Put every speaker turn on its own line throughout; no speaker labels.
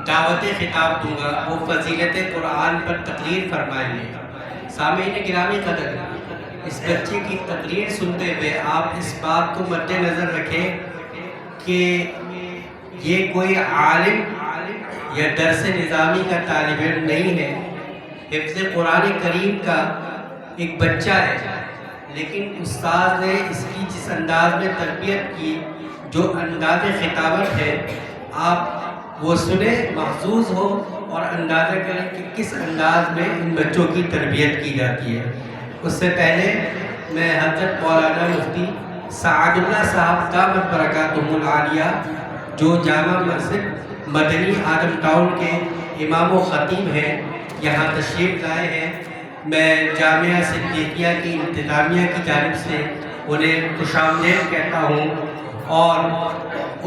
دعوت خطاب دوں گا، وہ فضیلت قرآن پر تقریر فرمائیں گے۔ سامعین گرامی قدر، اس بچے کی تقریر سنتے ہوئے آپ اس بات کو مد نظر رکھیں کہ یہ کوئی عالم یا درس نظامی کا طالب علم نہیں ہے، حفظ قرآن کریم کا ایک بچہ ہے، لیکن استاد نے اس کی جس انداز میں تربیت کی، جو انداز خطابت ہے، آپ وہ سنیں، محظوظ ہو اور اندازہ کریں کہ کس انداز میں ان بچوں کی تربیت کی جاتی ہے۔ اس سے پہلے میں حضرت مولانا مفتی سعد اللہ صاحب دامت برکاتہم العالیہ، جو جامع مسجد مدنی آدم ٹاؤن کے امام و خطیب ہیں، یہاں تشریف لائے ہیں، میں جامعہ صدیقیہ کی انتظامیہ کی جانب سے انہیں خوش آمدید کہتا ہوں اور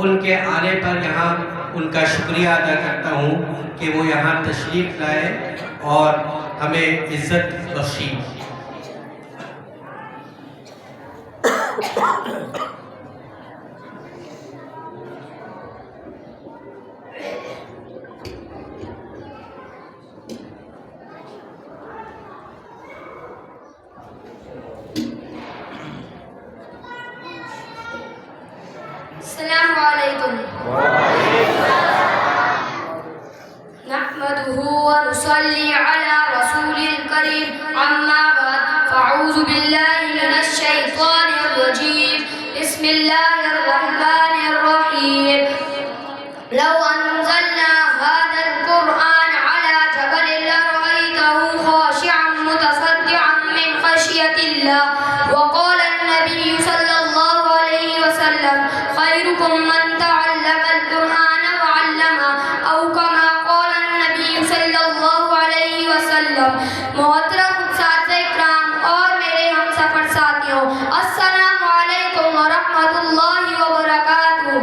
ان کے آنے پر یہاں ان کا شکریہ ادا کرتا ہوں کہ وہ یہاں تشریف لائے اور ہمیں عزت بخشی۔
السلام علیکم۔ نحمده ونصلي على رسول الكريم، اما بعد فاعوذ باللہ من الشیطان الرجیم، بسم اللہ الرحمن الرحیم۔ لو انزلنا هذا القرآن على جبل لرأيته خاشعا متصدعا من خشية الله، وقال النبي صلى الله عليه وسلم خيركم من تعلم القرآن وعلمه، او كما قال النبي صلى الله عليه وسلم۔ محترم اساتذہ اکرام اور میرے ہم سفر ساتھیوں، السلام علیکم ورحمۃ اللہ وبرکاتہ۔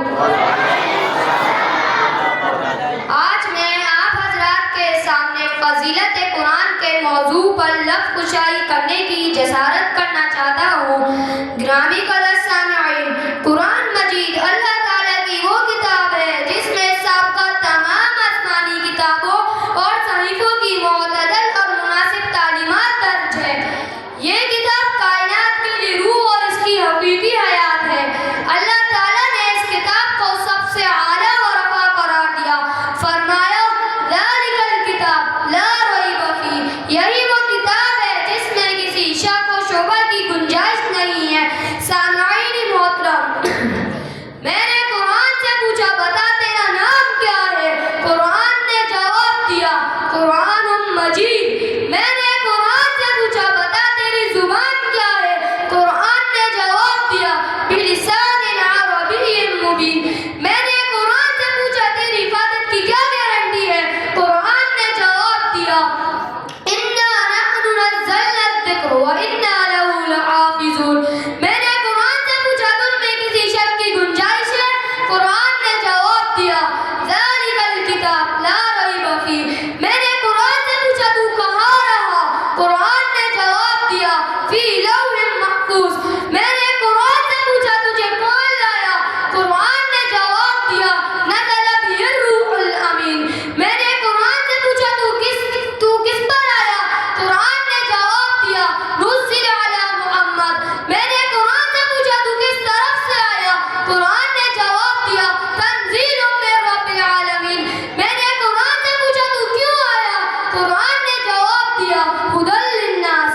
آج میں آپ حضرات کے سامنے فضیلت قرآن کے موضوع پر لفظ کشائی کرنے کی جسارت کرنا چاہتا ہوں۔ گرامی قدر سامعین، قرآن مجید اللہ تعالیٰ کی وہ کتاب ہے جس میں سابقہ تمام آسمانی کتابوں اور صحیفوں کی معتدل اور مناسب تعلیمات درج ہے۔ یہ کتاب کائنات کے لیے روح اور اس کی حقیقی حیات ہے۔ اللہ تعالیٰ نے اس کتاب کو سب سے اعلیٰ اور رفع قرار دیا، فرمایا ذالک الکتاب لا ریب فیہ، یہی وہ کتاب ہے جس میں کسی شک و شبہ کی گنجائش نہیں ہے۔ سامعین محترم، میں نے قرآن سے پوچھا بتا تیرا نام کیا ہے؟ قرآن نے جواب دیا قرآن مجید۔ میں نے قرآن سے پوچھا بتا تیری زبان کیا ہے؟ قرآن نے جواب دیا بلسان عربی مبین۔ میں نے قرآن سے پوچھا تیری حفاظت کی کیا گارنٹی ہے؟ قرآن نے جواب دیا انا نحن نزلنا الذکر وانا لہ لحافظون۔ میں نے قرآن سے پوچھا تم میں کسی شک کی گنجائش ہے؟ قرآن نے جواب دیا ذالک الکتاب لا ریب فیہ۔ میں نے قرآن سے پوچھا تو کہاں رہا؟ قرآن نے جواب دیا فی لوح محفوظ۔ میں نے قرآن سے پوچھا تجھے کون لایا؟ قرآن نے جواب دیا نزل بہ الروح الامین۔ میں نے قرآن سے پوچھا تو کس پر آیا؟ قرآن نے جواب دیا نزل علی محمد۔ میں نے قرآن سے پوچھا تو کس طرف سے آیا؟ قرآن نے جواب دیا تنزیل من رب العالمین۔ میں نے قرآن سے پوچھا تو کیوں آیا؟ قرآن نے جواب دیا ہدی للناس۔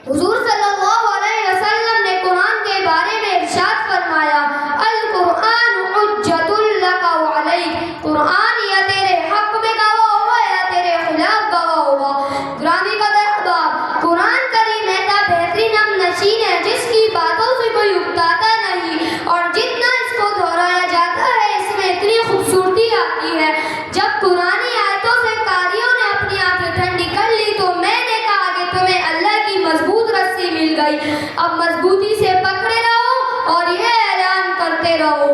حضور صلی اللہ علیہ وسلم نے قرآن کے بارے میں ارشاد فرمایا القرآن حجۃ لک وعلیک، قرآن یا تیرے حق میں گواہ ہوگا یا تیرے خلاف گواہ ہوگا۔ گرامی قدر احباب، قرآن کریم ایسا بہترین ہم نشین ہے جس کی باتوں سے کوئی اکتاتا نہیں، اور جتنا اس کو دہرایا جاتا ہے اس میں اتنی خوبصورتی آتی ہے۔ جب قرآنی آیتوں سے قاریوں نے اپنی آنکھیں ٹھنڈی کر لی تو میں نے کہا کہ تمہیں اللہ کی مضبوط رسی مل گئی، اب مضبوطی سے پکڑے رہو اور یہ اعلان کرتے رہو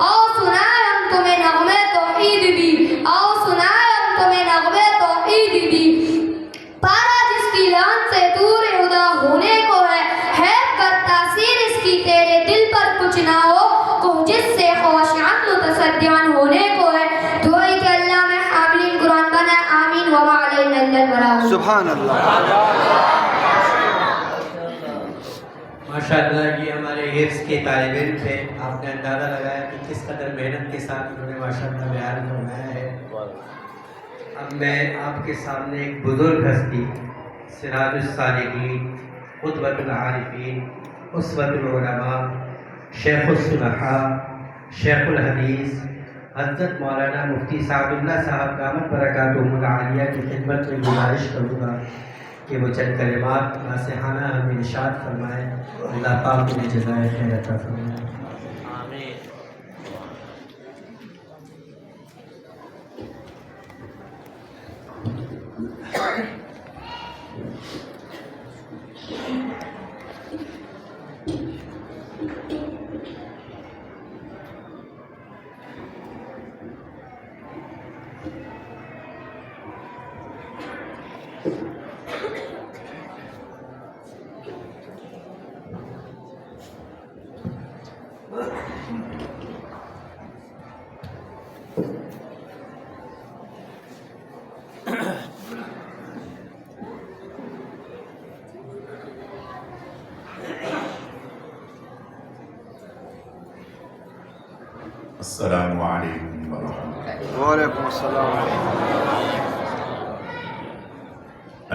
آؤ سنائے ہم تمہیں نغمے توحید بھی، آؤ سنائے ہم تمہیں نغمے توحید بھی۔ پارا جس کی لان سے دور ہدا ہونے کو ہے کر تاثیر اس کی تیرے دل پر کچھ نہ ہو، کو جس سے خاشعاً متصدعاً ہونے کو ہے۔ دعائی کہ اللہ میں جل ولا.
سبحان اللہ.
ماشاءاللہ یہ ہمارے حفظ کے طالب علم تھے. آپ نے اندازہ لگایا کہ کس قدر محنت کے ساتھ انہوں نے ماشاءاللہ بیان فرمایا ہے. اب میں آپ کے سامنے ایک بزرگ ہستی، سراج الصالحین، قدوۃ العارفین، اسوۃ العلماء، شیخ الصلحاء، شیخ الحدیث حضرت مولانا مفتی سعد اللہ صاحب دامت برکاتہم العالیہ کی خدمت میں گزارش کروں گا کہ وہ چند کلمات ناصحانہ ہمیں ارشاد فرمائیں. اللہ پاک انہیں جزائے خیر عطا فرمائے.
السلام علیکم ورحمۃ اللہ.
وعلیکم السلام.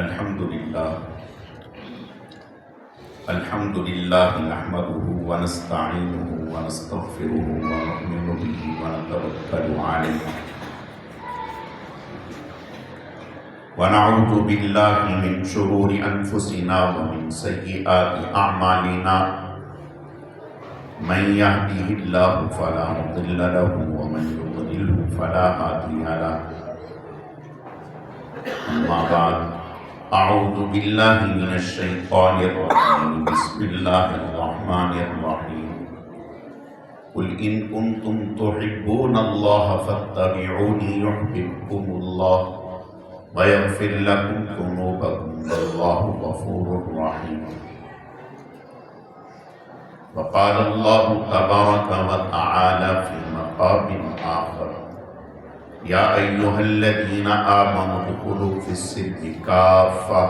الحمد للہ نحمده ونستعینه ونستغفره ونؤمن به ونتوکل علیہ ونعوذ باللہ من شرور انفسنا ومن سیئات اعمالنا. من يهده الله فلا مضل له ومن يضلله فلا هادي له. أما بعد أعوذ بالله من الشيطان الرجيم. بسم الله الرحمن الرحيم. قل إن كنتم تحبون الله فاتبعوني يحببكم الله ويغفر لكم ذنوبكم والله غفور رحيم. وقال الله تبارك وتعالى في مقام آخر يا أيها الذين آمنوا ادخلوا في السلم كافة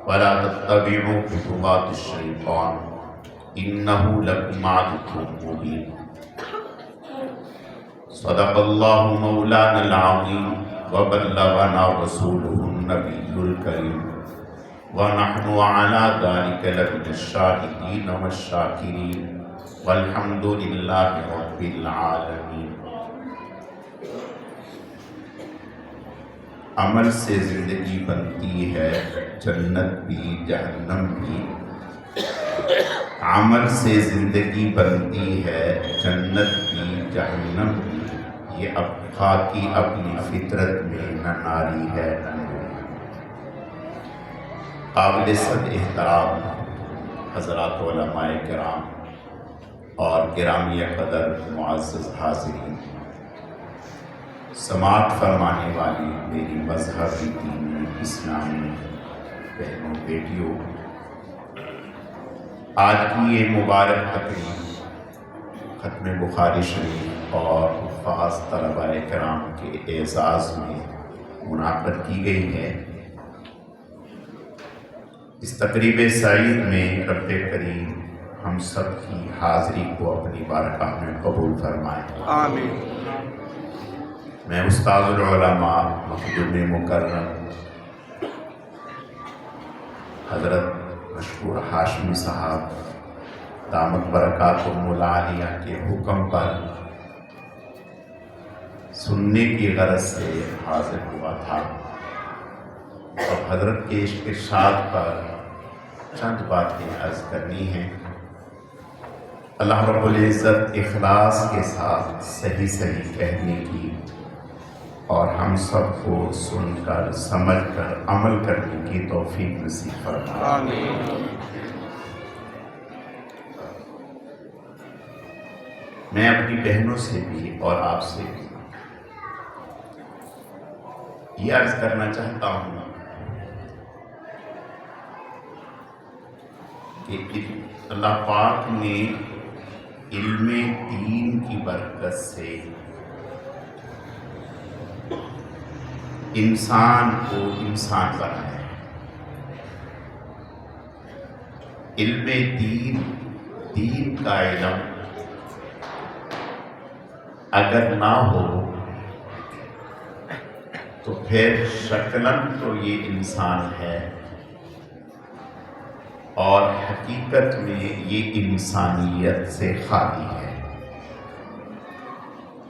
ولا تتبعوا خطوات الشيطان إنه لكم عدو مبين. صدق الله مولانا العظيم وبلغنا رسوله النبي الكريم ونحن على ذلك لمن الشاهدين والشاكرين والحمد لله رب العالمين. عمل سے زندگی بنتی ہے جنت بھی جہنم بھی. عمل سے زندگی بنتی ہے جنت بھی جہنم بھی. یہ اب خاکی اپنی فطرت میں نہ ناری ہے نہ. قابل صد احترام حضرات علماء کرام اور گرامی قدر معزز حاضرین، سماعت فرمانے والی میری مذہبی دینی اسلامی بہنوں بیٹیوں، آج کی یہ مبارک تقریب ختم بخاری شریف اور حفاظ طلباء کرام کے اعزاز میں منعقد کی گئی ہے. اس تقریب سعید میں رب کریم ہم سب کی حاضری کو اپنی بارگاہ میں قبول فرمائے.
آمین.
میں استاذ العلماء مخدوم مکرم حضرت مشکور ہاشمی صاحب دامت برکاتہم العالیہ کے حکم پر سننے کی غرض سے حاضر ہوا تھا اور حضرت کے ارشاد پر چند باتیں عرض کرنی ہیں. اللہ رب العزت اخلاص کے ساتھ صحیح کہنے کی اور ہم سب کو سن کر سمجھ کر عمل کرنے کی توفیق نصیب فرمائے.
آمین.
میں اپنی بہنوں سے بھی اور آپ سے بھی یہ عرض کرنا چاہتا ہوں کہ اللہ پاک نے علم دین کی برکت سے انسان کو انسان بنایا ہے۔ علم دین کا علم اگر نہ ہو تو پھر شکلاً تو یہ انسان ہے اور حقیقت میں یہ انسانیت سے خالی ہے۔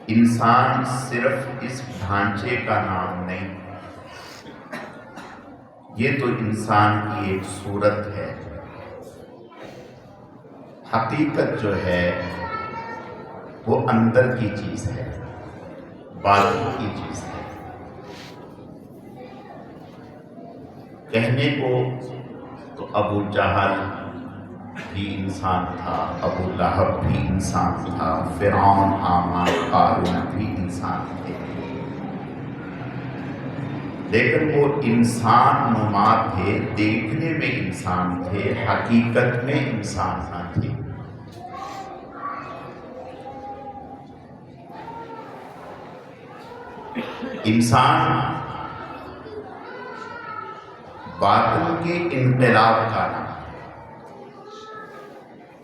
انسان صرف اس ڈھانچے کا نام نہیں، یہ تو انسان کی ایک صورت ہے۔ حقیقت جو ہے وہ اندر کی چیز ہے، باطن کی چیز ہے۔ کہنے کو تو ابو جہل بھی انسان تھا، ابو لہب بھی انسان تھا، فرعون، حامان، قارون بھی انسان تھے، لیکن وہ انسان نما تھے، دیکھنے میں انسان تھے، حقیقت میں انسان نہ تھے۔ انسان باطن کے انقلاب کا نام،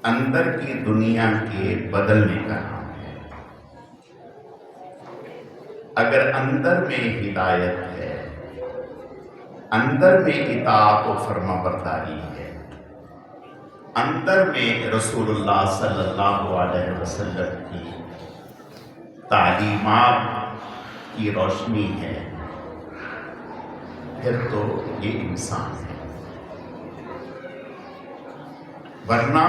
اندر کی دنیا کے بدلنے کا نام ہے۔ اگر اندر میں ہدایت ہے، اندر میں اطاعت و فرما برداری ہے، اندر میں رسول اللہ صلی اللہ علیہ وسلم کی تعلیمات کی روشنی ہے، پھر تو یہ انسان ہے۔ ورنہ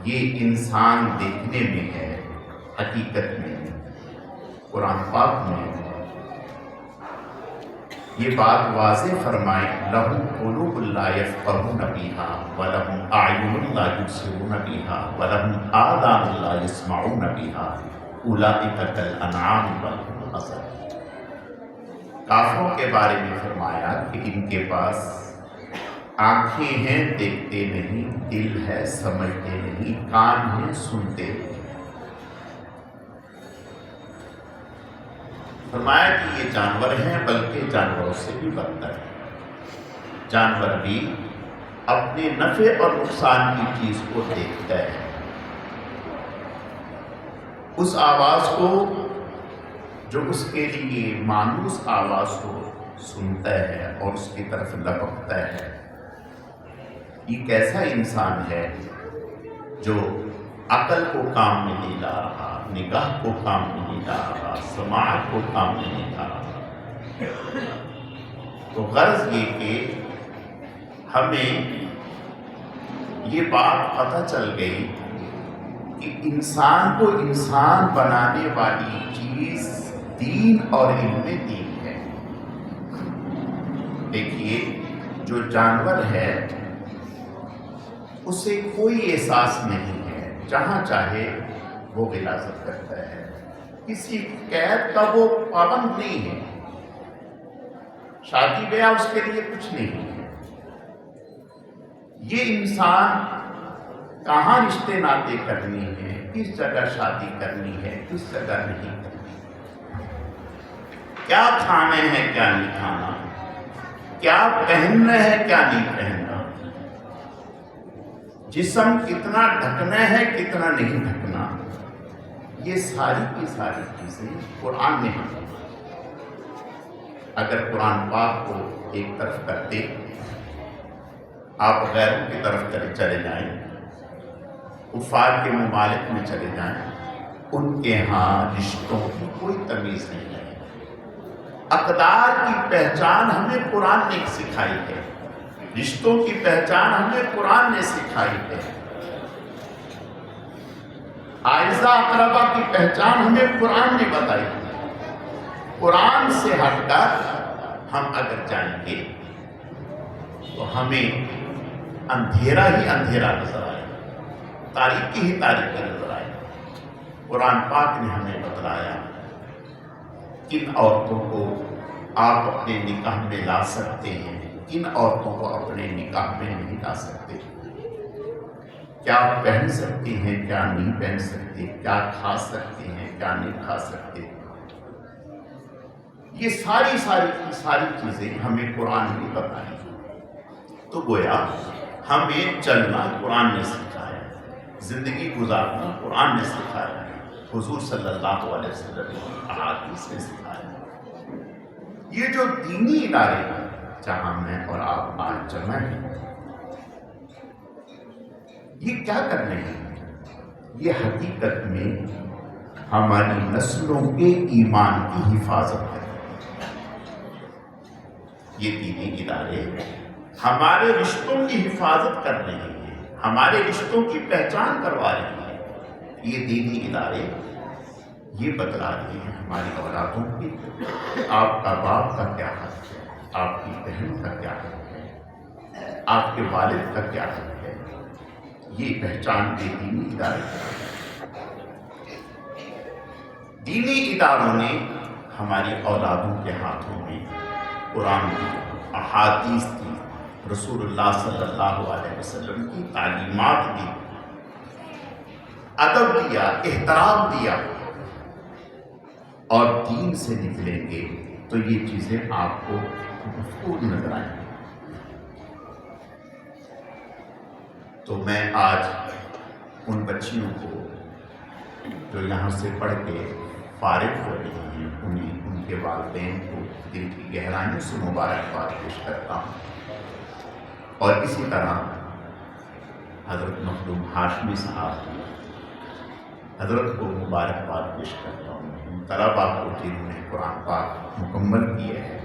یہ انسان دیکھنے میں ہے، حقیقت میں قرآن پاک میں یہ بات واضح فرمائے، لَهُمْ قُلُوبٌ لَا يَفْقَهُونَ بِهَا وَلَهُمْ أَعْيُنٌ لَا يُبْصِرُونَ بِهَا وَلَهُمْ آذَانٌ لَا يَسْمَعُونَ بِهَا أُولَئِكَ كَالْأَنْعَامِ بَلْ هُمْ أَضَلُّ۔ کافروں کے بارے میں فرمایا کہ ان کے پاس آنکھیں ہیں، دیکھتے نہیں، دل ہے، سمجھتے نہیں، کان ہیں، سنتے نہیں۔ فرمایا کہ یہ جانور ہیں، بلکہ جانوروں سے بھی بدتر ہیں۔ جانور بھی اپنے نفع اور نقصان کی چیز کو دیکھتا ہے، اس آواز کو جو اس کے لیے مانوس آواز کو سنتا ہے اور اس کی طرف لپکتا ہے۔ یہ کیسا انسان ہے جو عقل کو کام میں نہیں لا رہا، نگاہ کو کام میں نہیں لا رہا، سماعت کو کام میں نہیں لا رہا۔ تو غرض یہ کہ ہمیں یہ بات پتہ چل گئی کہ انسان کو انسان بنانے والی چیز دین اور علم دین ہے۔ دیکھیے، جو جانور ہے اسے کوئی احساس نہیں ہے، جہاں چاہے وہ غلاظت کرتا ہے، کسی قید کا وہ پابند نہیں ہے، شادی بیاہ اس کے لیے کچھ نہیں ہے۔ یہ انسان کہاں رشتے ناطے کرنی ہے، کس جگہ شادی کرنی ہے، کس جگہ نہیں کرنی، کیا کھانا ہے کیا نہیں کھانا، کیا پہننا ہے کیا نہیں پہننا، جسم کتنا ڈھکنا ہے کتنا نہیں ڈھکنا، یہ ساری کی ساری چیزیں قرآن نے ہمیں۔ اگر قرآن پاک کو ایک طرف کرتے، آپ غیروں کی طرف چلے جائیں، کفار کے ممالک میں چلے جائیں، ان کے ہاں رشتوں کی کوئی تمیز نہیں ہے۔ اقدار کی پہچان ہمیں قرآن نے سکھائی ہے، رشتوں کی پہچان ہمیں قرآن نے سکھائی ہے، عائزہ اقربا کی پہچان ہمیں قرآن نے بتائی ہے۔ قرآن سے ہٹ کر ہم اگر جائیں گے تو ہمیں اندھیرا ہی اندھیرا نظر آئے، تاریکی ہی تاریکی نظر آئے۔ قرآن پاک نے ہمیں بتلایا کن عورتوں کو آپ اپنے نکاح میں لا سکتے ہیں، کن عورتوں کو اپنے نکاح میں نہیں لا سکتے، کیا پہن سکتی ہیں کیا نہیں پہن سکتے، کیا کھا سکتے ہیں کیا نہیں کھا سکتے۔ یہ ساری چیزیں ہمیں قرآن نے بتائی. تو گویا ہمیں چلنا قرآن نے سکھایا، زندگی گزارنا قرآن نے سکھایا، حضور صلی اللہ علیہ وسلم کی احادیث نے سکھایا. یہ جو دینی ادارے ہیں جہاں میں اور آپ آج جمع ہیں، یہ کیا کر رہے ہیں؟ یہ حقیقت میں ہماری نسلوں کے ایمان کی حفاظت ہے. یہ دینی ادارے ہمارے رشتوں کی حفاظت کر رہے ہیں، ہمارے رشتوں کی پہچان کروا رہے ہیں. یہ دینی ادارے یہ بتلا رہے ہیں ہماری اولادوں کی آپ کا باپ کا کیا حق ہے، آپ کی بہن کا کیا حق ہے، آپ کے والد کا کیا حق ہے. یہ پہچان کے دینی ادارے. دینی اداروں نے ہماری اولادوں کے ہاتھوں میں قرآن کی احادیث دی، رسول اللہ صلی اللہ علیہ وسلم کی تعلیمات دی، ادب دیا، احترام دیا. اور دین سے نکلیں گے تو یہ چیزیں آپ کو مفقود نظر آئیں گی. تو میں آج ان بچیوں کو جو یہاں سے پڑھ کے فارغ ہو رہی ہیں، انہیں ان کے والدین کو دل کی گہرائیوں سے مبارکباد پیش کرتا ہوں. اور اسی طرح حضرت مخدوم ہاشمی صاحب حضرت کو مبارکباد پیش کرتا ہوں، ان طلباء کو جنہوں نے قرآن پاک مکمل کیے ہیں،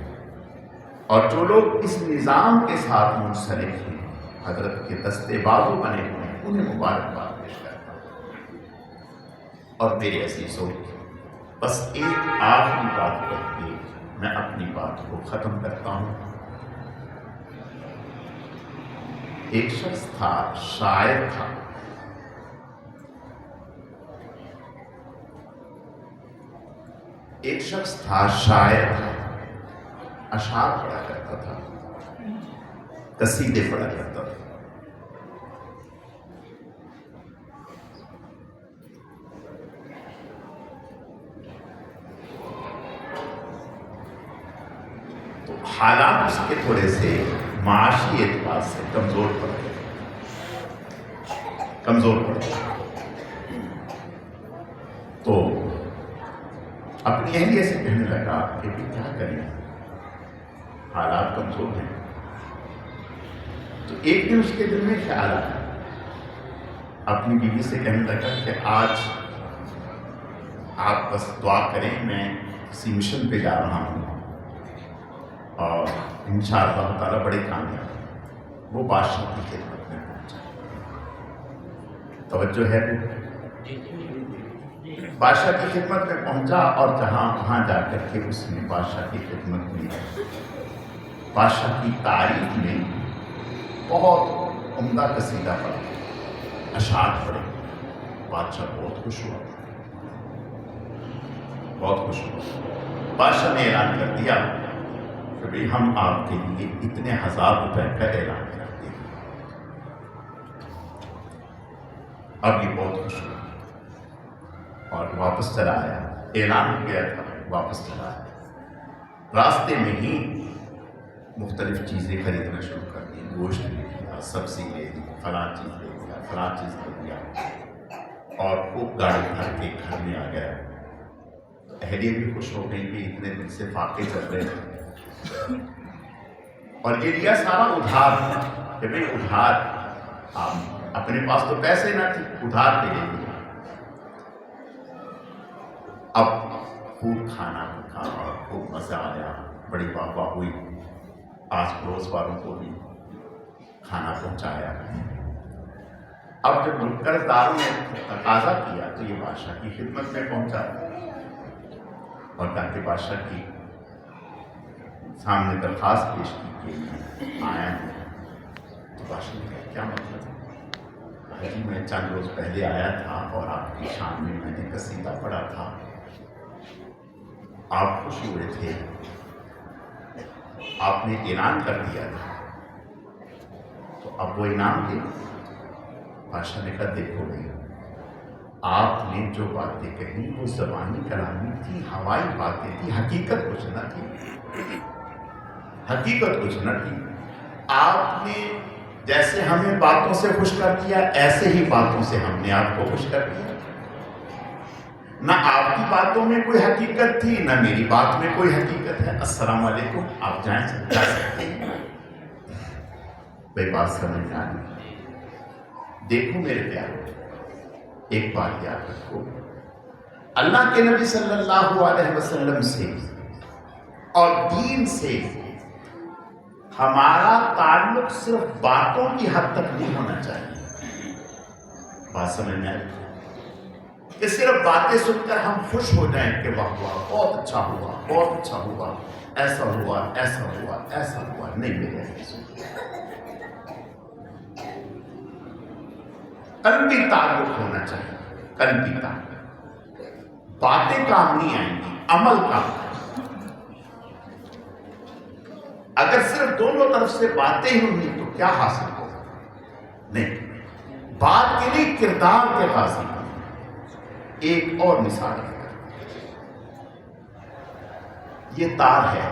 اور جو لوگ اس نظام کے ساتھ منسلک ہیں، حضرت کے دستے بازو بنے ہوئے ہیں، انہیں مبارکباد پیش کرتا ہوں. اور میرے عزیزوں، بس ایک آخری بات کہہ کے میں اپنی بات کو ختم کرتا ہوں. ایک شخص تھا، شاعر تھا، اشعار پڑھا کرتا تھا، قصیدے پڑھا کرتا تھا. تو حالات اس کے تھوڑے سے معاشی اعتبار سے کمزور پڑ گئے. تو اپنی اہلیہ سے کہنے لگا کہ کیا کریں، حالات کمزور ہیں. تو ایک دن اس کے دل میں خیال آیا، اپنی بیوی سے کہنے لگا کہ آج آپ بس دعا کریں، میں کسی مشن پہ جا رہا ہوں اور انشاءاللہ تعالیٰ بڑے کامیاب. وہ بادشاہ کی خدمت میں پہنچا. توجہ ہے؟ بادشاہ کی خدمت میں پہنچا، اور وہاں جا کر کے اس نے بادشاہ کی خدمت میں بادشاہ کی تعریف میں بہت عمدہ قصیدہ پڑھا، اشعار پڑھے. بادشاہ بہت خوش ہوا. بادشاہ نے اعلان کر دیا کہ بھئی ہم آپ کے لیے اتنے 1000 روپے کا اعلان کرتے ہیں. اب یہ بہت خوش ہوا اور واپس چلا آیا. اعلان ہو گیا تھا، واپس چلا آیا. راستے میں ہی مختلف چیزیں خریدنا شروع کر دی. گوشت لے لیا، سبزی لے لی، فلاں چیز لے لیا، فلاں چیز لے لیا، اور خوب گاڑی بھر کے گھر میں آ گیا. اہلیہ بھی خوش ہو گئی کہ اتنے دن سے فاقے چل رہے تھے. اور یہ لیا سارا ادھار کہ بھئی ادھار، اپنے پاس تو پیسے نہ تھے، ادھار پہ لے لیا. اب خوب کھانا پکا اور خوب مزہ آیا، بڑی واہ واہ ہوئی. آس پڑوس والوں کو بھی کھانا پہنچایا. اب جب قرض داروں نے تقاضا کیا تو یہ بادشاہ کی خدمت میں پہنچا اور تاکہ بادشاہ کی سامنے درخواست پیش کی کہ آیا ہوں. تو بادشاہ نے کہا کیا مطلب؟ جی میں چند روز پہلے آیا تھا اور آپ کی شان میں نے قصیدہ پڑھا تھا، آپ خوش ہوئے تھے، آپ نے اعلان کر دیا تھا، تو اب وہ انعام دے. بادشاہ نے کہا دیکھو بھائی، آپ نے جو باتیں کہی وہ زبانی کلامی تھی، ہوائی باتیں تھی، حقیقت کچھ نہ تھی، حقیقت کچھ نہ تھی۔ آپ نے جیسے ہمیں باتوں سے خوش کر دیا، ایسے ہی باتوں سے ہم نے آپ کو خوش کر دیا۔ نہ آپ کی باتوں میں کوئی حقیقت تھی، نہ میری بات میں کوئی حقیقت ہے۔ السلام علیکم، آپ جا سکتے ہیں۔ بھائی بات سمجھ میں آئی؟ دیکھو میرے پیارے، ایک بات یاد رکھو، اللہ کے نبی صلی اللہ علیہ وسلم سے اور دین سے ہمارا تعلق صرف باتوں کی حد تک نہیں ہونا چاہیے۔ بات سمجھ میں آئی؟ کہ صرف باتیں سن کر ہم خوش ہو جائیں کہ واہ واہ بہت اچھا ہوا، بہت اچھا ہوا، ایسا ہوا، ایسا ہوا، ایسا ہوا، نہیں میرے قلبی تعلق ہونا چاہیے، قلبی تعلق۔ باتیں کام نہیں آئیں گی، عمل کام۔ اگر صرف دونوں طرف سے باتیں ہی ہوئی تو کیا حاصل ہوگا؟ نہیں، بات کے لیے کردار کے حاصل ہوگا۔ ایک اور مثال ہے، یہ تار ہے،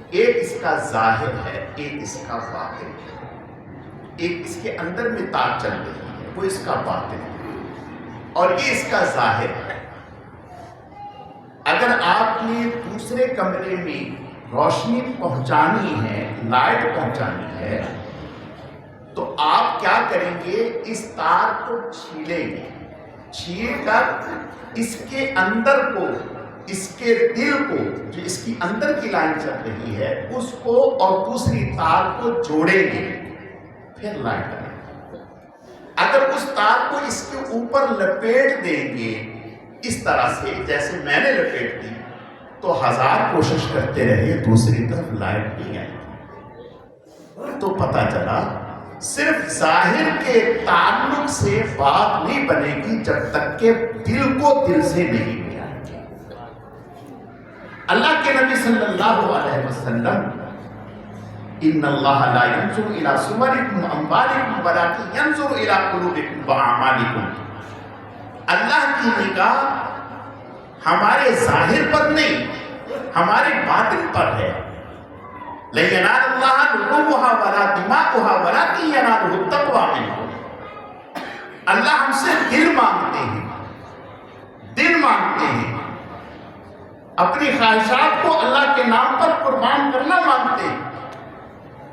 ایک اس کا ظاہر ہے، ایک اس کا باطن ہے۔ ایک اس کے اندر میں تار چل رہی ہے، وہ اس کا باطن ہے، اور یہ اس کا ظاہر ہے۔ اگر آپ نے دوسرے کمرے میں روشنی پہنچانی ہے، لائٹ پہنچانی ہے، تو آپ کیا کریں گے؟ اس تار کو چھیلیں گے، چھیل کر اس کے اندر کو، اس کے دل کو، جو اس کی اندر کی لائن چل رہی ہے، اس کو اور دوسری تار کو جوڑیں گے، پھر لائٹ آئے گی۔ اگر اس تار کو اس کے اوپر لپیٹ دیں گے اس طرح سے جیسے میں نے لپیٹ دی، تو 1000 کوشش کرتے رہے دوسری طرف لائٹ نہیں آئے گی۔ تو پتہ چلا صرف ظاہر کے تعلق سے بات نہیں بنے گی جب تک کہ دل کو دل سے نہیں ملائے گی۔ اللہ کے نبی صلی اللہ علیہ وسلم، ان اللہ لا ينظر الى صورکم واموالکم ولکن ينظر الى قلوبکم واعمالکم، اللہ کی نگاہ ہمارے ظاہر پر نہیں، ہمارے باطن پر ہے۔ لَن يَنَالَ اللَّهَ لُحُومُهَا وَلَا دِمَاؤُهَا وَلَكِنْ يَنَالُهُ التَّقْوَىٰ مِنْكُمْ۔ اللہ ہم سے دل مانگتے ہیں، دل مانگتے ہیں، اپنی خواہشات کو اللہ کے نام پر قربان کرنا مانگتے ہیں۔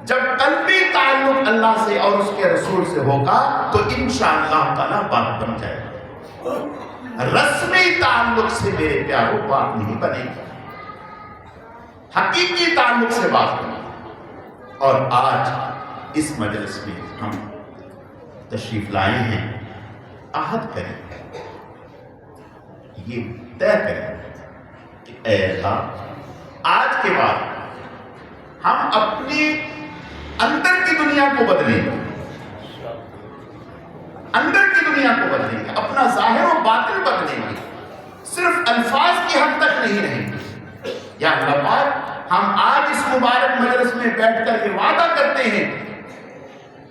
جب قلبی تعلق اللہ سے اور اس کے رسول سے ہوگا تو انشاءاللہ تعالیٰ بات بن جائے گا۔ رسمی تعلق سے میرے پیاروں بات نہیں بنے گی، حقیقی تعلق سے بات بنے۔ اور آج اس مجلس میں ہم تشریف لائے ہیں، عہد کریں، یہ طے کریں کہ اے اللہ، آج کے بعد ہم اپنی اندر کی دنیا کو بدلیں گے، اندر کی دنیا کو بدلیں گے، اپنا ظاہر و باطن بدلیں گے، صرف الفاظ کی حد تک نہیں رہیں گے۔ یا اللہ پاک، ہم آج اس مبارک مجلس میں بیٹھ کر یہ وعدہ کرتے ہیں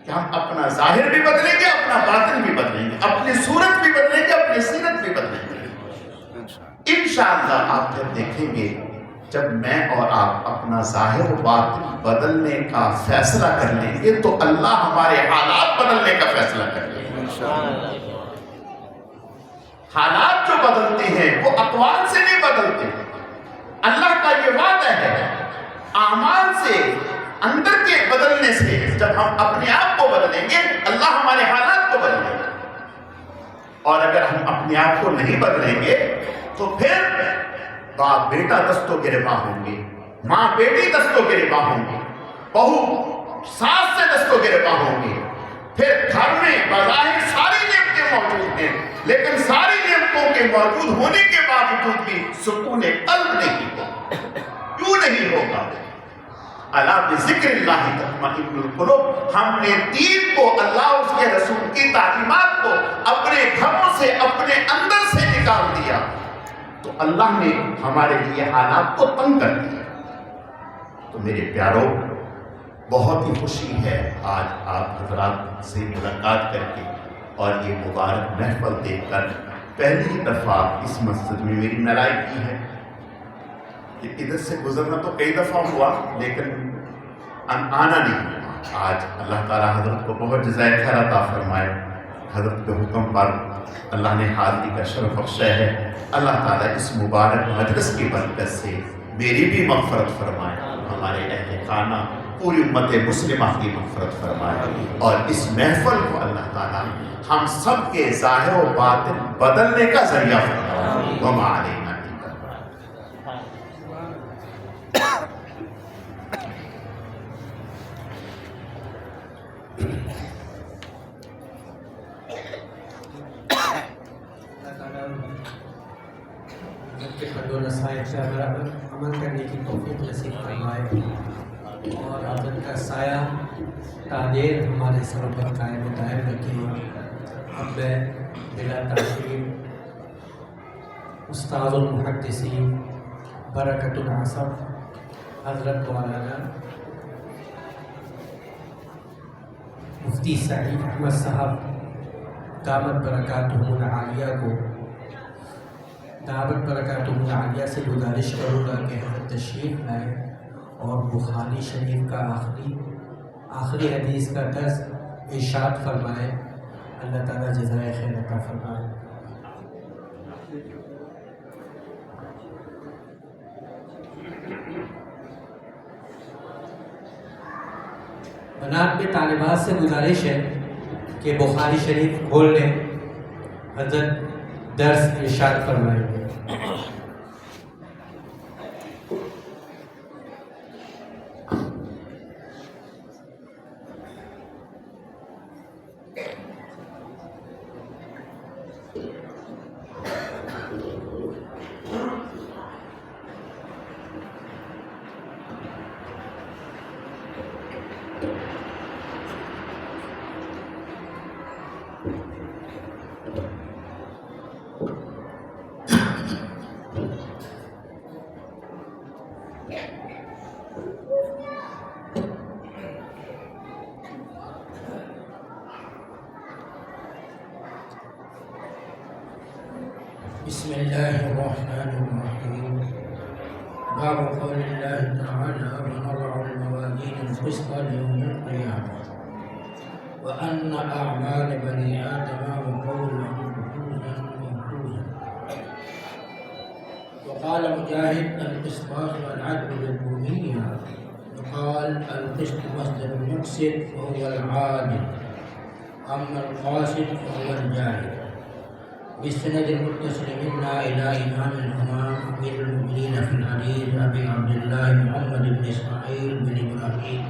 کہ ہم اپنا ظاہر بھی بدلیں گے، اپنا باطن بھی بدلیں گے، اپنی صورت بھی بدلیں گے، اپنی سیرت بھی بدلیں گے۔ انشاءاللہ آپ جب دیکھیں گے، جب میں اور آپ اپنا ظاہر و باطن بدلنے کا فیصلہ کر لیں گے تو اللہ ہمارے حالات بدلنے کا فیصلہ کر لیں گے۔ حالات جو بدلتے ہیں وہ اقوال سے نہیں بدلتے، اللہ کا یہ وعدہ ہے، اعمال سے، اندر کے بدلنے سے جب ہم اپنے آپ کو بدلیں گے اللہ ہمارے حالات کو بدلیں گے۔ اور اگر ہم اپنے آپ کو نہیں بدلیں گے تو پھر باپ بیٹا دست و گریباں ہوں گے، ماں بیٹی دست و گریباں ہوں گے، بہو ساس سے دست و گریباں ہوں گے۔ پھر گھر میں بظاہر ساری نعمتیں موجود ہیں، لیکن ساری نعمتوں کے موجود ہونے کے باوجود بھی سکون قلب نہیں ہوگا۔ کیوں نہیں ہوگا؟ الا بذکر اللہ تطمئن القلوب۔ ہم نے دین کو، اللہ اس کے رسول کی تعلیمات کو اپنے گھروں سے، اپنے اندر سے نکال دیا تو اللہ نے ہمارے لیے حالات کو تنگ کر دیا۔ تو میرے پیاروں، بہت ہی خوشی ہے آج آپ حضرات سے ملاقات کر کے، اور یہ مبارک محفل دیکھ کر پہلی دفعہ اس مسجد میں میری نلائکی ہے کہ ادھر سے گزرنا تو کئی دفعہ ہوا لیکن آنا نہیں ہوا۔ آج اللہ تعالیٰ حضرت کو بہت جزائے خیر عطا فرمائے، حضرت کے حکم پر اللہ نے حاضری کا شرف بخشا ہے۔ اللہ تعالیٰ اس مبارک مجلس کی برکت سے میری بھی مغفرت فرمائے، ہمارے اہل خانہ پوری امت مسلمہ کی مغفرت فرمائے، اور اس محفل کو اللہ تعالیٰ ہم سب کے ظاہر و باطن بدلنے کا ذریعہ فرمائے۔ وما علینا الا البلاغ۔
کے فرد و نصائح سے عمل کرنے کی توفیق نصیب فرمائے، اور حضرت کا سایہ تاجر ہمارے سروں پر قائم و دائم رکھے۔ اب میں بلا تاخیر استاد المحدثین برکت العصر حضرت مولانا مفتی سعید احمد صاحب دامت برکاتہم العالیہ کو دعوت برکاتہم العالیہ سے گزارش کروں گا کہ حضرت تشریف لائے اور بخاری شریف کا آخری حدیث کا درس ارشاد فرمائے۔ اللہ تعالیٰ جزائے خیر عطا فرمائے۔ بنات میں طالبات سے گزارش ہے کہ بخاری شریف کھول لیں، حضرت درس ارشاد فرمائیں گے۔
بسم الله الرحمن الرحيم باب قول الله تعالى ونضع الموازين القسط ليوم القيامة وأن أعمال بني آدم وقولهم محفوظا محفوظا. وقال مجاهد القسطاس والعدل للبنية، وقال القسط مصدر المقسط وهو العادل، أما القاسط فهو الجاهل. بالسند المتصل منا إلى إمام الهمام أمير المؤمنين في الحديث أبي عبد الله محمد بن إسماعيل بن إبراهيم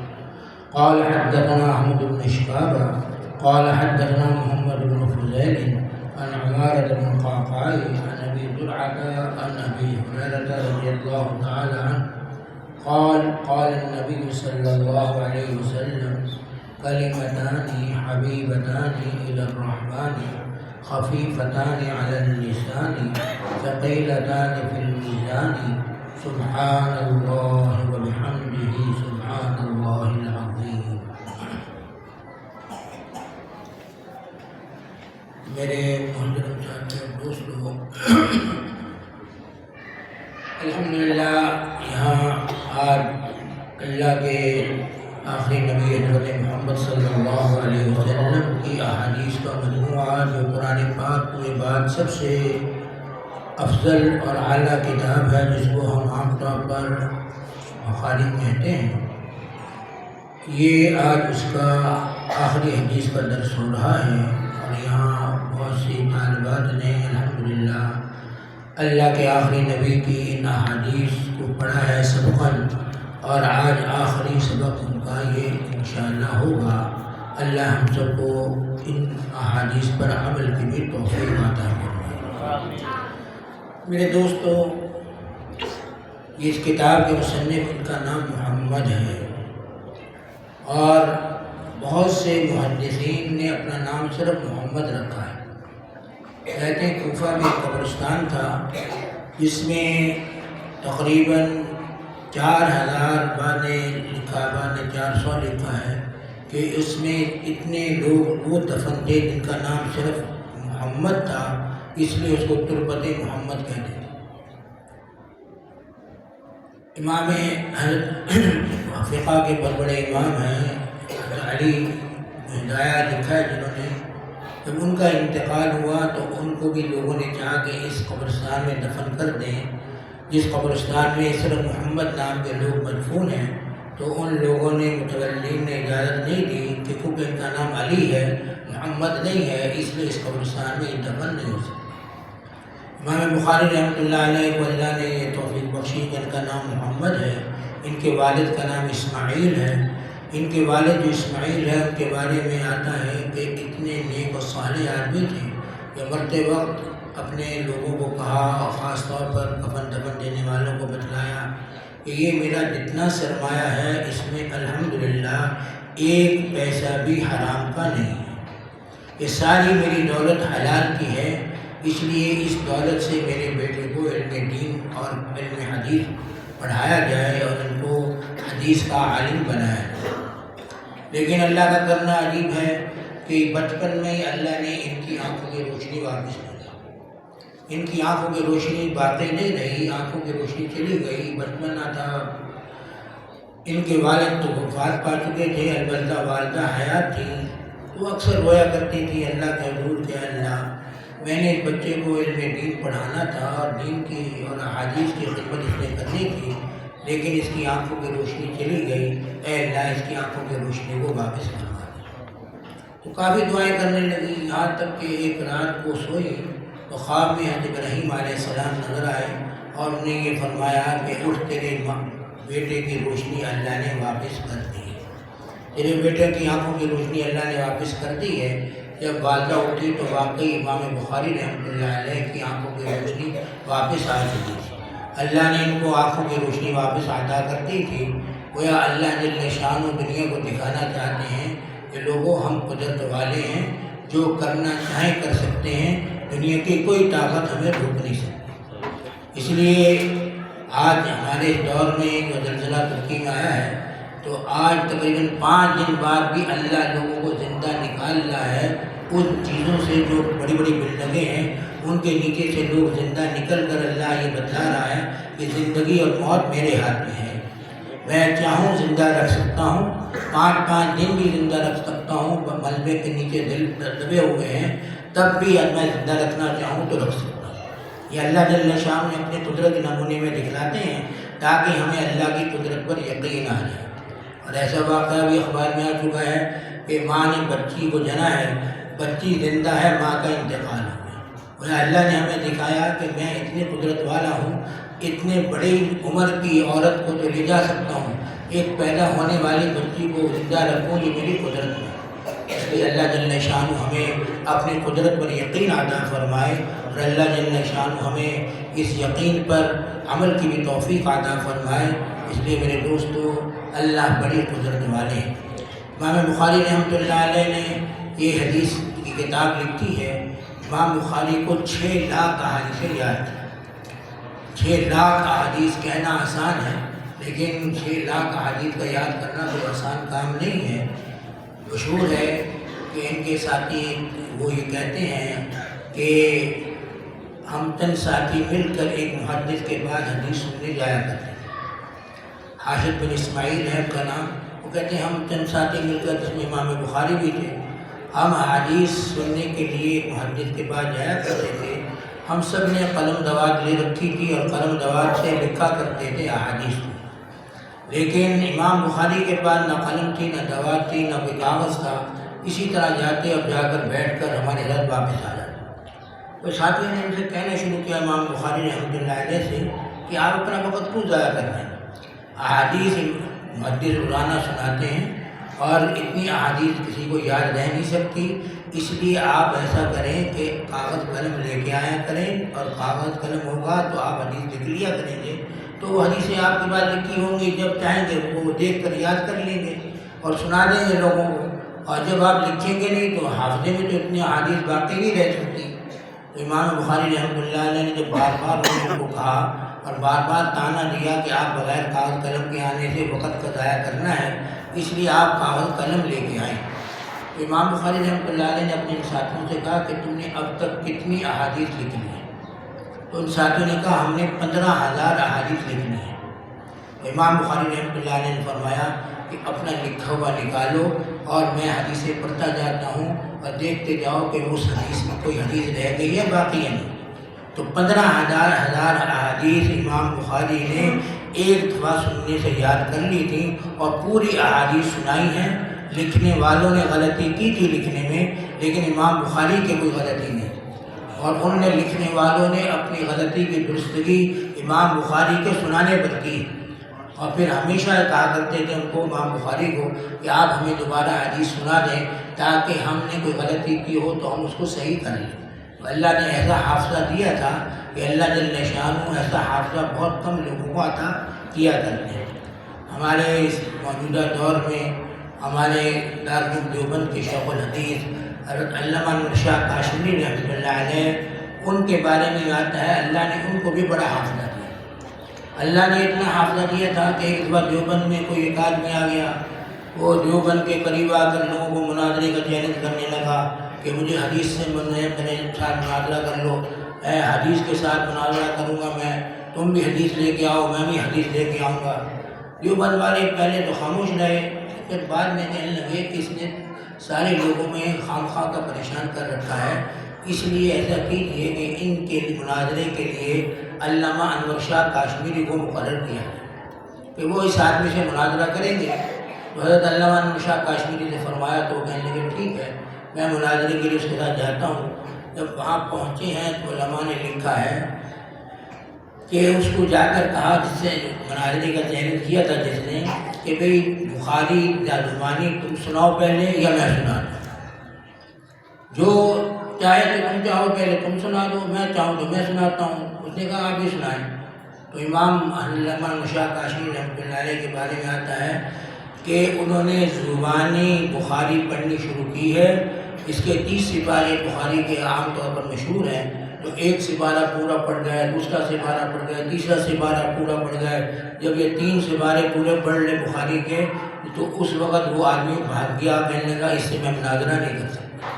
قال حدثنا أحمد بن شهاب قال حدثنا محمد بن فضيل عن عمارة بن القعقاع عن أبي زرعة عن أبي هريرة رضي الله تعالى عنه قال قال النبي صلى الله عليه وسلم كلمتان حبيبتان إلى الرحمن خفيفتان على اللسان ثقيلتان في الميزان سبحان الله وبحمده سبحان الله العظيم. میرے محترم ساتھیوں دوستوں، الحمدللہ یہاں آج اللہ کے آخری نبی حضرت محمد صلی اللہ علیہ وسلم کی احادیث کا مجموعہ جو قرآن پاک کے بعد سب سے افضل اور اعلیٰ کتاب ہے، جس کو ہم عام طور پر بخاری کہتے ہیں، یہ آج اس کا آخری حدیث کا درس ہو رہا ہے، اور یہاں بہت سی طالبات نے الحمدللہ اللہ کے آخری نبی کی ان احادیث کو پڑھا ہے سبقاً، اور آج آخری سبق ان کا یہ انشاءاللہ ہوگا۔ اللہ ہم سب کو ان احادیث پر عمل کی بھی توفیق عطا فرمائے۔ میرے دوستو، اس کتاب کے مصنف ان کا نام محمد ہے، اور بہت سے محدثین نے اپنا نام صرف محمد رکھا ہے۔ کہتے ہیں کوفہ میں قبرستان تھا جس میں تقریباً 4000 بعد نے 400 لکھا ہے کہ کہ اس میں اتنے لوگ وہ دفن تھے جن کا نام صرف محمد تھا، اس لیے اس کو تربت محمد کہتے تھے۔ امام حضرت فقہ کے بہت بڑے امام ہیں علی ہدایت لکھا ہے جنہوں نے، جب ان کا انتقال ہوا تو ان کو بھی لوگوں نے چاہا کہ اس قبرستان میں دفن کر دیں، جس قبرستان میں صرف محمد نام کے لوگ مدفون ہیں، تو ان لوگوں نے متولین نے اجازت نہیں دی کہ کیونکہ ان کا نام علی ہے، محمد نہیں ہے، اس لیے اس قبرستان میں دفن نہیں ہو سکتا۔ امام بخاری رحمۃ اللہ علیہ کو اللہ نے یہ توفیق بخشی کہ ان کا نام محمد ہے، ان کے والد کا نام اسماعیل ہے۔ ان کے والد جو اسماعیل ہے ان کے بارے میں آتا ہے کہ اتنے نیک و صالح آدمی تھے کہ مرتے وقت اپنے لوگوں کو کہا، اور خاص طور پر کفن دفن دینے والوں کو بتلایا کہ یہ میرا جتنا سرمایہ ہے اس میں الحمدللہ ایک پیسہ بھی حرام کا نہیں ہے، یہ ساری میری دولت حلال کی ہے، اس لیے اس دولت سے میرے بیٹے کو علم دین اور علم حدیث پڑھایا جائے اور ان کو حدیث کا عالم بنایا جائے۔ لیکن اللہ کا کرنا عجیب ہے کہ بچپن میں اللہ نے ان کی آنکھوں کی روشنی واپس کر دی، ان کی آنکھوں کی روشنی باقی نہیں رہی، آنکھوں کی روشنی چلی گئی، بچپنا تھا۔ ان کے والد تو وفات پا چکے تھے، البتہ والدہ حیات تھی، وہ اکثر رویا کرتی تھی اللہ کے حضور کہ اللہ میں نے اس بچے کو علم دین پڑھانا تھا اور دین کی اور احادیث کی خدمت اس نے کرنی تھی، لیکن اس کی آنکھوں کی روشنی چلی گئی، اے اللہ اس کی آنکھوں کی روشنی کو واپس کروا دے۔ تو کافی دعائیں کرنے لگی، یہاں تک کہ ایک رات کو سوئی تو خواب میں حضرت ابراہیم علیہ السلام نظر آئے اور انہوں نے یہ فرمایا کہ اٹھ، تیرے بیٹے کی روشنی اللہ نے واپس کر دی ہے، تیرے بیٹے کی آنکھوں کی روشنی اللہ نے واپس کر دی ہے۔ جب والدہ اٹھی تو واقعی امام بخاری رحمۃ اللہ علیہ کی آنکھوں کی روشنی واپس آ چکی تھی، اللہ نے ان کو آنکھوں کی روشنی واپس عطا کر دی تھی۔ گویا اللہ جل شان و دنیا کو دکھانا چاہتے ہیں کہ لوگوں ہم قدرت والے ہیں، جو کرنا چاہیں کر سکتے ہیں، دنیا کی کوئی طاقت ہمیں روک نہیں سکتی۔ اس لیے آج ہمارے اس دور میں جو زلزلہ ترکی میں آیا ہے تو آج تقریباً 5 دن بعد بھی اللہ لوگوں کو زندہ نکال رہا ہے، ان چیزوں سے جو بڑی بڑی بلڈنگیں ہیں ان کے نیچے سے لوگ زندہ نکل کر اللہ یہ بتا رہا ہے کہ زندگی اور موت میرے ہاتھ میں ہے، میں چاہوں زندہ رکھ سکتا ہوں، 5 دن بھی زندہ رکھ سکتا ہوں، ملبے کے نیچے دل دبے ہوئے ہیں تب بھی میں زندہ رکھنا چاہوں تو رکھ سکتا ہوں۔ یہ اللہ جل شان نے اپنے قدرت نمونے میں دکھلاتے ہیں تاکہ ہمیں اللہ کی قدرت پر یقین آ جائے۔ اور ایسا واقعہ بھی اخبار میں آ چکا ہے کہ ماں نے بچی کو جنا ہے، بچی زندہ ہے، ماں کا انتقال ہو گیا۔ اور اللہ نے ہمیں دکھایا کہ میں اتنی قدرت والا ہوں، اتنے بڑی عمر کی عورت کو تو لے جا سکتا ہوں، ایک پیدا ہونے والی بچی کو زندہ رکھوں، یہ میری قدرت ہے۔ اس لیے اللہ جل شان ہمیں اپنی قدرت پر یقین عطا فرمائے اور اللہ جل شان ہمیں اس یقین پر عمل کی بھی توفیق عطا فرمائے۔ اس لیے میرے دوستو، اللہ بڑی قدرت والے ہیں۔ امام بخاری رحمۃ اللہ علیہ نے یہ حدیث کی کتاب لکھی ہے، امام بخاری کو 6 لاکھ احادیث یاد تھی۔ 6 لاکھ احادیث کہنا آسان ہے، لیکن 6 لاکھ احادیث کا یاد کرنا کوئی آسان کام نہیں ہے۔ مشہور ہے کہ ان کے ساتھی وہ یہ کہتے ہیں کہ ہم چند ساتھی مل کر ایک محدث کے بعد حدیث سننے جایا کرتے ہیں، حاشد بن اسماعیل ہے ان کا نام، وہ کہتے ہیں ہم چند ساتھی مل کر، جس میں امام بخاری بھی تھے، ہم حدیث سننے کے لیے ایک محدث کے بعد جایا کرتے تھے، ہم سب نے قلم دوات لے رکھی تھی اور قلم دوات سے لکھا کرتے تھے احادیث کو، لیکن امام بخاری کے پاس نہ قلم تھی، نہ دوات تھی، نہ کوئی کاغذ تھا، اسی طرح جاتے اور جا کر بیٹھ کر ہمارے گھر واپس آ جاتے۔ تو ساتھیوں نے ان سے کہنا شروع کیا امام بخاری رحمۃ اللہ علیہ سے کہ آپ اپنا وقت کیوں ضائع کر رہے ہیں، احادیث محدث روزانہ سناتے ہیں اور اتنی احادیث کسی کو یاد رہ نہیں سکتی، اس لیے آپ ایسا کریں کہ کاغذ قلم لے کے آیا کریں، اور کاغذ قلم ہوگا تو آپ حدیث لکھ لیا کریں گے، تو وہ حدیثیں آپ کے پاس لکھی ہوں گی، جب چاہیں گے وہ دیکھ کر یاد کر لیں گے اور سنا دیں گے لوگوں کو، اور جب آپ لکھیں گے نہیں تو حافظے میں تو اتنی احادیث باقی نہیں رہ سکتی۔ تو امام بخاری رحمۃ اللہ علیہ نے جب بار بار لوگوں کو کہا اور بار بار تانا دیا کہ آپ بغیر کاغذ قلم کے آنے سے وقت کا ضائع کرنا ہے، اس لیے آپ کاغذ قلم لے کے آئیں۔ تو امام بخاری رحمۃ اللہ علیہ نے اپنے ساتھیوں سے کہا کہ تم نے اب تک کتنی احادیث لکھی ہیں؟ تو ان ساتھیوں نے کہا ہم نے 15,000 احادیث لکھنی ہیں۔ تو امام بخاری رحمۃ اللہ علیہ نے فرمایا کہ اپنا لکھا ہوا نکالو اور میں حدیثیں پڑھتا جاتا ہوں اور دیکھتے جاؤ کہ اس حدیث میں کوئی حدیث رہ گئی ہے باقی ہے نہیں۔ تو 15,000 احادیث امام بخاری نے ایک دفعہ سننے سے یاد کر لی تھی اور پوری احادیث سنائی ہیں۔ لکھنے والوں نے غلطی کی تھی لکھنے میں، لیکن امام بخاری کی کوئی غلطی نہیں، اور ان نے لکھنے والوں نے اپنی غلطی کی درستگی امام بخاری کے سنانے پر کی، اور پھر ہمیشہ کہا کرتے تھے ان کو، امام بخاری کو، کہ آپ ہمیں دوبارہ حدیث سنا دیں تاکہ ہم نے کوئی غلطی کی ہو تو ہم اس کو صحیح کر لیں۔ تو اللہ نے ایسا حافظہ دیا تھا کہ اللہ جل شانہ ایسا حافظہ بہت کم لوگوں کو عطا کیا کرتے ہیں۔ ہمارے اس موجودہ دور میں ہمارے دارالعلوم دیوبند کے شیخ الحدیث حضرت علامہ انور شاہ کاشمیری رحمۃ اللہ علیہ، ان کے بارے میں آتا ہے اللہ نے ان کو بھی بڑا حافظہ دیا۔ اللہ نے اتنا حافظہ دیا تھا کہ ایک بار دیوبند میں کوئی ایک آدمی آ گیا، وہ دیوبند کے قریب آ کر لوگوں کو مناظرے کا چیلنج کرنے لگا کہ مجھے حدیث سے میرے ساتھ مناظرہ کر لو، حدیث کے ساتھ مناظرہ کروں گا میں، تم بھی حدیث لے کے آؤ میں بھی حدیث لے کے آؤں گا۔ دیوبند والے پہلے تو خاموش رہے، پھر بعد میں کہنے لگے کہ اس نے سارے لوگوں میں خام خواہ کا پریشان کر رکھا ہے، اس لیے ایسا کیجیے کہ ان کے مناظرے کے لیے علامہ انور شاہ کاشمیری کو مقرر کیا ہے کہ وہ اس آدمی سے مناظرہ کریں گے۔ تو حضرت علامہ انور شاہ کاشمیری نے فرمایا تو وہ کہنے لگے ٹھیک ہے میں مناظرے کے لیے اس کے ساتھ جاتا ہوں۔ جب وہاں پہنچے ہیں تو علماء نے لکھا ہے کہ اس کو جا کر کہا جس سے مناظرے کا چیلنج کیا تھا جس نے، کہ بھئی بخاری یا زبانی تم سناؤ پہلے یا میں سنا دوں، جو چاہے تو تم چاہو پہلے تم سنا دو، میں چاہوں تو میں سناتا ہوں۔ اس نے کہا آپ ہی سنائیں۔ تو امام علامہ انور شاہ کاشمیری رحمۃ اللہ علیہ کے بارے میں آتا ہے کہ انہوں نے زبانی بخاری پڑھنی شروع کی ہے۔ اس کے 30 سپارے بخاری کے عام طور پر مشہور ہیں، تو ایک سپارہ پورا پڑھ گئے، دوسرا سپارہ پڑھ گئے، تیسرا سپارہ پورا پڑھ گئے۔ جب یہ 3 سپارے پورے پڑھ لے بخاری کے تو اس وقت وہ آدمی بھاگ گیا، کہنے لگا اس سے میں مناظرہ نہیں کر سکتا۔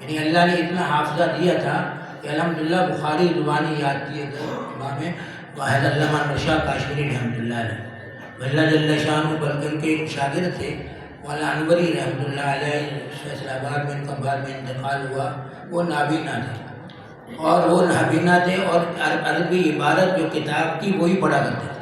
یعنی اللہ نے اتنا حافظہ دیا تھا کہ الحمدللہ بخاری زبانی یاد کیے گئے امام واحد علامہ انور شاہ کاشمیری رحمۃ اللہ علیہ۔ اللہ جل شانہ بلکہ ان کے ایک شاگرد تھے مولانا انوری رحمۃ اللہ علیہ، فیصل آباد میں ان کا بعد میں انتقال ہوا، وہ نابینا تھے، اور وہ نابینا تھے اور عربی عبارت جو کتاب کی وہی پڑھا کرتے تھے۔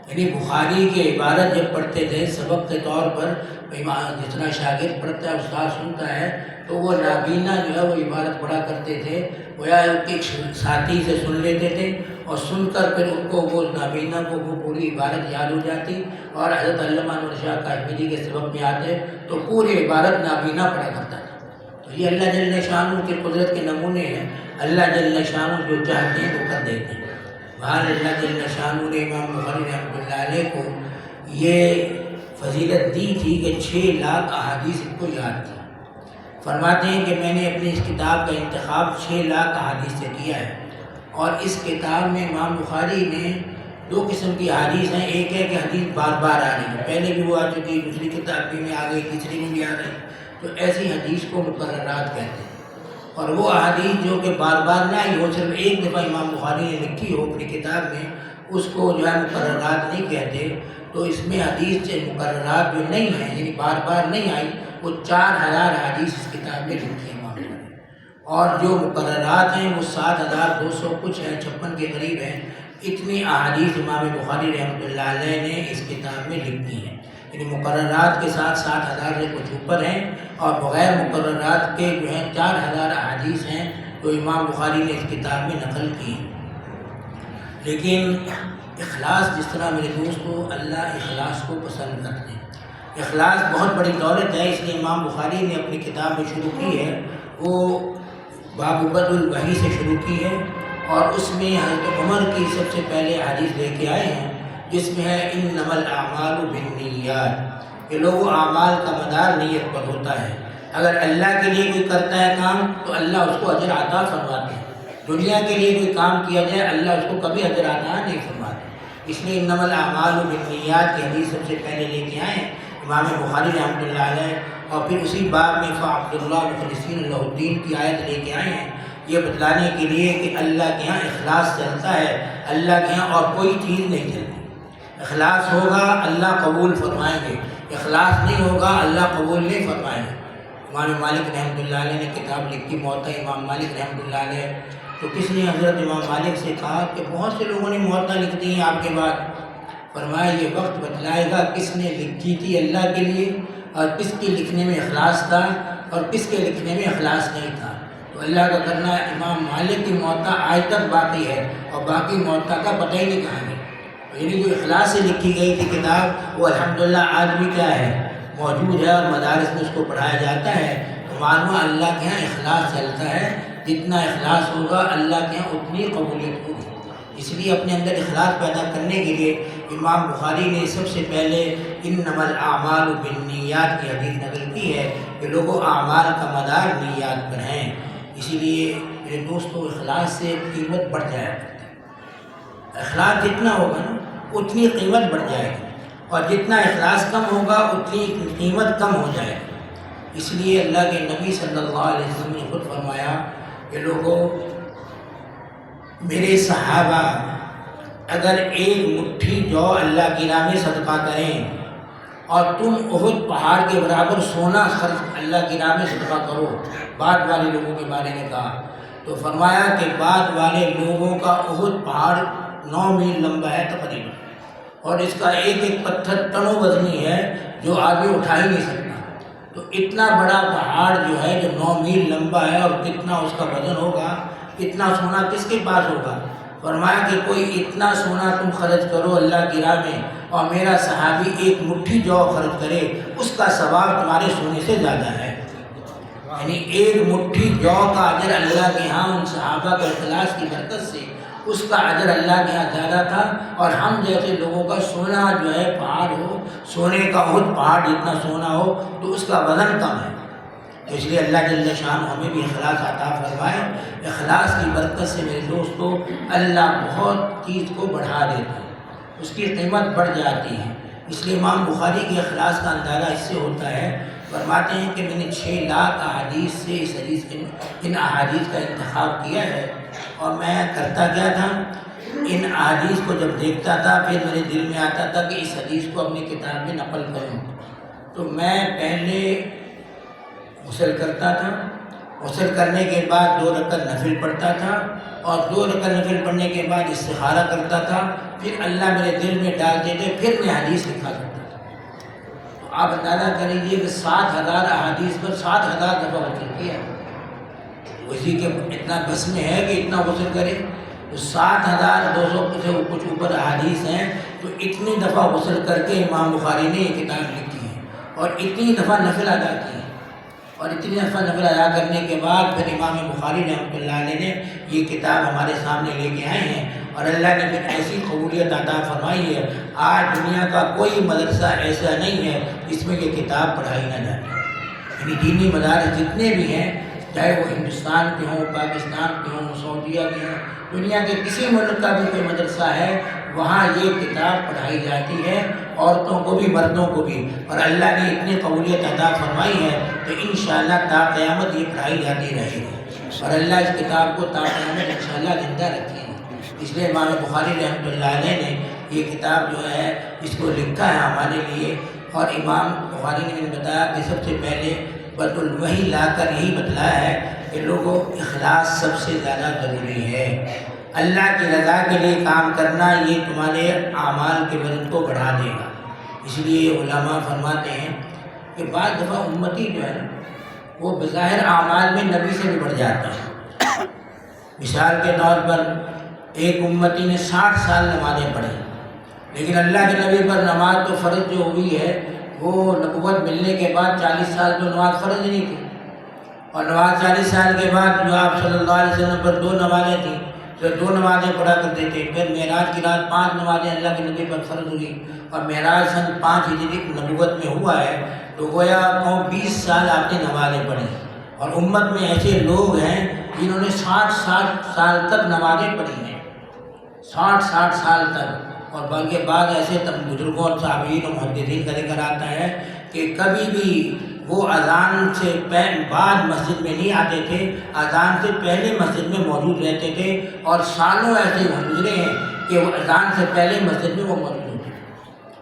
یعنی بخاری کی عبارت جب پڑھتے تھے سبق کے طور پر، جتنا شاگرد پڑھتا ہے استاد سنتا ہے، تو وہ نابینا جو ہے وہ عبارت پڑھا کرتے تھے، گویا ایک ساتھی سے سن لیتے تھے اور سن کر پھر ان کو وہ نابینا کو وہ پوری عبارت یاد ہو جاتی، اور حضرت علامہ انور شاہ کاشمیری کے سبق میں آتے تو پوری عبارت نابینا پڑھا کرتا تھا۔ تو یہ اللہ جل شانہ کی قدرت کے نمونے ہیں۔ اللہ جل شانہ جو چاہتے ہیں وہ کر دیتے ہیں۔ بہر اللہ جل شانہ نے امام بخاری رحمۃ اللہ علیہ کو یہ فضیلت دی تھی کہ 6 لاکھ احادیث ان کو یاد تھی۔ فرماتے ہیں کہ میں نے اپنی اس کتاب کا انتخاب 6 لاکھ احادیث سے کیا ہے، اور اس کتاب میں امام بخاری نے 2 قسم کی احادیث ہیں۔ ایک ہے کہ حدیث بار بار آ رہی ہے، پہلے بھی وہ آ چکی، دوسری کتاب بھی میں آ گئی، تیسری میں بھی آ گئی، تو ایسی حدیث کو مقررات کہتے ہیں۔ اور وہ احادیث جو کہ بار بار نہ آئی ہو، صرف ایک دفعہ امام بخاری نے لکھی ہو اپنی کتاب میں، اس کو جو ہے مقررات نہیں کہتے۔ تو اس میں حدیث سے مقررات جو نہیں ہیں، یعنی بار بار نہیں آئی، وہ 4000 حدیث اس کتاب میں لکھی ہیں امام بخاری، اور جو مقررات ہیں وہ 7200 کچھ ہیں، 56 کے قریب ہیں۔ اتنی احادیث امام بخاری رحمۃ اللہ علیہ نے اس کتاب میں لکھی ہیں، یعنی مقررات کے ساتھ 7000 سے کچھ اوپر ہیں، اور بغیر مقررات کے جو ہیں 4000 احادیث ہیں جو امام بخاری نے اس کتاب میں نقل کی ہیں۔ لیکن اخلاص، جس طرح میرے دوستو، اللہ اخلاص کو پسند کرتے ہیں۔ اخلاص بہت بڑی دولت ہے، اس لیے امام بخاری نے اپنی کتاب میں شروع کی ہے، وہ باب بدء الوحی سے شروع کی ہے، اور اس میں حضرت عمر کی سب سے پہلے حدیث لے کے آئے ہیں، جس میں ہے انما الاعمال بالنیات، کہ لوگوں اعمال کا مدار نیت پر ہوتا ہے۔ اگر اللہ کے لیے کوئی کرتا ہے کام تو اللہ اس کو اجر عطا فرماتے ہیں، دنیا کے لیے کوئی کام کیا جائے اللہ اس کو کبھی اجر عطا نہیں فرماتے۔ اس لیے انما الاعمال بالنیات کی حدیث سب سے پہلے لے کے آئے ہیں۔ امام بخاری رحمۃ اللہ علیہ اور پھر اسی باب میں فعبداللہ مخلصین اللہ الدین کی آیت لے کے آئے ہیں، یہ بتلانے کے لیے کہ اللہ کے یہاں اخلاص چلتا ہے، اللہ کے یہاں اور کوئی چیز نہیں چلتی۔ اخلاص ہوگا اللہ قبول فرمائیں گے، اخلاص نہیں ہوگا اللہ قبول نہیں فرمائیں گے۔ امام مالک رحمۃ اللہ علیہ نے کتاب لکھی موطا امام مالک رحمۃ اللہ علیہ، تو کس نے حضرت امام مالک سے کہا کہ بہت سے لوگوں نے موطا لکھ دی ہیں آپ کے بعد، فرمایا یہ وقت بتلائے گا کس نے لکھی تھی اللہ کے لیے اور کس کے لکھنے میں اخلاص تھا اور کس کے لکھنے میں اخلاص نہیں تھا۔ تو اللہ کا کرنا امام مالک کی موطا آج تک باقی ہے اور باقی موطا کا پتہ ہی نہیں کہاں ہے، یعنی جو اخلاص سے لکھی گئی تھی کتاب وہ الحمدللہ آج بھی کیا ہے، موجود ہے اور مدارس میں اس کو پڑھایا جاتا ہے۔ تو معلوم اللہ کے یہاں اخلاص چلتا ہے، جتنا اخلاص ہوگا اللہ کے یہاں اتنی قبولیت ہوگی۔ اس لیے اپنے اندر اخلاص پیدا کرنے کے لیے امام بخاری نے سب سے پہلے انما الاعمال بالنیات کی حدیث نقل کی ہے کہ لوگوں اعمال کا مدار نیات پر ہیں۔ اسی لیے میرے دوستوں اخلاص سے قیمت بڑھ جایا کرتی ہے، اخلاص جتنا ہوگا نا اتنی قیمت بڑھ جائے گی، اور جتنا اخلاص کم ہوگا اتنی قیمت کم ہو جائے گی۔ اس لیے اللہ کے نبی صلی اللہ علیہ وسلم نے خود فرمایا کہ لوگوں میرے صحابہ اگر ایک مٹھی جو اللہ کی راہ میں صدقہ کریں اور تم احد پہاڑ کے برابر سونا خرچ اللہ کی راہ میں صدقہ کرو، بعد والے لوگوں کے بارے میں کہا، تو فرمایا کہ بعد والے لوگوں کا احد پہاڑ 9 میل لمبا ہے تقریباً، اور اس کا ایک ایک پتھر ٹنوں وزنی ہے جو آگے اٹھا ہی نہیں سکتا۔ تو اتنا بڑا پہاڑ جو ہے جو 9 میل لمبا ہے اور کتنا اس کا وزن ہوگا، اتنا سونا کس کے پاس ہوگا؟ فرمایا کہ کوئی اتنا سونا تم خرچ کرو اللہ کی راہ میں اور میرا صحابی ایک مٹھی جو خرچ کرے اس کا ثواب تمہارے سونے سے زیادہ ہے۔ یعنی ایک مٹھی جو کا اجر اللہ کے ہاں ان صحابہ کے اخلاص کی برکت سے اس کا اجر اللہ کے ہاں زیادہ تھا، اور ہم جیسے لوگوں کا سونا جو ہے پہاڑ ہو، سونے کا احد پہاڑ جتنا سونا ہو تو اس کا وزن کم ہے۔ اس لیے اللہ جل شانہ ہمیں بھی اخلاص عطا فرمائے۔ اخلاص کی برکت سے میرے دوستو اللہ بہت چیز کو بڑھا دیتا ہے، اس کی قیمت بڑھ جاتی ہے۔ اس لیے امام بخاری کے اخلاص کا اندازہ اس سے ہوتا ہے، فرماتے ہیں کہ میں نے 6 لاکھ احادیث سے ان احادیث کا انتخاب کیا ہے، اور میں کرتا کیا تھا، ان احادیث کو جب دیکھتا تھا پھر میرے دل میں آتا تھا کہ اس حدیث کو اپنی کتاب میں نقل کروں، تو میں پہلے غسل کرتا تھا، غسل کرنے کے بعد 2 رکعت نفل پڑھتا تھا، اور 2 رکعت نفل پڑھنے کے بعد استخارہ کرتا تھا، پھر اللہ میرے دل میں ڈال دیتے، پھر میں حدیث لکھا کرتا تھا۔ تو آپ اندازہ کر لیجیے کہ 7000 احادیث پر 7000 دفعہ غسل کیا، اسی کے اتنا بس میں ہے کہ اتنا غسل کرے، تو 7200 سے کچھ اوپر احادیث ہیں، تو اتنی دفعہ غسل کر کے امام بخاری نے یہ کتاب لکھی ہے، اور اتنی دفعہ نفل ادا کی ہے، اور اتنی دفعہ نفل ادا کرنے کے بعد پھر امام بخاری رحمۃ اللہ علیہ نے یہ کتاب ہمارے سامنے لے کے آئے ہیں، اور اللہ نے پھر ایسی قبولیت عطا فرمائی ہے۔ آج دنیا کا کوئی مدرسہ ایسا نہیں ہے جس میں یہ کتاب پڑھائی نہ جائے، یعنی دینی مدارس جتنے بھی ہیں، چاہے وہ ہندوستان کے ہوں، پاکستان کے ہوں، سعودیہ کے ہوں، دنیا کے کسی ملک کا بھی کوئی مدرسہ ہے، وہاں یہ کتاب پڑھائی جاتی ہے، عورتوں کو بھی مردوں کو بھی، اور اللہ نے اتنی قبولیت عطا فرمائی ہے تو انشاءاللہ تا قیامت یہ پڑھائی جاتی رہے گی، اور اللہ اس کتاب کو تا قیامت انشاءاللہ زندہ رکھے گی۔ اس لیے امام بخاری رحمۃ اللہ علیہ نے یہ کتاب جو ہے اس کو لکھا ہے ہمارے لیے، اور امام بخاری نے مجھے بتایا کہ سب سے پہلے بدء الوحی لا کر یہی بتلایا ہے کہ لوگوں اخلاص سب سے زیادہ ضروری ہے۔ اللہ کی رضا کے لیے کام کرنا یہ تمہارے اعمال کے وزن کو بڑھا دے گا۔ اس لیے علماء فرماتے ہیں کہ بعض دفعہ امتی جو ہے وہ بظاہر اعمال میں نبی سے بھی بڑھ جاتا ہے۔ مثال کے طور پر ایک امتی نے 60 سال نمازیں پڑھی، لیکن اللہ کے نبی پر نماز تو فرض جو ہوئی ہے وہ نبوت ملنے کے بعد 40 سال تو نماز فرض ہی نہیں تھی، اور نماز 40 سال کے بعد جو آپ صلی اللہ علیہ وسلم پر 2 نمازیں تھیں تو 2 نمازیں پڑھا کرتے تھے۔ پھر معراج کی رات 5 نمازیں اللہ کے نبی پر فرض ہوئی، اور معراج سن 5 ہجری نبوت میں ہوا ہے، تو گویا 20 سال آپ نے نمازیں پڑھی، اور امت میں ایسے لوگ ہیں جنہوں نے 60 سال تک نمازیں پڑھی ہیں، 60 سال تک، اور بلکہ بعض ایسے بزرگوں اور صحابین اور محدثین کا ذکر آتا ہے کہ کبھی بھی وہ اذان سے بعد مسجد میں نہیں آتے تھے، اذان سے پہلے مسجد میں موجود رہتے تھے، اور سالوں ایسے گزرے ہیں کہ وہ اذان سے پہلے مسجد میں وہ موجود ہوتے،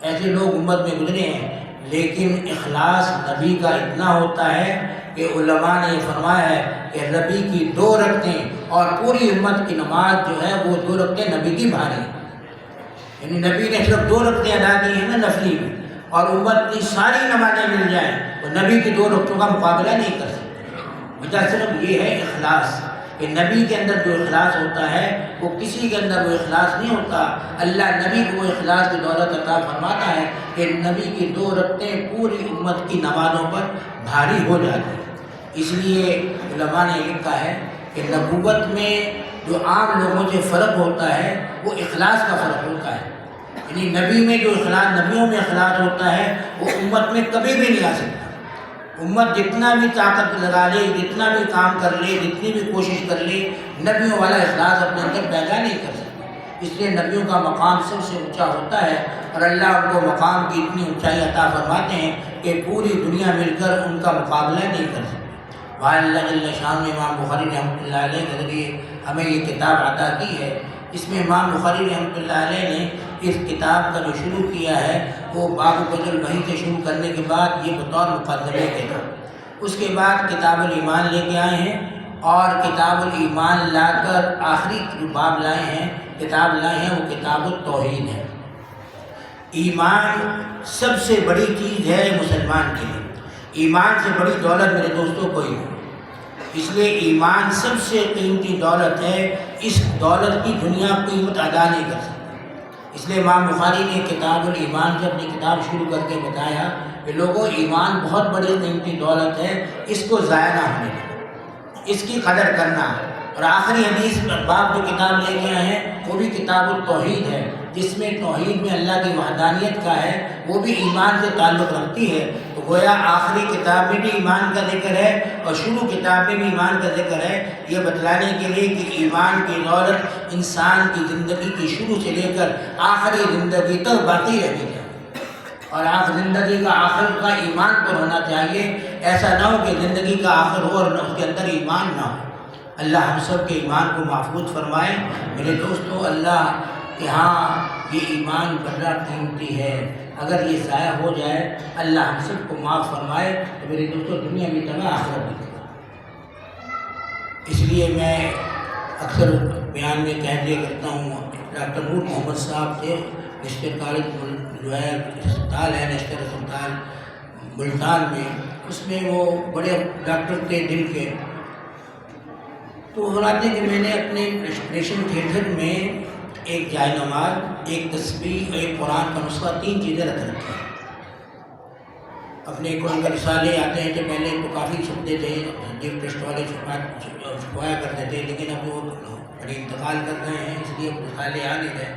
ایسے لوگ امت میں گزرے ہیں۔ لیکن اخلاص نبی کا اتنا ہوتا ہے کہ علماء نے یہ فرمایا ہے کہ نبی کی 2 رکعتیں اور پوری امت کی نماز جو ہے وہ 2 رکعتیں نبی کی بھاری ہیں، یعنی نبی نے صرف 2 رکعتیں ادا کی ہیں نا نفلی میں، اور امت کی ساری نمازیں مل جائیں تو نبی کی 2 رکعتوں کا مقابلہ نہیں کر سکتے۔ وجہ صرف یہ ہے اخلاص، کہ نبی کے اندر جو اخلاص ہوتا ہے وہ کسی کے اندر وہ اخلاص نہیں ہوتا۔ اللہ نبی کو وہ اخلاص کی دولت عطا فرماتا ہے کہ نبی کی 2 رکعتیں پوری امت کی نمازوں پر بھاری ہو جاتی ہیں۔ اس لیے علماء نے لکھا ہے کہ نبوت میں جو عام لوگوں سے فرق ہوتا ہے وہ اخلاص کا فرق ہوتا ہے، یعنی نبی میں جو اخلاص، نبیوں میں اخلاص ہوتا ہے وہ امت میں کبھی بھی نہیں آ سکتا۔ امت جتنا بھی طاقت لگا لے، جتنا بھی کام کر لے، جتنی بھی کوشش کر لے، نبیوں والا اخلاص اپنے اندر پیدا نہیں کر سکتا۔ اس لیے نبیوں کا مقام سب سے اونچا ہوتا ہے، اور اللہ ان کو مقام کی اتنی اونچائی عطا فرماتے ہیں کہ پوری دنیا مل کر ان کا مقابلہ نہیں کر سکتی۔ وہاں اللہ جل شان نے امام بخاری رحمۃ اللہ علیہ کے ذریعے ہمیں یہ کتاب عطا کی ہے۔ اس میں امام بخاری رحمۃ اللہ علیہ نے اس کتاب کا جو شروع کیا ہے وہ باب بدل وحی سے شروع کرنے کے بعد یہ بطور مقدمے کے تھا۔ اس کے بعد کتاب الایمان لے کے آئے ہیں، اور کتاب الایمان لا کر آخری جو باب لائے ہیں، کتاب لائے ہیں، وہ کتاب التوحید ہے۔ ایمان سب سے بڑی چیز ہے مسلمان کے لیے، ایمان سے بڑی دولت میرے دوستوں کوئی نہیں، اس لیے ایمان سب سے قیمتی دولت ہے، اس دولت کی دنیا قیمت ادا نہیں کر سکتی۔ اس لیے امام بخاری نے کتاب الایمان سے اپنی کتاب شروع کر کے بتایا کہ لوگوں، ایمان بہت بڑی قیمتی دولت ہے، اس کو ضائع نہ ہونے دیں، اس کی قدر کرنا۔ اور آخری حدیث باب جو کتاب لے کے آئے ہیں وہ بھی کتاب التوحید ہے، جس میں توحید میں اللہ کی وحدانیت کا ہے، وہ بھی ایمان سے تعلق رکھتی ہے۔ تو گویا آخری کتاب میں بھی ایمان کا ذکر ہے اور شروع کتاب میں بھی ایمان کا ذکر ہے، یہ بتلانے کے لیے کہ ایمان کی دولت انسان کی زندگی کی شروع سے لے کر آخری زندگی تک باقی رہتی ہے، اور زندگی کا آخر کا ایمان پر ہونا چاہیے۔ ایسا نہ ہو کہ زندگی کا آخر ہو اور اس کے اندر ایمان نہ ہو۔ اللہ ہم سب کے ایمان کو محفوظ فرمائے۔ میرے دوستو، اللہ کہ ہاں یہ ایمان بڑا قیمتی ہے، اگر یہ ضائع ہو جائے اللہ ہم سب کو معاف فرمائے تو میرے دوستوں دنیا بھی تباہ آخرت بھی تباہ۔ اس لیے میں اکثر بیان میں کہہ دیا کرتا ہوں، ڈاکٹر نور محمد صاحب تھے، نشتر کالج جو ہے ہسپتال ہے نشتر ہسپتال ملتان میں، اس میں وہ بڑے ڈاکٹر تھے دل کے، تو فرماتے کہ میں نے اپنے آپریشن تھیٹر میں ایک جائے نماز، ایک تسبیح اور ایک قرآن کا نسخہ، 3 چیزیں رکھ رکھی ہیں۔ اپنے قرآن کا رسالے آتے ہیں تو پہلے تو کافی چھپتے تھے، جیب ٹیسٹ والے چھپایا کرتے تھے، لیکن اب وہ بڑے انتقال کر رہے ہیں، اس لیے رسالے آ نہیں رہے۔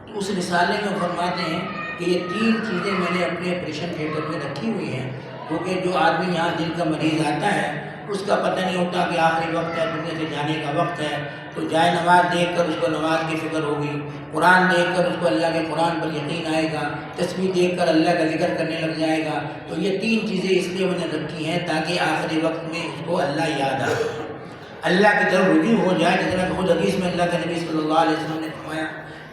تو اس رسالے میں فرماتے ہیں کہ یہ 3 چیزیں میں نے اپنے آپریشن تھیٹر میں رکھی ہوئی ہیں، کیونکہ جو آدمی یہاں دل کا مریض آتا ہے اس کا پتہ نہیں ہوتا کہ آخری وقت ہے، دنیا سے جانے کا وقت ہے، تو جائے نماز دیکھ کر اس کو نماز کی فکر ہوگی، قرآن دیکھ کر اس کو اللہ کے قرآن پر یقین آئے گا، تسبیح دیکھ کر اللہ کا ذکر کرنے لگ جائے گا۔ تو یہ 3 چیزیں اس لیے میں نے رکھی ہیں تاکہ آخری وقت میں اس کو اللہ یاد آئے، اللہ کی طرف رجوع ہو جائے۔ جس طرح خود حدیث میں اللہ کے نبی صلی اللہ علیہ وسلم نے فرمایا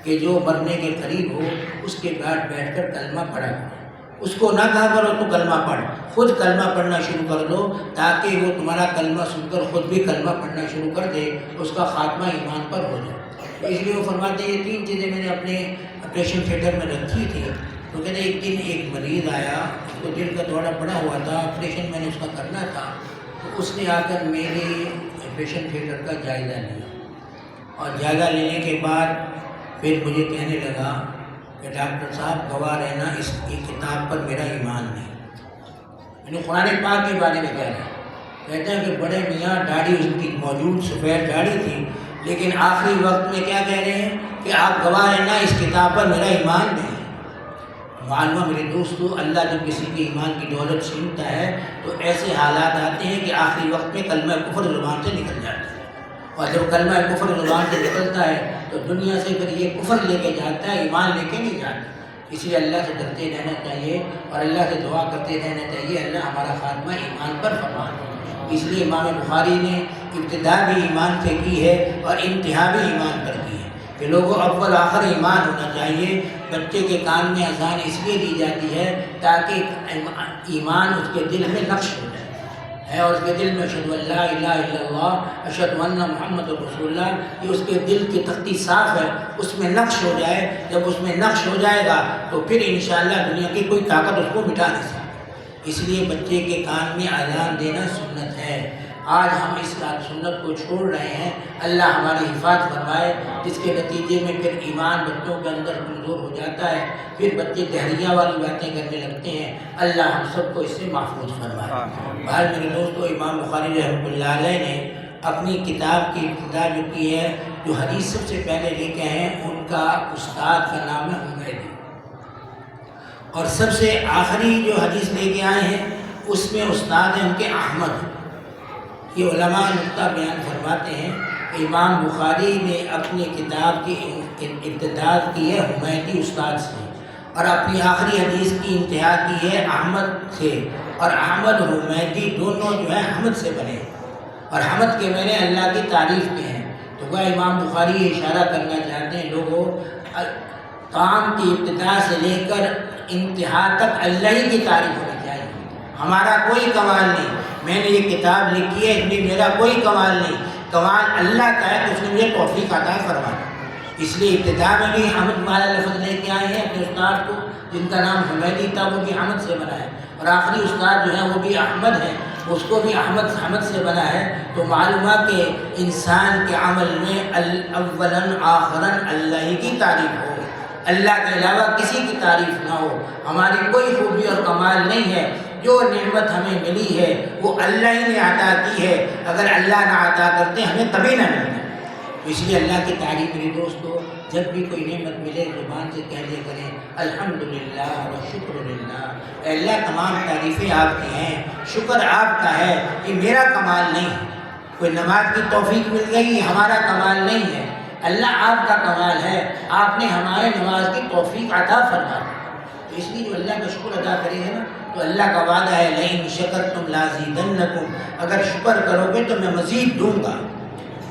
کہ جو مرنے کے قریب ہو اس کے بعد بیٹھ کر کلمہ پڑھا کرو، اس کو نہ کہا کرو تو کلمہ پڑھ، خود کلمہ پڑھنا شروع کر دو تاکہ وہ تمہارا کلمہ سن کر خود بھی کلمہ پڑھنا شروع کر دے، اس کا خاتمہ ایمان پر ہو جائے۔ اس لیے وہ فرماتے ہیں یہ 3 چیزیں میں نے اپنے آپریشن تھیٹر میں رکھی تھی۔ تو کہتے ایک دن ایک مریض آیا، اس کو دل کا دورہ پڑا ہوا تھا، آپریشن میں نے اس کا کرنا تھا، تو اس نے آ کر میرے آپریشن تھیٹر کا جائزہ لیا، اور جائزہ لینے کے بعد پھر مجھے کہنے لگا کہ ڈاکٹر صاحب گواہ رہنا اس کی کتاب پر میرا ایمان نہیں، یعنی قرآن پاک کے بارے میں کہہ رہے ہیں۔ کہتے ہیں کہ بڑے میاں داڑھی اس کی موجود سفید داڑھی تھی، لیکن آخری وقت میں کیا کہہ رہے ہیں کہ آپ گواہ رہنا اس کتاب پر میرا ایمان نہیں۔ معلوم میرے دوستو، اللہ جب کسی کے ایمان کی دولت چھینتا ہے تو ایسے حالات آتے ہیں کہ آخری وقت میں کلمہ کفر زبان سے نکل جاتا ہے، اور جب کلمہ کفر زبان سے نکلتا ہے تو دنیا سے پھر یہ کفر لے کے جاتا ہے، ایمان لے کے نہیں جاتا۔ اس لیے اللہ سے ڈرتے رہنا چاہیے اور اللہ سے دعا کرتے رہنا چاہیے اللہ ہمارا خاتمہ ایمان پر فرمائے۔ اس لیے امام بخاری نے ابتدا بھی ایمان سے کی ہے اور انتہا بھی ایمان پر کی ہے کہ لوگوں اول آخر ایمان ہونا چاہیے۔ بچے کے کان میں اذان اس لیے دی جاتی ہے تاکہ ایمان اس کے دل میں نقش ہو جائے ہے اور اس کے دل میں اشہد ان لا الہ الا اللہ اشہد ان محمد رسول اللہ، یہ اس کے دل کی تختی صاف ہے، اس میں نقش ہو جائے۔ جب اس میں نقش ہو جائے گا تو پھر انشاءاللہ دنیا کی کوئی طاقت اس کو مٹا نہیں سکتی۔ اس لیے بچے کے کان میں اذان دینا سنت ہے۔ آج ہم اس سنت کو چھوڑ رہے ہیں، اللہ ہماری حفاظت فرمائے، جس کے نتیجے میں پھر ایمان بچوں کے اندر کمزور ہو جاتا ہے، پھر بچے دہریہ والی باتیں کرنے لگتے ہیں۔ اللہ ہم سب کو اس سے محفوظ فرمائے۔ بہر میرے دوستو، امام بخاری رحمۃ اللہ علیہ نے اپنی کتاب کی ابتدا جو کی ہے، جو حدیث سب سے پہلے لے کے ہیں، ان کا استاد کا نام ہے حمیدی، اور سب سے آخری جو حدیث لے کے آئے ہیں اس میں استاد ہیں ان کے احمد۔ یہ علماء نقطہ بیان فرماتے ہیں کہ امام بخاری نے اپنی کتاب کی ابتدا کی ہے حمیدی استاد سے، اور اپنی آخری حدیث کی انتہا کی ہے احمد سے، اور احمد اور حمیدی دونوں جو ہیں حمد سے بنے، اور حمد کے معنی اللہ کی تعریف کے ہیں۔ تو وہ امام بخاری یہ اشارہ کرنا چاہتے ہیں لوگوں، کام کی ابتدا سے لے کر انتہا تک اللہ ہی کی تعریف ہونی چاہیے۔ ہمارا کوئی کمال نہیں، میں نے یہ کتاب لکھی ہے اس میں میرا کوئی کمال نہیں، کمال اللہ کا ہے، تو اس نے مجھے توفیق عطا فرمایا۔ اس لیے ابتدا میں بھی حمد والا لفظ لے کے آئے ہیں اپنے استاد کو، جن کا نام حمیدی تھا، وہ بھی حمد سے بنا ہے، اور آخری استاد جو ہے وہ بھی احمد ہے، اس کو بھی حمد سے بنا ہے۔ تو معلوم ہے کہ انسان کے عمل میں اولاً آخراً اللہ ہی کی تعریف ہو، اللہ کے علاوہ کسی کی تعریف نہ ہو۔ ہماری کوئی خوبی اور کمال نہیں ہے، جو نعمت ہمیں ملی ہے وہ اللہ ہی نے عطا کی ہے، اگر اللہ نہ عطا کرتے ہمیں کبھی نہ ملتا۔ اس لیے اللہ کی تعریف میرے دوستو، جب بھی کوئی نعمت ملے زبان سے کہہ لیا کریں الحمدللہ و شکر للہ، اے اللہ تمام تعریفیں آپ کی ہیں، شکر آپ کا ہے، یہ میرا کمال نہیں ہے۔ کوئی نماز کی توفیق مل گئی یہ ہمارا کمال نہیں ہے، اللہ آپ کا کمال ہے، آپ نے ہمارے نماز کی توفیق عطا فرما دی۔ تو اس لیے جو اللہ کا شکر ادا کرے گا نا، تو اللہ کا وعدہ ہے لئن شکرتم لازیدنکم، اگر شکر کرو گے تو میں مزید دوں گا،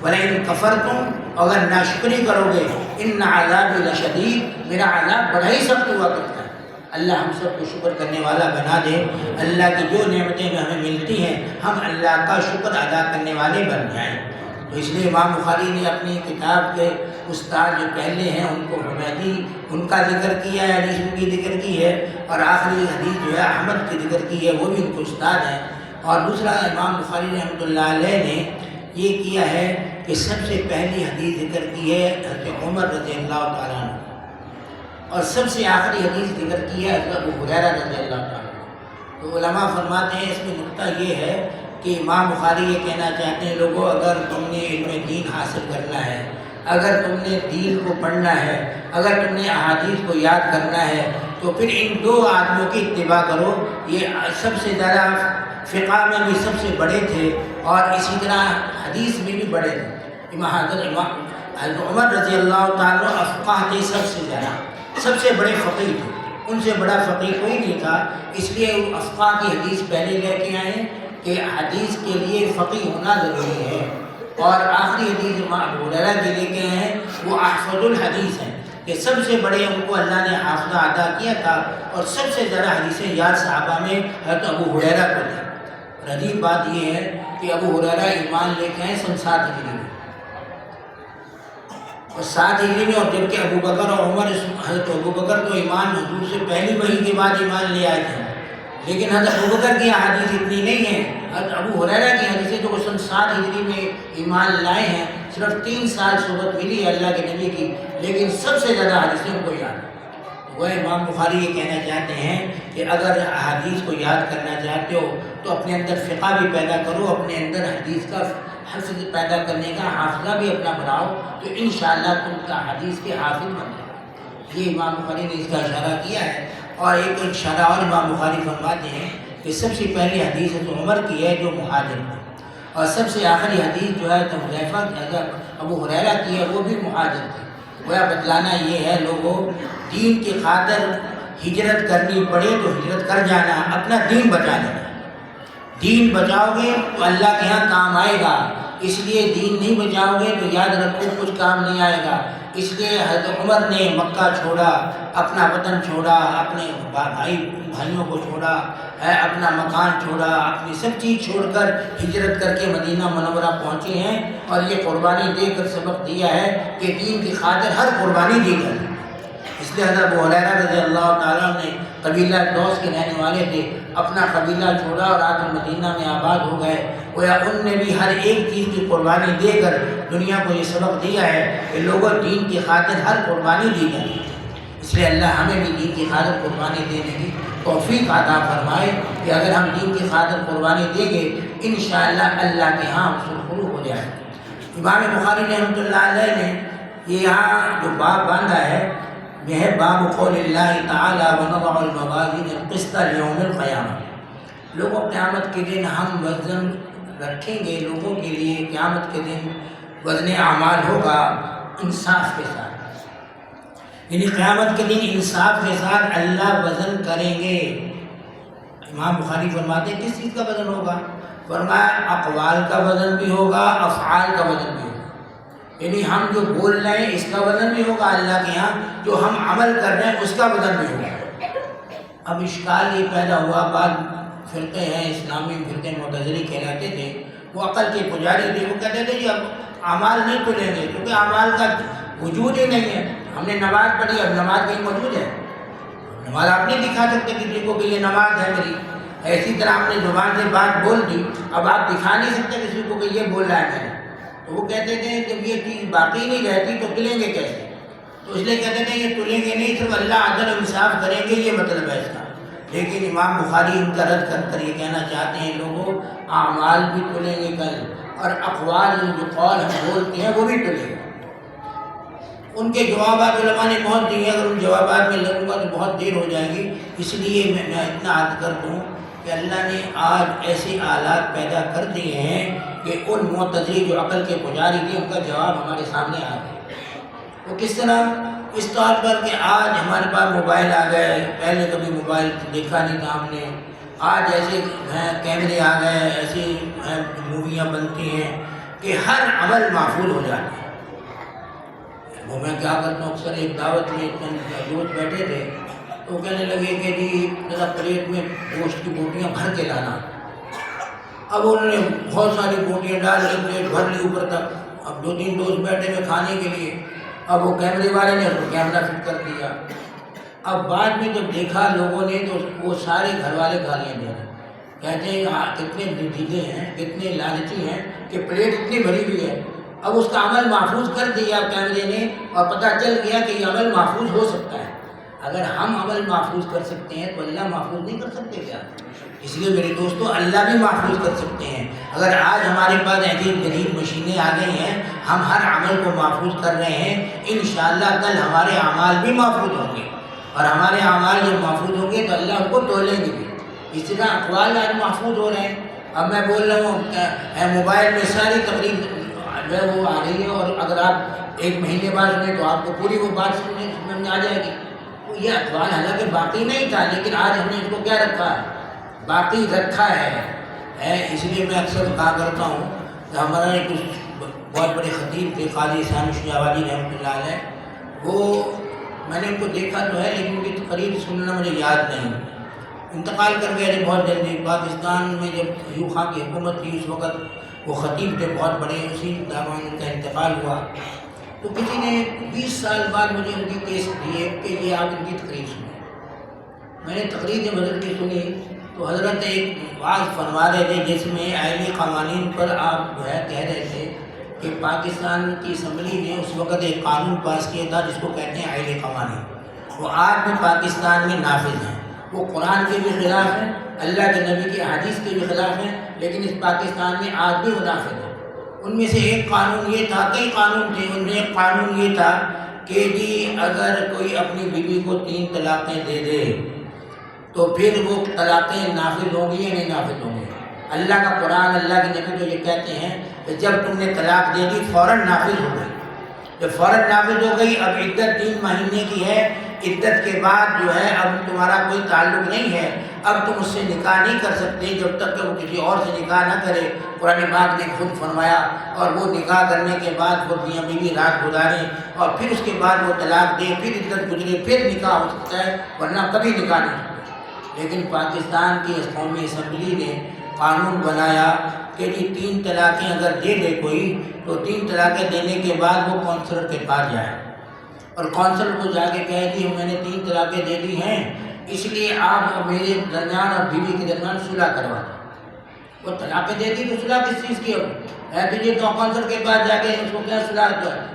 وَلَئِن كَفَرْتُمْ، اگر ناشکری کرو گے ان عذابی لشدید، میرا عذاب بڑا ہی سخت ہوا کرتا ہے۔ اللہ ہم سب کو شکر کرنے والا بنا دے، اللہ کی جو نعمتیں ہمیں ملتی ہیں ہم اللہ کا شکر ادا کرنے والے بن جائیں۔ تو اس لیے امام بخاری نے اپنی کتاب کے استاد جو پہلے ہیں ان کو حمیدی، ان کا ذکر کیا ہے، حدیث کی ذکر کی ہے، اور آخری حدیث جو ہے احمد کی ذکر کی ہے، وہ بھی ان کو استاد ہیں۔ اور دوسرا امام بخاری رحمۃ اللہ علیہ نے یہ کیا ہے کہ سب سے پہلی حدیث ذکر کی ہے حضرت عمر رضی اللہ تعالیٰ عنہ، اور سب سے آخری حدیث ذکر کی ہے حضرت ابو ہریرہ رضی اللہ تعالیٰ عنہ۔ تو علماء فرماتے ہیں اس میں نقطہ یہ ہے کہ امام بخاری یہ کہنا چاہتے ہیں لوگوں، اگر تم نے علم دین حاصل کرنا ہے، اگر تم نے دین کو پڑھنا ہے، اگر تم نے احادیث کو یاد کرنا ہے، تو پھر ان دو آدمیوں کی اتباع کرو۔ یہ سب سے زیادہ فقہ میں بھی سب سے بڑے تھے اور اسی طرح حدیث میں بھی بڑے تھے۔ حضرت عمر رضی اللہ تعالیٰ افقہ تھے، سب سے زیادہ، سب سے بڑے فقیہ تھے، ان سے بڑا فقیہ کوئی نہیں تھا۔ اس لیے افقہ کی حدیث پہلے لے کے آئے کہ حدیث کے لیے فقیہ ہونا ضروری ہے، اور آخری حدیث ابو ہریرہ کے لے کے ہیں وہ احفظ الحدیث ہیں کہ سب سے بڑے ان کو اللہ نے حافظہ عطا کیا تھا، اور سب سے زیادہ حدیثیں یاد صحابہ میں حضرت ابو ہریرہ کو تھے۔ اور عجیب بات یہ ہے کہ ابو ہریرہ ایمان لے کے ہیں سن 7 ہجری میں، اور 7 ہجری میں، اور جبکہ ابو بکر اور عمر، حضرت ابو بکر تو ایمان حضور سے پہلی وحی کے بعد ایمان لے آئے تھے، لیکن حضرت ابو بکر کی حدیث اتنی نہیں ہے۔ حضرت ابو ہریرہ کی حدیثیں جو سن 7 ہجری میں ایمان لائے ہیں، صرف 3 سال صحبت ملی ہے اللہ کے نبی کی، لیکن سب سے زیادہ حدیثیں ان کو یاد ہیں۔ وہ امام بخاری یہ کہنا چاہتے ہیں کہ اگر احادیث کو یاد کرنا چاہتے ہو تو اپنے اندر فقہ بھی پیدا کرو، اپنے اندر حدیث کا حفظ پیدا کرنے کا حافظہ بھی اپنا بناؤ، تو انشاءاللہ تم کا حدیث کے حافظ بن جائے۔ یہ امام بخاری نے اس کا اشارہ کیا ہے۔ اور ایک اشارہ اور امام بخاری فرماتے ہیں کہ سب سے پہلی حدیث حضرت عمر کی ہے جو مہاجر ہے، اور سب سے آخری حدیث جو ہے تو حذیفہ حضرت ابو ہریرہ کی ہے، وہ بھی مہاجر تھے۔ گویا بتلانا یہ ہے لوگوں، دین کی خاطر ہجرت کرنی پڑے تو ہجرت کر جانا، اپنا دین بچا لینا۔ دین بچاؤ گے تو اللہ کے ہاں کام آئے گا، اس لیے دین نہیں بچاؤ گے تو یاد رکھو کچھ کام نہیں آئے گا۔ اس لیے حضرت عمر نے مکہ چھوڑا، اپنا وطن چھوڑا، اپنے بھائیوں کو چھوڑا، اپنا مکان چھوڑا، اپنی سب چیز چھوڑ کر ہجرت کر کے مدینہ منورہ پہنچے ہیں، اور یہ قربانی دے کر سبق دیا ہے کہ دین کی خاطر ہر قربانی دی جائے۔ اس لیے حضرت ابو ہریرہ رضی اللہ تعالیٰ نے قبیلہ دوس کے رہنے والے تھے، اپنا قبیلہ چھوڑا اور آ کر مدینہ میں آباد ہو گئے۔ گویا ان نے بھی ہر ایک چیز کی قربانی دے کر دنیا کو یہ سبق دیا ہے کہ لوگوں دین کی خاطر ہر قربانی دی جائے۔ اس لیے اللہ ہمیں بھی دین کی خاطر قربانی دینے کی توفیق عطا فرمائے کہ اگر ہم دین کی خاطر قربانی دیں گے انشاءاللہ اللہ کے ہاں سرخرو ہو جائے۔ امام بخاری رحمۃ اللہ علیہ نے یہ یہاں جو باب باندھا ہے یہ ہے باب قول اللہ تعالی ونضع الموازین القسط لیوم القیامہ۔ لوگوں قیامت کے دن ہم وزن رکھیں گے، لوگوں کے لیے قیامت کے دن وزن اعمال ہوگا انصاف کے ساتھ، یعنی قیامت کے دن انصاف کے ساتھ اللہ وزن کریں گے۔ امام بخاری فرماتے ہیں کس چیز کا وزن ہوگا؟ فرمایا اقوال کا وزن بھی ہوگا، افعال کا وزن بھی ہوگا، یعنی ہم جو بول رہے ہیں اس کا وزن بھی ہوگا اللہ کے ہاں، جو ہم عمل کر رہے ہیں اس کا وزن بھی ہوگا۔ اب اشکال یہ پیدا ہوا، بعض فرقے ہیں اسلامی فرقے معتزلی کہلاتے تھے، وہ عقل کے پجاری تھے، وہ کہتے تھے کہ اب اعمال نہیں تلیں گے کیونکہ اعمال کا وجود ہی نہیں ہے۔ ہم نے نماز پڑھی، اب نماز کہیں موجود ہے؟ نماز آپ نہیں دکھا سکتے کسی کو کہ یہ نماز ہے میری، ایسی طرح ہم نے زبان سے بات بول دی، اب آپ دکھا نہیں سکتے کسی کو کہ یہ بول رہا ہے میں۔ تو وہ کہتے تھے جب یہ چیز باقی نہیں رہتی تو تلیں گے کیسے؟ تو اس لیے کہتے تھے یہ تلیں گے نہیں، صرف اللہ عدل و انصاف کریں گے، یہ مطلب ہے اس کا۔ لیکن امام بخاری ان کا رد کر کر یہ کہنا چاہتے ہیں لوگوں اعمال بھی تلیں گے کل، اور اقوال جو قول ہم بولتے ہیں وہ بھی تلیں گے۔ ان کے جوابات علماء نے بہت دیے، اگر ان جوابات میں لگوں گا تو بہت دیر ہو جائے گی، اس لیے میں اتنا عرض کر دوں کہ اللہ نے آج ایسے آلات پیدا کر دیے ہیں کہ ان معتزلی جو عقل کے پجاری تھے ان کا جواب ہمارے سامنے آ گیا۔ وہ کس طرح؟ اس طور پر کہ آج ہمارے پاس موبائل آ گئے، پہلے کبھی موبائل دیکھا نہیں تھا ہم نے، آج ایسے کیمرے آ گئے، ایسی موویاں بنتی ہیں کہ ہر عمل محفوظ ہو جاتا ہے۔ وہ میں کیا کرتا ہوں، اکثر ایک دعوت میں دوست بیٹھے تھے تو کہنے لگے کہ جی ذرا پلیٹ میں گوشت کی بوٹیاں بھر کے لانا۔ اب انہوں نے بہت ساری بوٹیاں ڈال کے پلیٹ بھر لی اوپر تک۔ اب دو تین دوست بیٹھے ہوئے کھانے کے لیے، اب وہ کیمرے والے نے اس کو کیمرہ فٹ کر دیا۔ اب بعد میں جب دیکھا لوگوں نے تو وہ سارے گھر والے گالیاں دے رہے، کہتے ہیں کتنے ڈھیلے ہیں، کتنے لالچی ہیں کہ پلیٹ اتنی بھری ہوئی ہے۔ اب اس کا عمل محفوظ کر دیا کیمرے نے، اور پتہ چل گیا کہ یہ عمل محفوظ ہو سکتا ہے۔ اگر ہم عمل محفوظ کر سکتے ہیں تو اللہ محفوظ نہیں کر سکتے کیا؟ اس لیے میرے دوستو اللہ بھی محفوظ کر سکتے ہیں۔ اگر آج ہمارے پاس ایسی جدید مشینیں آ گئی ہیں، ہم ہر عمل کو محفوظ کر رہے ہیں، انشاءاللہ کل ہمارے اعمال بھی محفوظ ہوں گے، اور ہمارے اعمال جب محفوظ ہوں گے تو اللہ ان کو تولیں گے بھی۔ اس طرح اقوال آج محفوظ ہو رہے ہیں۔ اب میں بول رہا ہوں موبائل میں ساری تقریر جو ہے وہ آ رہی ہے، اور اگر آپ ایک مہینے بعد سنیں تو آپ کو پوری وہ بات سمجھ میں آ جائے گی۔ یہ اقوال حالانکہ باقی نہیں تھا، لیکن آج ہم نے اس کو کیا رکھا ہے؟ باقی رکھا ہے۔ اس لیے میں اکثر کہا کرتا ہوں کہ ہمارا ایک بہت بڑے خطیب تھے قاضی ثانی شجاع رحمۃ اللہ علیہ، وہ میں نے ان کو دیکھا تو ہے لیکن ان کی تقریر سننا مجھے یاد نہیں، انتقال کر گئے تھے بہت جلدی۔ پاکستان میں جب ایوب خان کی حکومت تھی اس وقت وہ خطیب تھے بہت بڑے، اسی دوران ان کا انتقال ہوا۔ تو کسی نے 20 سال بعد مجھے ان کی کیس دیے کہ یہ آپ ان کی تقریر سنیں۔ میں نے تقریر جب حضرت کی سنی تو حضرت ایک واضح فرما رہے تھے جس میں آئینی قوانین پر آپ جو ہے کہہ رہے تھے کہ پاکستان کی اسمبلی نے اس وقت ایک قانون پاس کیا تھا جس کو کہتے ہیں آئینی قوانین، وہ آج بھی پاکستان میں نافذ ہیں، وہ قرآن کے بھی خلاف ہیں، اللہ کے نبی کی حدیث کے بھی خلاف ہیں، لیکن اس پاکستان میں آج بھی وہ نافذ ہیں۔ ان میں سے ایک قانون یہ تھا، کئی قانون تھے، ان میں ایک قانون یہ تھا کہ جی اگر کوئی اپنی بیوی کو 3 طلاقیں دے دے تو پھر وہ طلاقیں نافذ ہوں گی یا نہیں نافذ ہوں گی؟ اللہ کا قرآن، اللہ کے نبی تو یہ کہتے ہیں کہ جب تم نے طلاق دے دی فوراً نافذ ہو گئی۔ جب فوراً نافذ ہو گئی، اب عدت 3 مہینے کی ہے، عدت کے بعد جو ہے اب تمہارا کوئی تعلق نہیں ہے، اب تم اس سے نکاح نہیں کر سکتے جب تک کہ وہ کسی اور سے نکاح نہ کرے۔ قرآن پاک نے خود فرمایا، اور وہ نکاح کرنے کے بعد وہ میاں بیوی رات گزاریں اور پھر اس کے بعد وہ طلاق دے، پھر عدت گزرے، پھر نکاح ہو سکتا ہے، ورنہ کبھی نکاح نہیں ہوتا۔ لیکن پاکستان کی قومی اسمبلی نے قانون بنایا کہ جی 3 طلاقیں اگر دے دے کوئی تو 3 طلاقیں دینے کے بعد وہ کونسلر کے پاس جائے اور کونسلر کو جا کے کہے کہ میں نے 3 طلاقیں دے دی ہیں، اس لیے آپ میرے درمیان اور بیوی کے درمیان صلح کروا دیں۔ وہ طلاقیں دے دی تو صلح کس چیز کی ہے تو یہ تو کونسلر کے پاس جا کے اس کو کیا صلح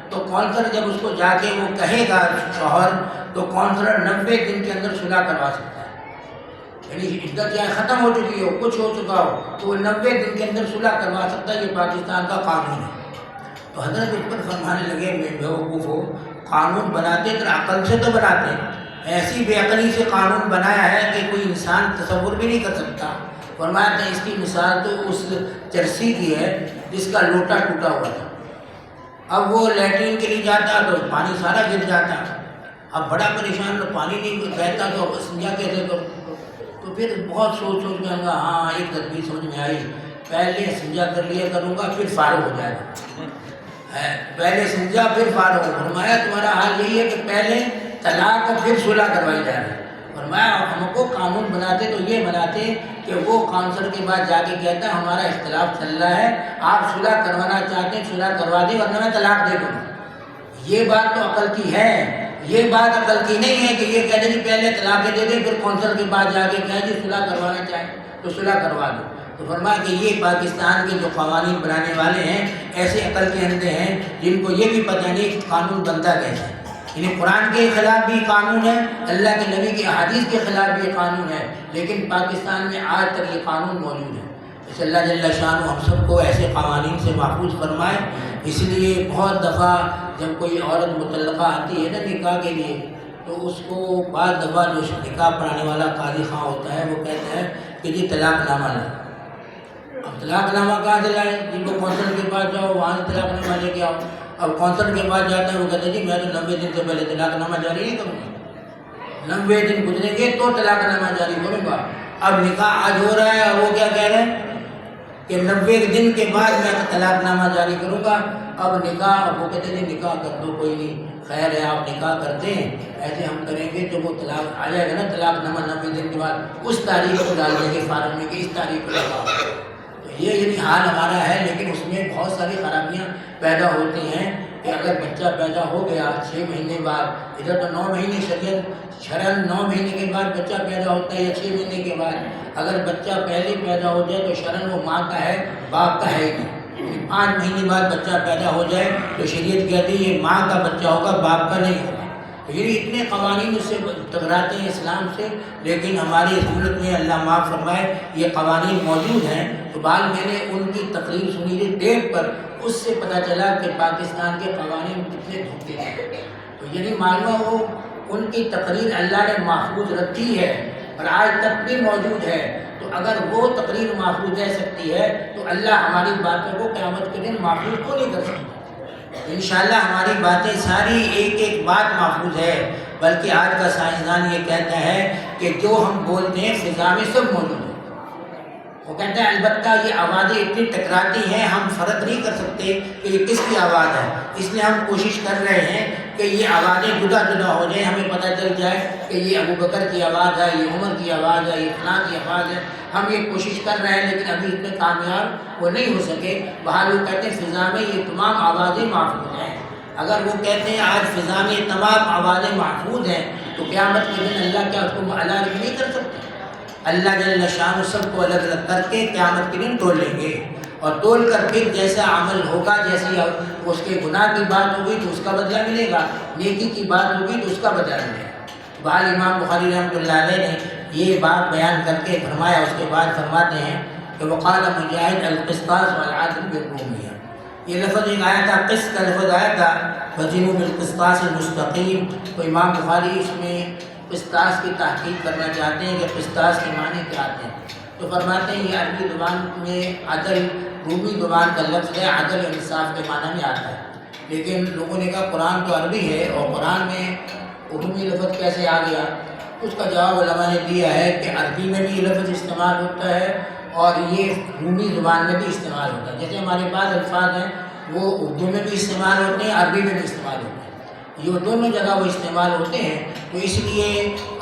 تو کونسلر جب اس کو جا کے وہ کہے گا شوہر تو کونسلر 90 دن کے اندر صلح کروا سکتا ہے، یعنی عدت چاہے ختم ہو چکی ہو، کچھ ہو چکا ہو تو وہ 90 دن کے اندر صلح کروا سکتا ہے۔ یہ پاکستان کا قانون ہے۔ تو حضرت اس پر فرمانے لگے میں بیوقوف ہو، قانون بناتے تو عقل سے تو بناتے، ایسی بے عقلی سے قانون بنایا ہے کہ کوئی انسان تصور بھی نہیں کر سکتا۔ فرمایا تھا اس کی مثال تو اس چرسی کی ہے جس کا لوٹا ٹوٹا ہوا تھا، اب وہ لیٹرین کے لیے جاتا تو پانی سارا گر جاتا، اب بڑا پریشان تو پانی نہیں بہتا تو سمجھا کیسے تو پھر بہت سوچ میں ہاں ایک تدبیر سمجھ میں آئی، پہلے سمجھا کر لیا کروں گا پھر فارغ ہو جائے گا، پہلے سمجھا پھر فارغ ہو۔ فرمایا تمہارا حال یہی ہے کہ پہلے طلاق اور پھر صلح کروائی جا رہی ہے۔ فرمایا ہم کو قانون بناتے تو یہ بناتے کہ وہ کونسل کے بعد جا کے کہتا ہے ہمارا اختلاف چل رہا ہے، آپ صلح کروانا چاہتے ہیں صلح کروا دیں ورنہ میں طلاق دے دوں گا۔ یہ بات تو عقل کی ہے، یہ بات عقل کی نہیں ہے کہ یہ کہتے ہیں پہلے طلاقیں دے دیں پھر کونسل کے بعد جا کے کہیں جی صلح کروانا چاہیں تو صلح کروا دو۔ تو فرمایا کہ یہ پاکستان کے جو قوانین بنانے والے ہیں ایسے عقل کے اندھے ہیں جن کو یہ بھی پتہ نہیں کہ قانون بنتا کیسے ہے، یعنی قرآن کے خلاف بھی قانون ہے، اللہ کے نبی کے احادیث کے خلاف بھی قانون ہے، لیکن پاکستان میں آج تک یہ قانون موجود ہے۔ اس اللہ جل شانہ ہم سب کو ایسے قوانین سے محفوظ فرمائے۔ اس لیے بہت دفعہ جب کوئی عورت مطلقہ آتی ہے نا نکاح کے لیے تو اس کو بعض دفعہ جو نکاح پڑھانے والا قاضی خواہ ہوتا ہے وہ کہتا ہے کہ جی طلاق نامہ لائے۔ اب طلاق نامہ کہاں سے لائے؟ جن کو کونسل کے پاس جاؤ وہاں سے طلاق نامہ لے کے آؤ۔ اب کونسل کے پاس جاتا ہے وہ کہتے ہیں جی میں تو 90 دن سے پہلے طلاق نامہ جاری نہیں کروں گا، 90 دن گزریں گے تو طلاق نامہ جاری کروں گا۔ اب نکاح آج ہو رہا ہے اور وہ کیا کہہ رہے ہیں کہ 90 دن کے بعد میں طلاق نامہ جاری کروں گا۔ اب نکاح وہ کہتے ہیں نکاح کر دو کوئی نہیں، خیر ہے آپ نکاح کرتے ہیں، ایسے ہم کریں گے جب وہ طلاق آ جائے گا نا طلاق نامہ 90 دن کے بعد اس تاریخ کو ڈال دیں گے فارم میں کہ اس تاریخ کو لگاؤ۔ تو یہ یعنی حال ہمارا ہے، لیکن اس میں بہت ساری خرابیاں پیدا ہوتی ہیں کہ اگر بچہ پیدا ہو گیا 6 مہینے بعد، ادھر تو 9 مہینے شرعاً 9 مہینے کے بعد بچہ پیدا ہوتا ہے یا 6 مہینے کے بعد، اگر بچہ پہلے پیدا ہو جائے تو شرعاً وہ ماں کا ہے باپ کا ہے نہیں، 5 مہینے بعد بچہ پیدا ہو جائے تو شریعت کہتی ہے یہ ماں کا بچہ ہوگا باپ کا نہیں ہوگا۔ یہ اتنے قوانین اس سے ٹکراتے ہیں اسلام سے، لیکن ہماری سنت میں اللہ معاف فرمائے یہ قوانین موجود ہیں۔ تو بعد میں نے ان کی تقریر سنی تھی ٹیپ پر، اس سے پتہ چلا کہ پاکستان کے قوانین کتنے دھوکے ہیں۔ تو یعنی معلوم ہو ان کی تقریر اللہ نے محفوظ رکھی ہے اور آج تک بھی موجود ہے، تو اگر وہ تقریر محفوظ رہ سکتی ہے تو اللہ ہماری باتوں کو قیامت کے دن محفوظ کو نہیں کر سکتا۔ انشاءاللہ ہماری باتیں ساری ایک ایک بات محفوظ ہے، بلکہ آج کا سائنسدان یہ کہتا ہے کہ جو ہم بولتے ہیں فضا میں سب موجود ہے۔ وہ کہتا ہے البتہ یہ آوازیں اتنی ٹکراتی ہیں ہم فرق نہیں کر سکتے کہ یہ کس کی آواز ہے، اس لیے ہم کوشش کر رہے ہیں کہ یہ آوازیں جدا جدا ہو جائیں، ہمیں پتہ چل جائے کہ یہ ابو بکر کی آواز ہے، یہ عمر کی آواز ہے، یہ فلاں کی آواز ہے۔ ہم یہ کوشش کر رہے ہیں لیکن ابھی اتنے کامیاب وہ نہیں ہو سکے۔ بہر وہ کہتے ہیں فضا میں یہ تمام آوازیں محفوظ ہیں۔ اگر وہ کہتے ہیں آج فضا میں یہ تمام آوازیں محفوظ ہیں تو قیامت کے دن اللہ کیا اس کو الگ نہیں کر سکتے؟ اللہ جل شانہ سب کو الگ الگ کر کے قیامت کے دن تول لیں گے، اور تول کر پھر جیسا عمل ہوگا، جیسی اس کے گناہ کی بات ہوگی تو اس کا بدلہ ملے گا، نیکی کی بات ہوگی تو اس کا بدلہ ملے گا۔ بعد امام بخاری رحمۃ اللہ علیہ نے یہ بات بیان کر کے فرمایا، اس کے بعد فرماتے ہیں کہ وقال مجاہد القسطاس والعدل بالرومیہ، یہ لفظ ایک آیا تھا، قسط کا لفظ آیا تھا، وزنوا بالقسطاس المستقیم۔ تو امام بخاری اس میں قسطاس کی تحقیق کرنا چاہتے ہیں کہ قسطاس کے معنی کیا آتے ہیں، تو فرماتے ہیں یہ عربی زبان میں عدل، رومی زبان کا لفظ ہے، عدل انصاف کے معنی میں آتا ہے۔ لیکن لوگوں نے کہا قرآن تو عربی ہے اور قرآن میں اردو میں لفظ کیسے آ گیا؟ اس کا جواب علماء نے دیا ہے کہ عربی میں بھی یہ لفظ استعمال ہوتا ہے اور یہ رومی زبان میں بھی استعمال ہوتا ہے. جیسے ہمارے پاس الفاظ ہیں وہ اردو میں بھی استعمال ہوتے ہیں، عربی میں بھی استعمال ہوتے ہیں. یہ دونوں جگہ وہ استعمال ہوتے ہیں، تو اس لیے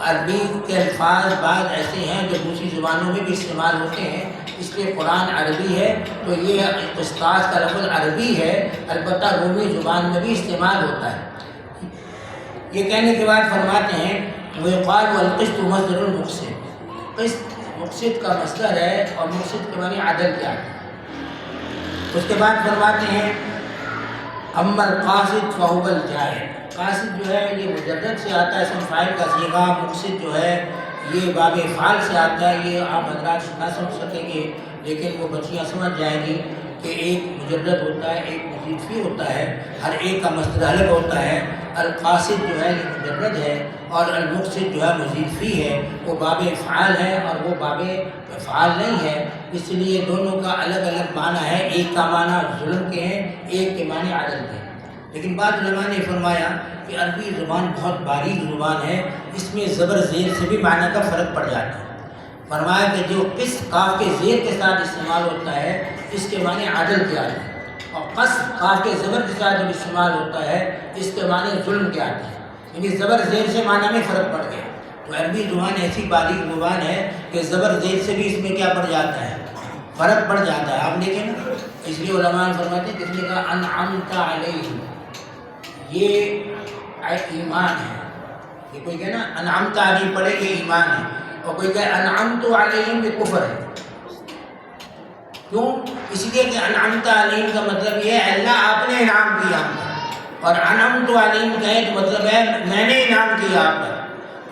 عربی کے الفاظ بعض ایسے ہیں جو دوسری زبانوں میں بھی استعمال ہوتے ہیں. اس لیے قرآن عربی ہے تو یہ قسطاس کا لفظ عربی ہے، البتہ رومی زبان میں بھی استعمال ہوتا ہے. یہ کہنے کے بعد فرماتے ہیں وَيُقَالُ الْقِسْطُ مَصْدَرُ الْمُقْسِطِ. قسط مقسط کا مصدر ہے اور مقسط کے معنی عدل کیا ہے. اس کے بعد فرماتے ہیں اما القاصد فهو الجاہد. قاصد جو ہے یہ مجرد سے آتا ہے، اسم فاعل کا صیغہ. مقصد جو ہے یہ باب افعال سے آتا ہے. یہ آپ حضرات نہ سمجھ سکیں گے لیکن وہ بچیاں سمجھ جائیں گی کہ ایک مجرد ہوتا ہے، ایک مزید فی ہوتا ہے، ہر ایک کا مصدر الگ ہوتا ہے. القاصد جو ہے یہ مجرد ہے اور المقصد جو ہے مزید فی ہے. وہ باب افعال ہے اور وہ باب افعال نہیں ہے، اس لیے دونوں کا الگ الگ معنی ہے. ایک کا معنی ظلم کے ہیں، ایک کے معنی عدل کے ہیں. لیکن بعض علماء نے فرمایا کہ عربی زبان بہت باریک زبان ہے، اس میں زبر زیر سے بھی معنی کا فرق پڑ جاتا ہے. فرمایا کہ جو قص کاف کے زیر کے ساتھ استعمال ہوتا ہے اس کے معنی عدل کے آتے ہیں، اور قص کاف کے زبر کے ساتھ جب استعمال ہوتا ہے اس کے معنی ظلم کے آتے ہیں. یعنی زبر زیر سے معنی میں فرق پڑ گیا. تو عربی زبان ایسی باریک زبان ہے کہ زبر زیر سے بھی اس میں کیا پڑ جاتا ہے، فرق پڑ جاتا ہے. آپ دیکھیں نا، اس لیے علماء فرماتے ہیں جس نے کہا انعمت علیہم، یہ ایمان ہے. یہ کوئی کہے نا انعمت علیہم پڑھے یہ ایمان ہے، اور کوئی کہے انعمت علیہم یہ کفر ہے. کیوں؟ اس لیے کہ انعمت علیہم کا مطلب یہ ہے اللہ آپ نے انعام کیا ہم پر، اور انعمت علیہم کہے تو مطلب ہے میں نے انعام کیا آپ پر.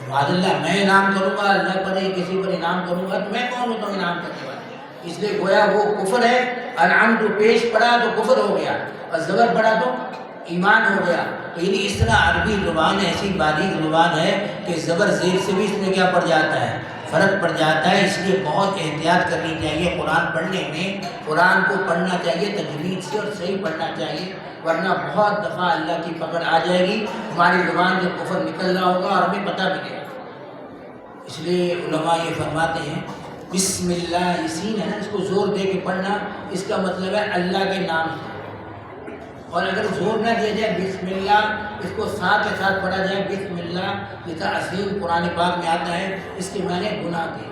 معاذ اللہ میں انعام کروں گا، اللہ پر کسی پر انعام کروں گا تو میں کون ہوتا ہوں انعام کرنے والا؟ اس لیے گویا وہ کفر ہے. انعمت پیش پڑا تو کفر ہو گیا اور زبر پڑا تو ایمان ہو گیا. تو یعنی اس طرح عربی زبان ایسی باریک زبان ہے کہ زبر زیر سے بھی اس میں کیا پڑ جاتا ہے، فرق پڑ جاتا ہے. اس لیے بہت احتیاط کرنی چاہیے قرآن پڑھنے میں. قرآن کو پڑھنا چاہیے تجوید سے اور صحیح پڑھنا چاہیے، ورنہ بہت دفعہ اللہ کی پکڑ آ جائے گی. ہماری زبان سے کفر نکل رہا ہوگا اور ہمیں پتہ بھی نہیں. اس لیے علماء یہ فرماتے ہیں بسم اللہ، یہ سین ہے نا، اس کو زور دے کے پڑھنا، اس کا مطلب ہے اللہ کے نام سے. اور اگر زور نہ دیا جائے بسم اللہ، اس کو ساتھ کے ساتھ پڑھا جائے بسم اللہ، جیسا اصیل قرآن پاک میں آتا ہے اس کے معنی گناہ کے.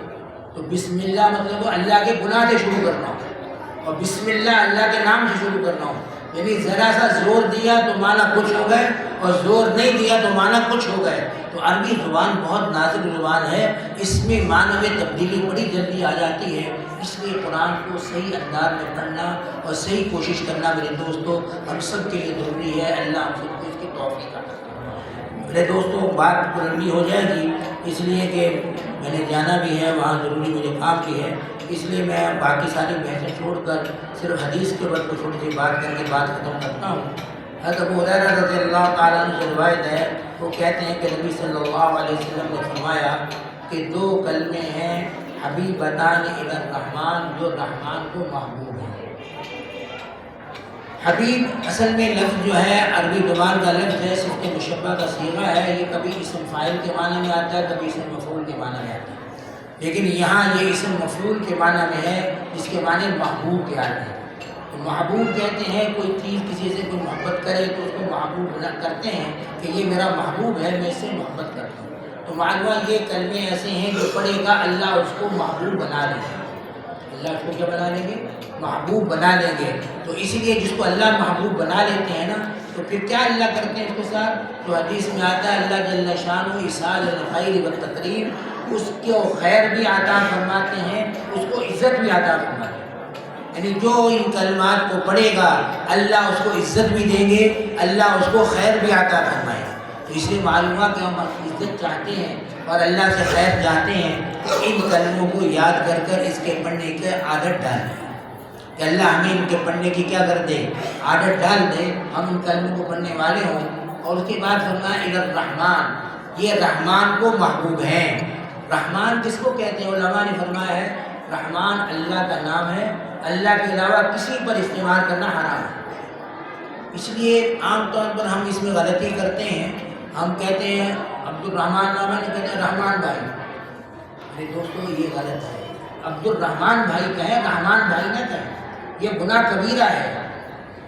تو بسم اللہ مطلب اللہ کے گناہ سے شروع کرنا ہو، اور بسم اللہ اللہ کے نام سے شروع کرنا ہو. یعنی ذرا سا زور دیا تو معنی کچھ ہو گئے اور زور نہیں دیا تو معنی کچھ ہو گئے. تو عربی زبان بہت نازک زبان ہے، اس میں معنی میں تبدیلی بڑی جلدی آ جاتی ہے. اس لیے قرآن کو صحیح انداز میں پڑھنا اور صحیح کوشش کرنا میرے دوستوں ہم سب کے لیے ضروری ہے. اللہ ہم سب کو اس کی توفیق عطا فرمائے. میرے دوستوں بات لمبی ہو جائے گی اس لیے کہ میں نے جانا بھی ہے، وہاں ضروری مجھے کام بھی ہے. اس لیے میں باقی ساری بحثیں چھوڑ کر صرف حدیث کے اوپر کوئی چھوٹی سی بات کر کے بات ختم کرتا ہوں. حضرت ابو ہریرہ رضی اللہ تعالیٰ عنہ سے روایت ہے، وہ کہتے ہیں کہ نبی صلی اللہ علیہ وسلم نے فرمایا کہ دو کلمے ہیں حبیبتان الی الرحمن، جو رحمان کو محبوب ہیں. حبیب اصل میں لفظ جو ہے عربی زبان کا لفظ ہے، صفت مشبہ کا صیغہ ہے. یہ کبھی اسم فاعل کے معنی میں آتا ہے، کبھی اسم مفعول کے معنی میں آتا ہے. لیکن یہاں یہ اسم مفعول کے معنی میں ہے، جس کے معنی محبوب کے آتے ہیں. تو محبوب کہتے ہیں کوئی چیز کسی سے کوئی محبت کرے تو اس کو محبوب کرتے ہیں کہ یہ میرا محبوب ہے، میں اس سے محبت کرتا ہوں. تو معلومہ یہ کلمے ایسے ہیں جو پڑھے گا اللہ اس کو محبوب بنا لیں گے. اللہ اس کو کیا بنا لیں گے؟ محبوب بنا لیں گے. تو اسی لیے جس کو اللہ محبوب بنا لیتے ہیں نا، تو پھر کیا اللہ کرتے ہیں اس کے ساتھ؟ تو حدیث میں آتا ہے اللہ جل شانہ ایصال الخیر والتکریم، اس کو خیر بھی عطا فرماتے ہیں، اس کو عزت بھی عطا فرماتے ہیں. یعنی جو ان کلمات کو پڑھے گا اللہ اس کو عزت بھی دیں گے، اللہ اس کو خیر بھی عطا فرمائے. تو اس لیے معلوم ہوا کہ ہم عزت چاہتے ہیں اور اللہ سے خیر چاہتے ہیں تو ان کلموں کو یاد کر کر اس کے پڑھنے کی عادت ڈالیں کہ اللہ ہمیں ان کے پڑھنے کی کیا کر دے، عادت ڈال دے، ہم ان کلموں کو پڑھنے والے ہوں. اور اس کے بعد فرمایا الی الرحمن، یہ رحمان کو محبوب ہیں. رحمان کس کو کہتے ہیں؟ علماء نے فرمایا ہے رحمان اللہ کا نام ہے، اللہ کے علاوہ کسی پر استعمال کرنا حرام ہے. اس لیے عام طور پر ہم اس میں غلطی کرتے ہیں، ہم کہتے ہیں عبد الرحمن نام ہے، کہتے ہیں رحمان بھائی. میرے دوستو یہ غلط ہے. عبد الرحمن بھائی کہیں، رحمان بھائی نہ کہیں، یہ گناہ کبیرہ ہے.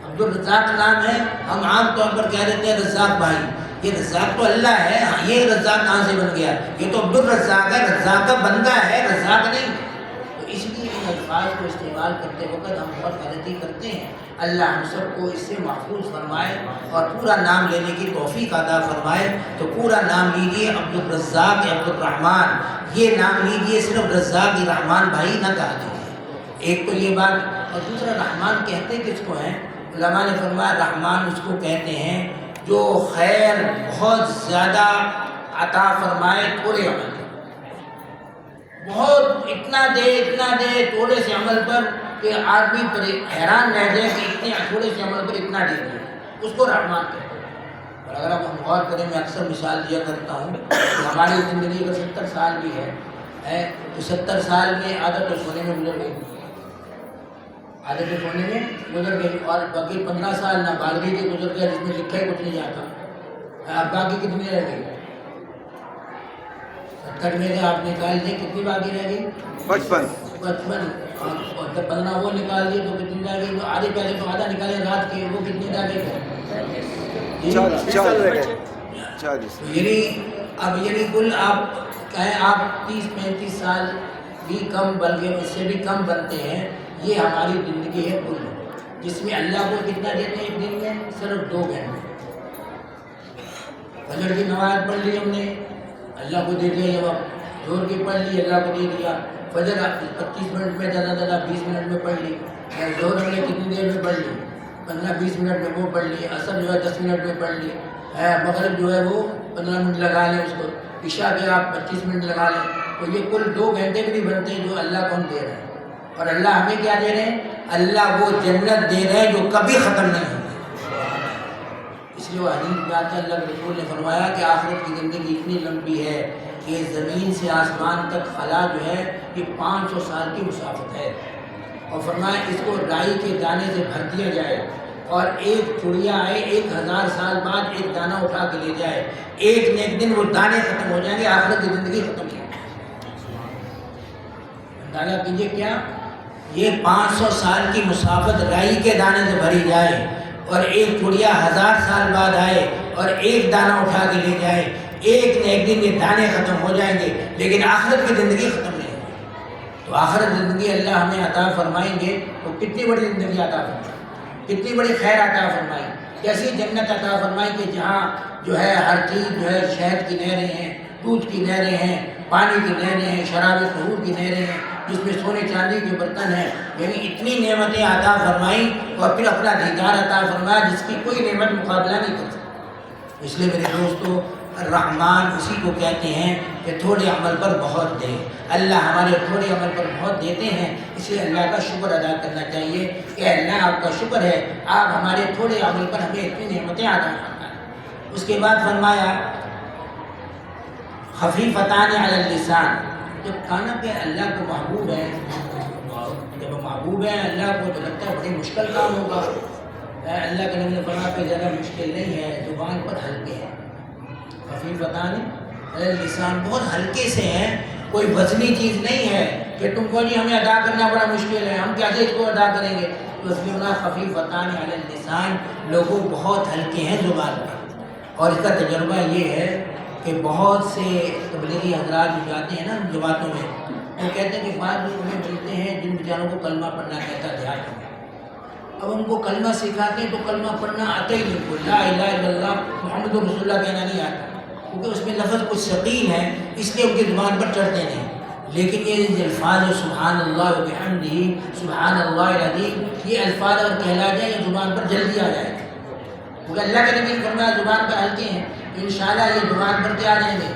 عبد الرزاق نام ہے، ہم عام طور پر کہہ دیتے ہیں رزاق بھائی. یہ رزاق تو اللہ ہے، یہ رزاق کہاں سے بن گیا؟ یہ تو عبد الرزاق ہے، رزاق کا بندہ ہے، رزاق نہیں. تو اس لیے ان الفاظ کو استعمال کرتے وقت ہم بہت غلطی کرتے ہیں. اللہ ہم سب کو اس سے محفوظ فرمائے اور پورا نام لینے کی توفیق عطا فرمائے. تو پورا نام لیجیے عبد الرزاق عبد الرحمن، یہ نام لیجیے، صرف رزاق رحمان بھائی نہ کہا دیجیے. ایک تو یہ بات، اور دوسرا رحمان کہتے کس کو ہیں؟ علماء نے فرمایا رحمان اس کو کہتے ہیں جو خیر بہت زیادہ عطا فرمائے تھوڑے عمل پر. بہت اتنا دے تھوڑے سے عمل پر کہ آدمی حیران رہ جائے کہ اتنے تھوڑے سے عمل پر اتنا دے دیا، اس کو رحمان کہتے ہیں. اور اگر آپ ہم غور کریں، میں اکثر مثال دیا کرتا ہوں کہ ہماری زندگی اگر 70 سال بھی ہے تو 70 سال میں عادت تو سونے میں گزر گئی، عادت سونے میں گزر گئی، اور باقی 15 سال نابالغی کے گزر گیا جس میں لکھا ہی کچھ نہیں جاتا. اب باقی کتنی رہ گئی؟ 70 میں سے آپ نکال دیں کتنی باقی رہ گئی؟ 55. اور جب 15 وہ نکال دیے تو کتنی رہ گئی؟ تو آدھے پہلے تو آدھا نکالے رات کے، وہ کتنی رہ گئی؟ یعنی کل آپ کہیں آپ 30-35 سال بھی کم، بلکہ اس سے بھی کم بنتے ہیں. یہ ہماری زندگی ہے کل، جس میں اللہ کو کتنا دیتے ہیں ایک دن میں؟ صرف 2 گھنٹے. فجر کی نماز پڑھ لی ہم نے، اللہ کو دے دیا. جب آپ زور کی پڑھ لی، اللہ کو دے دیا. فجر آپ 25 منٹ میں، زیادہ 20 منٹ میں پڑھ لی. زور ہم نے کتنی دیر میں پڑھ لی؟ 15-20 منٹ میں وہ پڑھ لی. عصر جو ہے 10 منٹ میں پڑھ لی. مغرب جو ہے وہ 15 منٹ لگا لیں اس کو. عشاء کے آپ 25 منٹ لگا لیں. تو یہ کل 2 گھنٹے بھی نہیں بنتے جو اللہ کو ہم دے رہے ہیں. اور اللہ ہمیں کیا دے رہے ہیں؟ اللہ وہ جنت دے رہے ہیں جو کبھی ختم نہیں ہوتی. اس لیے وہ حدیث میں آتا ہے، اللہ کے رسول نے فرمایا کہ آخرت کی زندگی اتنی لمبی ہے کہ زمین سے آسمان تک خلا جو ہے یہ 500 سال کی مسافت ہے. اور فرمایا اس کو رائی کے دانے سے بھر دیا جائے اور ایک چڑیا آئے 1000 سال بعد ایک دانہ اٹھا کے لے جائے، ایک نہ ایک دن وہ دانے ختم ہو جائیں گے، آخرت کی زندگی ختم نہیں. اندازہ کیجیے کیا یہ 500 سال کی مسافت رائی کے دانے سے بھری جائے اور ایک چڑیا 1000 سال بعد آئے اور ایک دانہ اٹھا کے لے جائے، ایک نہ ایک دن یہ دانے ختم ہو جائیں گے، لیکن آخرت کی زندگی ختم نہیں ہوگی. تو آخرت زندگی اللہ ہمیں عطا فرمائیں گے تو کتنی بڑی زندگی عطا فرمائیں، کتنی بڑی خیر عطا فرمائیں، کیسی جنت عطا فرمائیں کہ جہاں جو ہے ہر چیز جو ہے شہد کی نہریں ہیں، دودھ کی نہریں ہیں، پانی کی نہریں ہیں، شراب طہور کی نہریں ہیں، جس میں سونے چاندی کے برتن ہیں. یعنی اتنی نعمتیں عطا فرمائیں اور پھر اپنا دیدار عطا فرمایا جس کی کوئی نعمت مقابلہ نہیں کر سکتی. اس لیے میرے دوستو الرحمن اسی کو کہتے ہیں کہ تھوڑے عمل پر بہت دے. اللہ ہمارے تھوڑے عمل پر بہت دیتے ہیں، اس لیے اللہ کا شکر ادا کرنا چاہیے کہ اللہ آپ کا شکر ہے، آپ ہمارے تھوڑے عمل پر ہمیں اتنی نعمتیں عطا فرمائیں. اس کے بعد فرمایا خفیفتان علی اللسان. جب کھانا پہ اللہ کو محبوب ہے، جب محبوب ہے اللہ کو تو لگتا ہے بڑی مشکل کام ہوگا. اللہ کے نبی نے فرمایا کہ زیادہ مشکل نہیں ہے، زبان پر ہلکے ہیں. خفیفتان علی اللسان بہت ہلکے سے ہیں، کوئی وزنی چیز نہیں ہے کہ تم کو جی ہمیں ادا کرنا بڑا مشکل ہے، ہم کیسے اس کو ادا کریں گے. تو اس لیے بنا خفیفتان علی اللسان، لوگوں بہت ہلکے ہیں زبان پر. اور اس کا تجربہ یہ ہے کہ بہت سے تبلیغی حضرات جو جاتے ہیں نا جماعتوں میں، وہ کہتے ہیں کہ بعض لوگ ہمیں ملتے ہیں جن بیچاروں کو کلمہ پڑھنا کہتا ہے دیہات میں. اب ان کو کلمہ سکھاتے ہیں تو کلمہ پڑھنا آتا ہی نہیں، کوئی لا الہ الا اللہ محمد رسول اللہ کہنا نہیں آتا، کیونکہ اس میں لفظ کچھ ثقیل ہے، اس لیے ان کی زبان پر چڑھتے نہیں. لیکن یہ الفاظ سبحان اللہ و بحمدہ سبحان اللہ العظیم، یہ الفاظ اگر کہلا جائیں یہ زبان پر جلدی آ جائے گا، کیونکہ اللہ کے نبی نے فرمایا زبان پر ہلکے ہیں، انشاءاللہ یہ زبان پر کیا آ جائیں گے.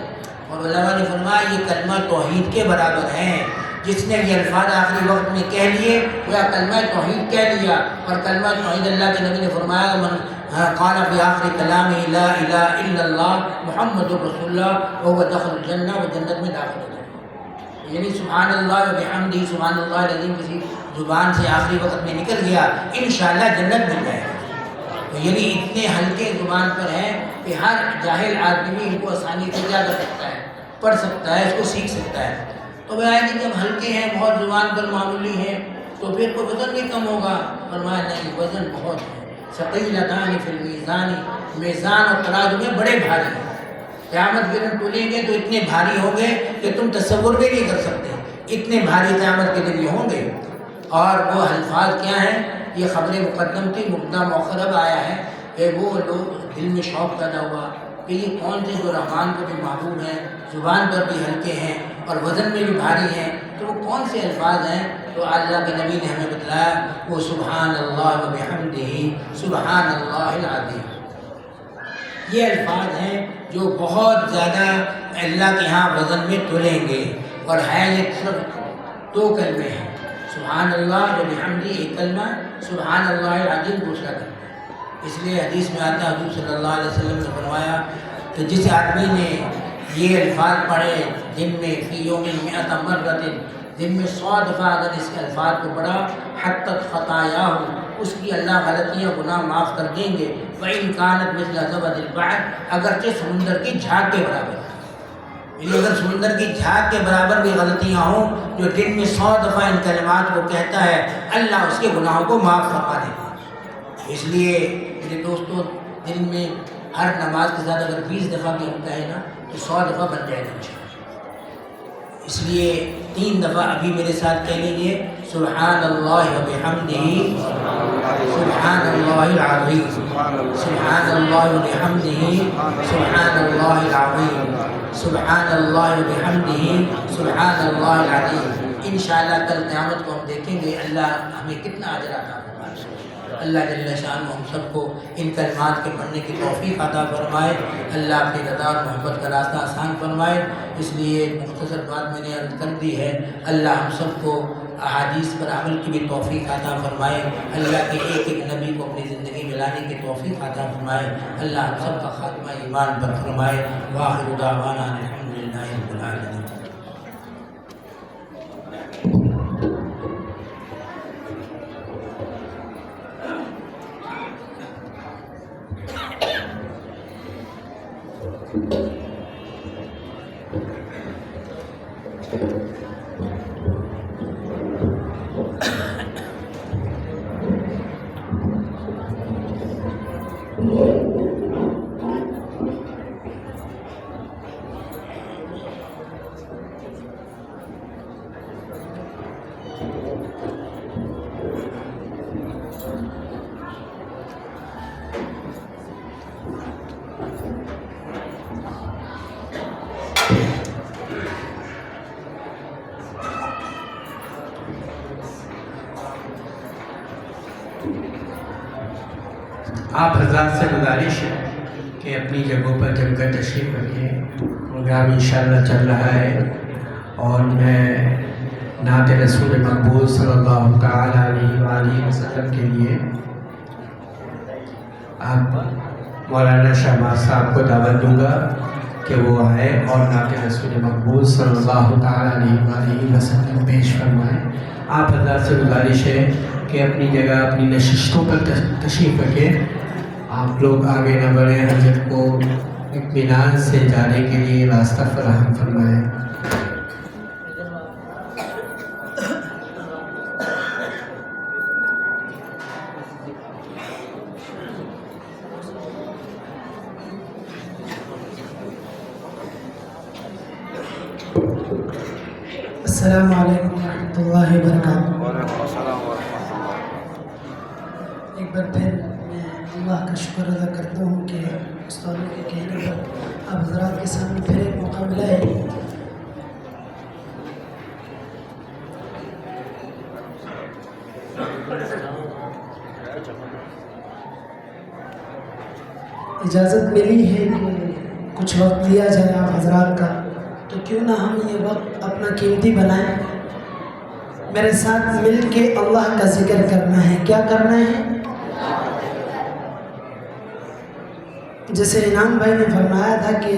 اور علماء نے فرمایا یہ کلمہ توحید کے برابر ہیں. جس نے یہ الفاظ آخری وقت میں کہہ لیے وہ کلمہ توحید کہہ لیا. اور کلمہ توحید اللہ کے نبی نے فرمایا من قال فی آخر کلام لا الہ الا اللہ محمد رسول اللہ وهو دخل الجنہ، وہ جنت میں داخل ہو جائے. یعنی سبحان اللہ و بحمدہ سبحان اللہ العظیم کسی زبان سے آخری وقت میں نکل گیا، انشاءاللہ جنت مل جائے. تو یعنی اتنے ہلکے زبان پر ہیں کہ ہر جاہل آدمی ان کو آسانی سے یاد رکھ سکتا ہے، پڑھ سکتا ہے، اس کو سیکھ سکتا ہے۔ تو وہ آئے کہ جب ہلکے ہیں، بہت زبان پر معمولی ہیں، تو پھر کو وزن بھی کم ہوگا؟ فرمایا نہیں، وزن بہت ہے۔ ثقیلتان فی المیزان، میزان اور ترازو میں بڑے بھاری ہیں۔ قیامت کے دن تولیں گے تو اتنے بھاری ہوں گے کہ تم تصور بھی نہیں کر سکتے، اتنے بھاری قیامت کے دن یہ ہوں گے۔ اور وہ الفاظ کیا ہیں؟ یہ خبر مقدم تھی، مبتدا مؤخر اب آیا ہے کہ وہ لوگ دل میں شوق پیدا ہوا کہ یہ کون سے جو رحمان کو بھی محبوب ہیں، زبان پر بھی ہلکے ہیں اور وزن میں بھی بھاری ہیں، تو وہ کون سے الفاظ ہیں؟ تو اللہ کے نبی نے ہمیں بتلایا وہ سبحان اللہ و بحمدہ سبحان اللہ العظیم۔ یہ الفاظ ہیں جو بہت زیادہ اللہ کے ہاں وزن میں تلیں گے، اور ہے یہ صرف دو کلمے ہیں، سبحان اللہ و بحمدہ ایک کلمہ، سبحان اللہ العظیم دوسرا کلمہ۔ اس لیے حدیث میں آتا ہے، حضور صلی اللہ علیہ وسلم نے فرمایا کہ جس آدمی نے یہ الفاظ پڑھے جن میں فی یوم 100 مرۃ، دن میں 100 دفعہ اگر اس کے الفاظ کو پڑھا، حتت خطایا ہو، اس کی اللہ غلطیاں گناہ معاف کر دیں گے۔ وَإِن كَانَتْ مِثْلَ زَبَدِ الْبَحْرِ، اگرچہ سمندر کی جھاگ کے برابر، یعنی اگر سمندر کی جھاگ کے برابر بھی غلطیاں ہوں، جو دن میں 100 دفعہ ان کلمات کو کہتا ہے، اللہ اس کے گناہوں کو معاف فرما دے گا۔ اس لیے میرے دوستوں، دن میں ہر نماز کے ساتھ اگر 20 دفعہ بھی ہم کہیں نا تو 100 دفعہ بن جائے گا۔ اس لیے 3 دفعہ ابھی میرے ساتھ کہہ لیجیے، سبحان اللہ و بحمدہ سبحان اللہ العظیم، سبحان اللہ و بحمدہ سبحان اللہ العظیم، سبحان اللہ و بحمدہ سبحان اللہ العظیم۔ انشاءاللہ کل قیامت کو ہم دیکھیں گے اللہ ہمیں کتنا اجر عطا فرمائے۔ اللہ جل شانہ ہم سب کو ان کلمات کے پڑھنے کی توفیق عطا فرمائے، اللہ اپنی رضا اور محبت کا راستہ آسان فرمائے۔ اس لیے مختصر بات میں نے عرض کر دی ہے، اللہ ہم سب کو احادیث پر عمل کی بھی توفیق عطا فرمائے، اللہ کے ایک ایک نبی کو اپنی زندگی میں لانے کی توفیق عطا فرمائے، اللہ ہم سب کا خاتمہ ایمان پر فرمائے۔ وآخر دعوانا الحمدللہ رب العالمین۔
آپ حضرات سے گزارش ہے کہ اپنی جگہوں پر جم کر تشریف رکھیں، پروگرام انشاءاللہ چل رہا ہے، اور میں نعت رسول مقبول صلی اللہ تعالیٰ علیہ وآلہ وسلم کے لیے آپ مولانا شہباز صاحب کو دعوت دوں گا کہ وہ آئے اور نعت رسول مقبول صلی اللہ تعالیٰ علیہ وآلہ وسلم پیش فرمائیں۔ آپ حضرات سے گزارش ہے کہ اپنی جگہ اپنی نشستوں پر تشریف رکھیں، آپ لوگ آگے نہ بڑھیں، حضرت کو اطمینان سے جانے کے لیے راستہ فراہم فرمائیں۔
السلام علیکم ورحمۃ اللہ وبرکاتہ۔
وعلیکم السلام ورحمۃ اللہ۔
ایک بار پھر میں اللہ کا شکر ادا کرتا ہوں کہ استادوں کے کہنے پر آپ حضرات کے سامنے پھر ایک موقع ملا ہے۔ اجازت ملی ہے کہ کچھ وقت لیا جائے آپ حضرات کا، تو کیوں نہ ہم یہ وقت اپنا قیمتی بنائیں، میرے ساتھ مل کے اللہ کا ذکر کرنا ہے۔ کیا کرنا ہے؟ جیسے انعام بھائی نے فرمایا تھا کہ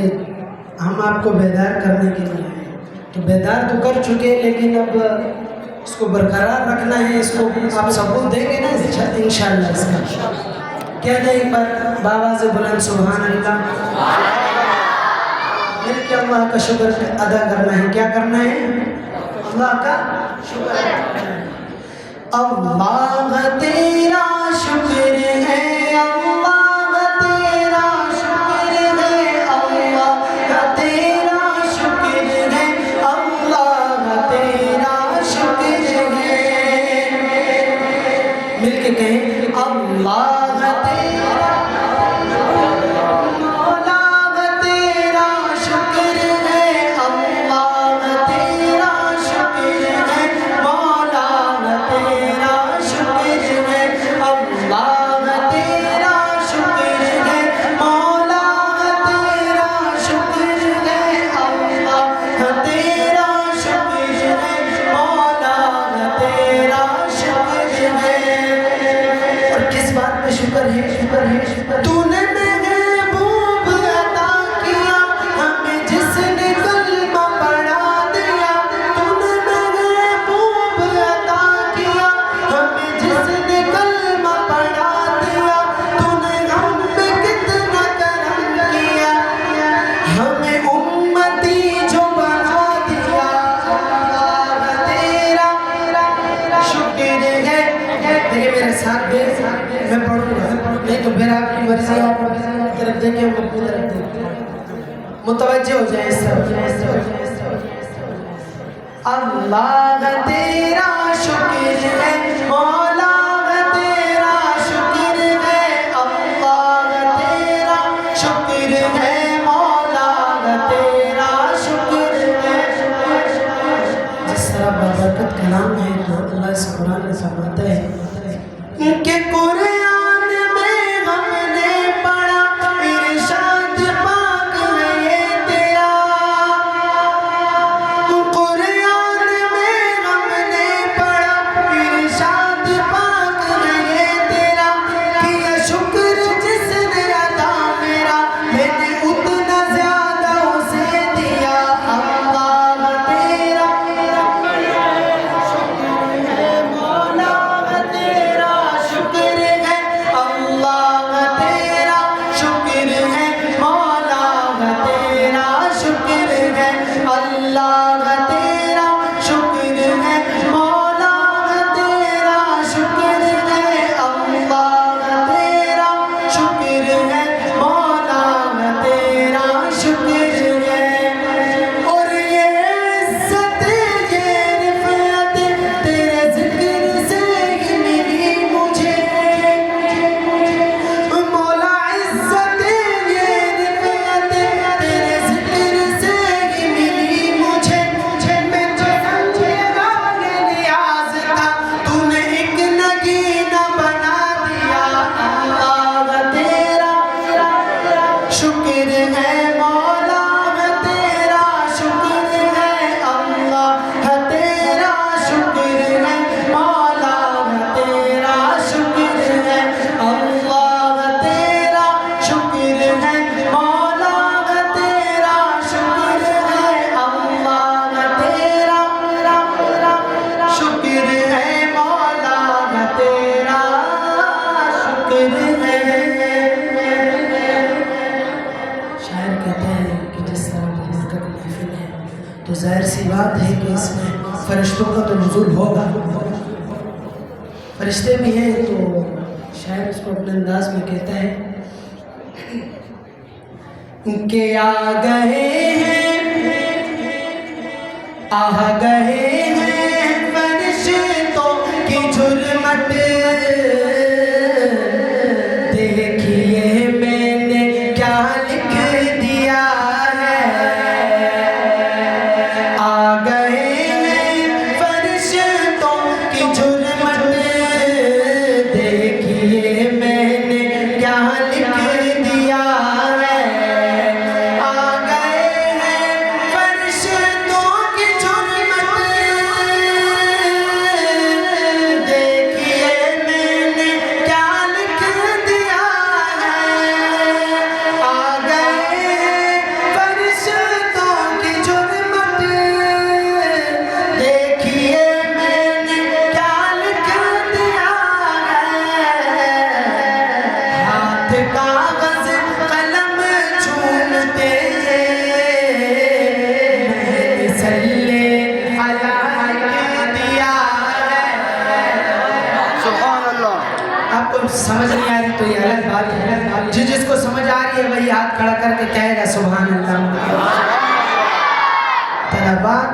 ہم آپ کو بیدار کرنے کے لیے آئے، تو بیدار تو کر چکے، لیکن اب اس کو برقرار رکھنا ہے، اس کو آپ ثبوت دیں گے نا انشاءاللہ اس کا کہہ دیں ایک بار باواز بلند سبحان اللہ. مل کے اللہ کا شکر ادا کرنا ہے. کیا کرنا ہے؟ اللہ کا شکر. اللہ تیرا شکر ہے, اللہ تیرا شکر ہے, اللہ تیرا شکر ہے, اللہ تیرا شکر ہے. مل کے کہیں اللہ تیرا, مولا تیرا شکر ہے, اللہ تیرا شکر ہے, مولا تیرا شکر ہے, اللہ تیرا شکر ہے, مولا تیرا شکر ہے, اللہ تیرا شکر ہے, مولا تیرا شکر ہے. اور کس بات پہ شکر ہے؟ شکر ہے تو نے محبوب عطا کیا ہمیں, جس نے کلمہ پڑھا دیا. تو نے محبوب عطا کیا ہمیں, جس نے کلمہ پڑھا دیا. تو نے ہم پہ کتنا کرم کیا, ہمیں امتی جو بنا دیا. اللہ تیرا شکر ہے. دیکھیں میرے ساتھ دے, میں پڑھوں گا, نہیں تو پھر آپ کی مرضی, آپ اپنی طرف دیکھیں, ہم اپنی طرف دیکھیں. متوجہ ہو جائیں اس طرف. اللہ تیرا شکر ہے, مولا تیرا شکر ہے, اللہ تیرا شکر ہے, مولا تیرا شکر ہے. جس طرح بابرکت کلام ہے تو اللہ اس قرآن میں فرماتا ہے کہ قرآن میں ہم نے پڑھا ارشاد پاک ہے یہ تیرا. قرآن میں ہم نے پڑھا ارشاد پاک ہے یہ تیرا. کیا شکر جس نے ادا میرا, میں نے اتنا زیادہ اسے دیا. اللہ تیرا شکر ہے, مولا تیرا شکر ہے, اللہ تیرا شکر ہے, مولا تیرا شکر ہے, اللہ تیرا شکر ہے, مولا تیرا شکر ہے, اللہ تیرا شکر ہے, مولا تیرا شکر ہے. اور یہ عزت یہ رفعت تیرے ذکر سے ہی ملی مجھے. مولا عزت یہ رفعت تیرے ذکر سے ہی ملی مجھے. میں جو سمجھا یہ نیاز تھا, تو نے ایک نگینہ بنا دیا. اللہ تیرا شکر ہے, مولا تیرا شکر ہے, اللہ تیرا شکر ہے, مولا تیرا شکر ہے, اللہ تیرا شکر ہے, مولا تیرا شکر ہے, اللہ تیرا شکر ہے, مولا تیرا شکر ہے. شاعر کہتا ہے کہ جس طرح بابرکت محفل ہے تو ظاہر سی بات ہے کہ اس میں فرشتوں کا تو نزول ہوگا. فرشتے بھی ہیں تو شاعر اس کو اپنے انداز میں کہتا ہے کہ آ گئے ہیں, آ گئے ہیں فرشتوں کی جرمٹ. دیکھیے میں نے کیا لکھ دیا ہے. آ گئے ہیں فرشتوں کی جرمٹ. دیکھیے میں نے کیا لکھ دیا ہے. آ گئے ہیں فرشتوں کی جرمٹ. دیکھیے میں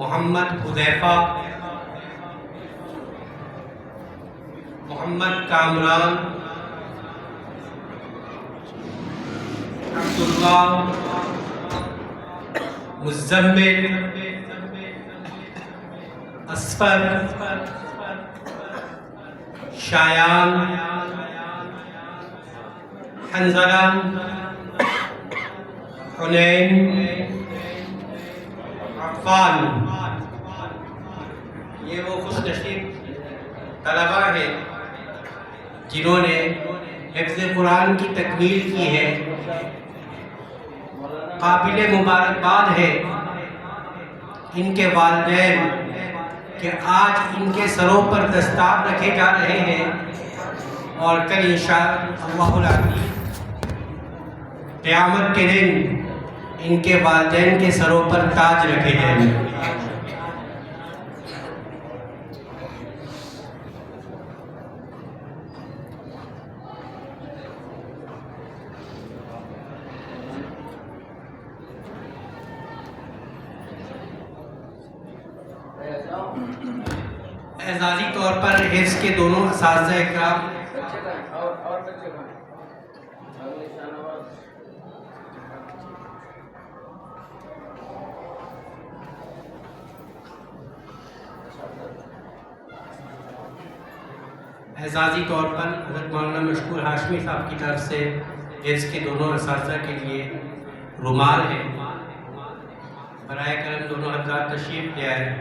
محمد حذیفہ، محمد کامران، عبداللہ، مزمل، اسفر، شایان، حنظلہ، حنین، عفان۔ یہ وہ خوش نصیب طلباء ہیں جنہوں نے حفظ قرآن کی تکمیل کی ہے۔ قابل مبارکباد ہے ان کے والدین کہ آج ان کے سروں پر دستار رکھے جا رہے ہیں، اور کل انشاءاللہ العزیز قیامت کے دن ان کے والدین کے سروں پر تاج رکھے جائیں گے۔ اعزازی طور پر حفظ کے دونوں اساتذہ اکرام اعزازی طور پر حضرت مولانا مشکور ہاشمی صاحب کی طرف سے حفظ کے دونوں اساتذہ کے لیے رومال ہے۔ برائے کرم دونوں حضرات تشریف لے آئے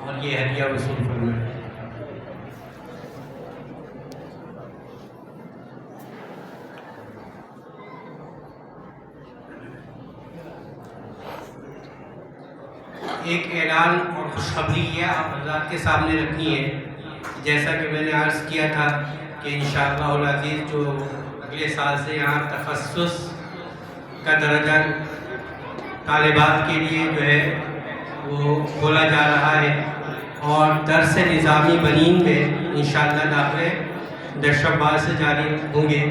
اور یہ ہدیہ وصول فرمائے۔ ایک اعلان اور خوشخبری یہ آپ حضرات کے سامنے رکھنی ہے، جیسا کہ میں نے عرض کیا تھا کہ انشاءاللہ العزیز جو اگلے سال سے یہاں تخصص کا درجہ طالبات کے لیے جو ہے وہ کھولا جا رہا ہے، اور درس نظامی بنین میں انشاءاللہ داخلے 10 شوال سے جاری ہوں گے۔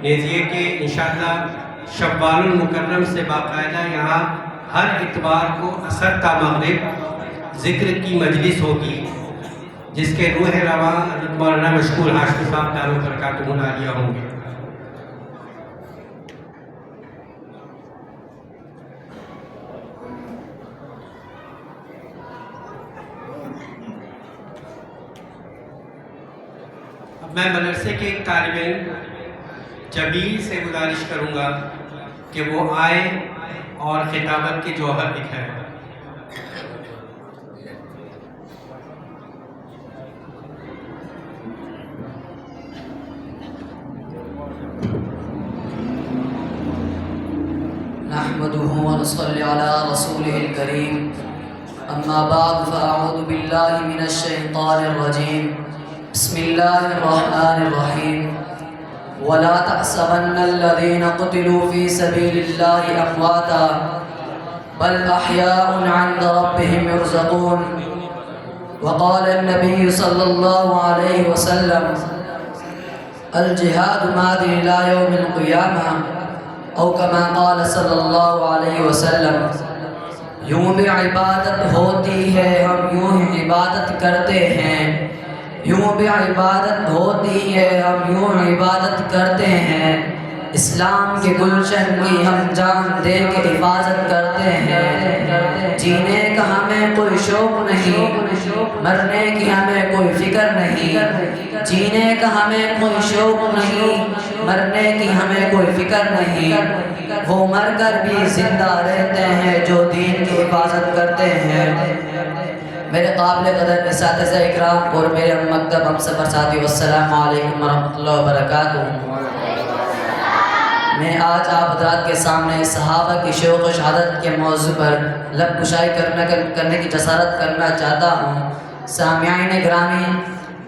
نیز یہ کہ انشاءاللہ شوال المکرم سے باقاعدہ یہاں ہر اتوار کو عصر تا مغرب ذکر کی مجلس ہوگی، جس کے روح رواں حضرت مولانا مشکور ہاشمی صاحب دار برکاتہ العالیہ ہوں گے۔ اب میں مدرسے کے ایک طالب علم جبیل سے گزارش کروں گا کہ وہ آئے اور خطابت کے جوہر دکھائے۔
نحمده ونصلي على رسوله الكريم، أما بعد فأعوذ بالله من الشيطان الرجيم، بسم الله الرحمن الرحيم، ولا تحسبن الذين قتلوا في سبيل الله أمواتا بل أحياء عند ربهم يرزقون، وقال النبي صلى الله عليه وسلم الجهاد ماض إلى يوم القيامة، او کما قال صلی اللہ علیہ وسلم۔ یوں بھی عبادت ہوتی ہے، ہم یوں ہی عبادت کرتے ہیں، یوں بھی عبادت ہوتی ہے، ہم یوں عبادت کرتے ہیں، اسلام کے گلشن کی ہم جان دے کے حفاظت کرتے ہیں، جینے کا ہمیں کوئی شوق نہیں، مرنے کی ہمیں کوئی فکر نہیں، جینے کا ہمیں کوئی شوق نہیں، مرنے کی ہمیں کوئی فکر نہیں، وہ مر کر بھی زندہ رہتے ہیں جو دین کی حفاظت کرتے ہیں۔ میرے قابل قدر اساتذہ اکرام اور میرے مکتب ہم سفر ساتھی، السلام علیکم ورحمۃ اللہ وبرکاتہ۔ میں آج آپ حضرات کے سامنے صحابہ کی شوق و شہادت کے موضوع پر لب کشائی کرنے کی جسارت کرنا چاہتا ہوں۔ سامعین گرامی،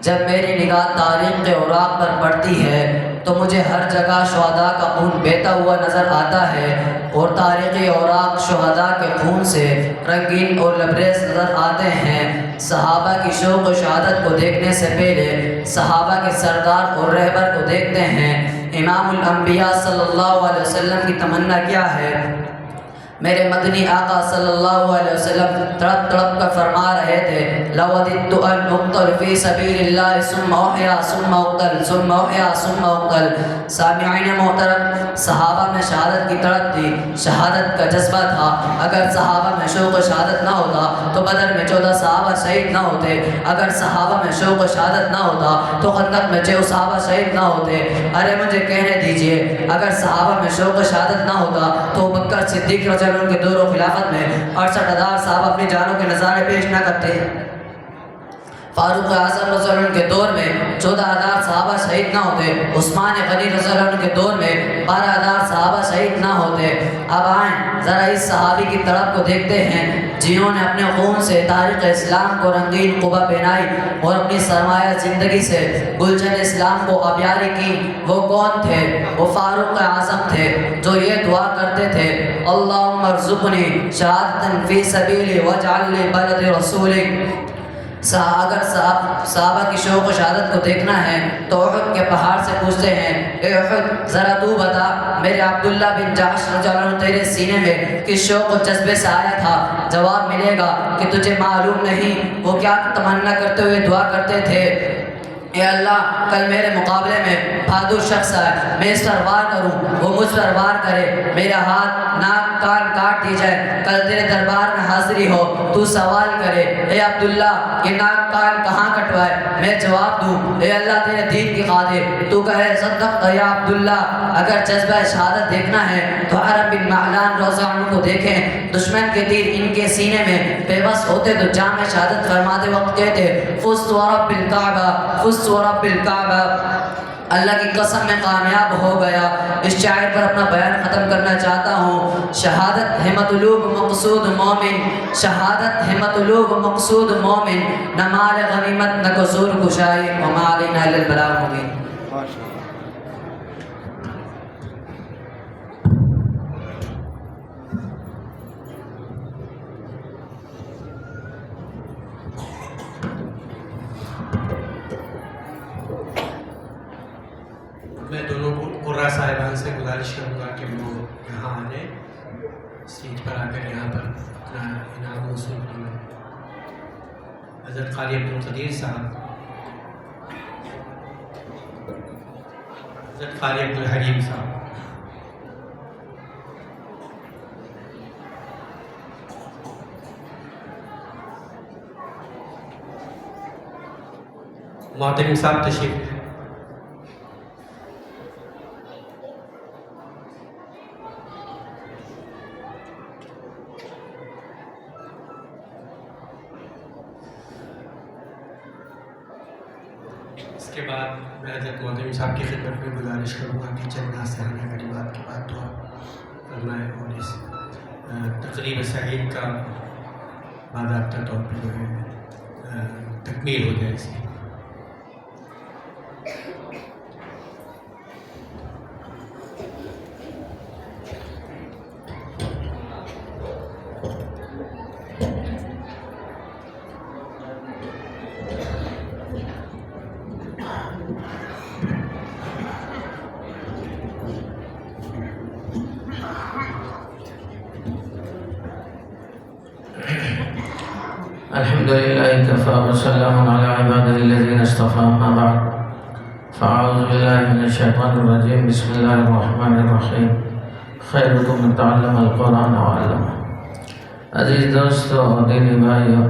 جب میری نگاہ تاریخ کے اوراق پر پڑتی ہے تو مجھے ہر جگہ شہداء کا خون بہتا ہوا نظر آتا ہے، اور تاریخی اوراق شہداء کے خون سے رنگین اور لبریز نظر آتے ہیں۔ صحابہ کی شوق و شہادت کو دیکھنے سے پہلے صحابہ کے سردار اور رہبر کو دیکھتے ہیں۔ امام الانبیاء صلی اللہ علیہ وسلم کی تمنا کیا ہے؟ میرے مدنی آقا صلی اللہ علیہ وسلم تڑپ تڑپ کر فرما رہے تھے لوددت ان اقتل فی سبیل اللہ ثم احیا ثم اقتل ثم احیا ثم اقتل۔ سامعین محترم، صحابہ میں شہادت کی تڑپ تھی، شہادت کا جذبہ تھا۔ اگر صحابہ میں شوق و شہادت نہ ہوتا تو بدر میں 14 صحابہ شہید نہ ہوتے، اگر صحابہ میں شوق و شہادت نہ ہوتا تو خندق میں 6 صحابہ شہید نہ ہوتے۔ ارے مجھے کہنے دیجئے، اگر صحابہ میں شوق و شہادت نہ ہوتا تو بکر صدیق رضی اللہ عنہ کے دور و خلافت میں 68,000 صحابہ اپنی جانوں کے نظارے پیش نہ کرتے۔ فاروق اعظم رضی اللہ عنہ کے دور میں 14,000 صحابہ شہید نہ ہوتے، عثمان غنی رضی اللہ عنہ کے دور میں 12,000 صحابہ شہید نہ ہوتے۔ اب آئیں ذرا اس صحابی کی طرف کو دیکھتے ہیں جنہوں نے اپنے خون سے تاریخ اسلام کو رنگین قبا پہنائی اور اپنی سرمایہ زندگی سے گلشن اسلام کو آبیاری کی۔ وہ کون تھے؟ وہ فاروق اعظم تھے جو یہ دعا کرتے تھے اللہم ارزقنی شہادتاً فی سبیلی واجعل لی بلد رسولک۔ اگر صحابہ کی شوق و شہادت کو دیکھنا ہے تو احد کے پہاڑ سے پوچھتے ہیں اے احد ذرا تو بتا میرے عبداللہ بن جحش رضی اللہ عنہ تیرے سینے میں کس شوق و جذبے سے آیا تھا؟ جواب ملے گا کہ تجھے معلوم نہیں وہ کیا تمنا کرتے ہوئے دعا کرتے تھے اے اللہ کل میرے مقابلے میں بہادر شخص ہے، میں اس پر وار کروں، وہ مجھ پر وار کرے، میرا ہاتھ ناک کان کاٹ دی جائے، کل تیرے دربار میں حاضری ہو تو سوال کرے اے عبداللہ یہ ناک کان کہاں کٹوائے، میں جواب دوں اے اللہ تیرے دین کی خاطر تو کہے صدقت یا عبداللہ۔ اگر جذبہ شہادت دیکھنا ہے تو عرب بن معلان رضی اللہ عنہ کو دیکھیں، دشمن کے تیر ان کے سینے میں بے بس ہوتے تو جامع شہادت فرماتے وقت کہتے فزت ورب الکعبہ فزت ورب الکعبہ، اللہ کی قسم میں کامیاب ہو گیا۔ اس شاعر پر اپنا بیان ختم کرنا چاہتا ہوں۔ شہادت ہے مطلوب مقصود مومن، شہادت ہے مطلوب مقصود مومن، نہ مال غنیمت نہ قصور کشائی، وما علینا الا البلاغ المبین۔
میں دونوں قرہ صاحبان سے گزارش کروں گا کہ وہ یہاں آ جائیں، اسٹیج پر آ کر یہاں پر اپنا انعام وصول کریں۔ حضرت قاری عبدالقدیر صاحب، حضرت قاری عبدالحلیم صاحب، محترم صاحب تشریف لیں۔ اس کے بعد میں حضرت محترم صاحب کی خدمت میں گزارش کروں گا کہ چند ناصحانہ کلمات کے بعد دعا فرمائیں اور اس تقریب سعید کا باضابطہ طور پر جو ہے تکمیل ہو جائے۔ اس کی
الحمد لله كفى وسلام على عباده الذين اصطفى أما بعد فأعوذ بالله من الشيطان الرجيم بسم الله الرحمن الرحيم خيركم من تعلم القرآن وعلمه۔ عزیز دوستو اور دینی بھائیو،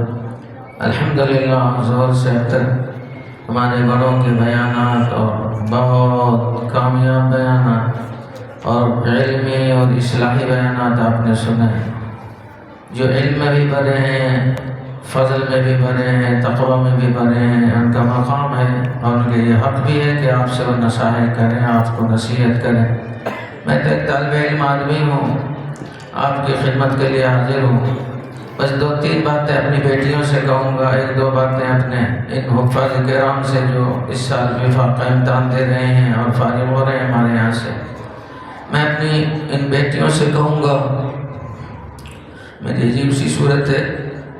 الحمدللہ زور سے اب تک ہمارے بڑوں کے بیانات اور بہت کامیاب بیانات اور علمی اور اصلاحی بیانات آپ نے سنے ہیں۔ جو علم میں بھی بڑے ہیں، فضل میں بھی بڑے ہیں، تقوی میں بھی بڑے ہیں، ان کا مقام ہے اور ان کے یہ حق بھی ہے کہ آپ سے وہ نصائح کریں، آپ کو نصیحت کریں۔ میں تو ایک طالب علم آدمی ہوں، آپ کی خدمت کے لیے حاضر ہوں۔ بس 2-3 باتیں اپنی بیٹیوں سے کہوں گا، 1-2 باتیں اپنے ان حفاظ کرام سے جو اس سال وفاقہ امتحان دے رہے ہیں اور فارغ ہو رہے ہیں ہمارے یہاں سے۔ میں اپنی ان بیٹیوں سے کہوں گا، میری عجیب سی صورت ہے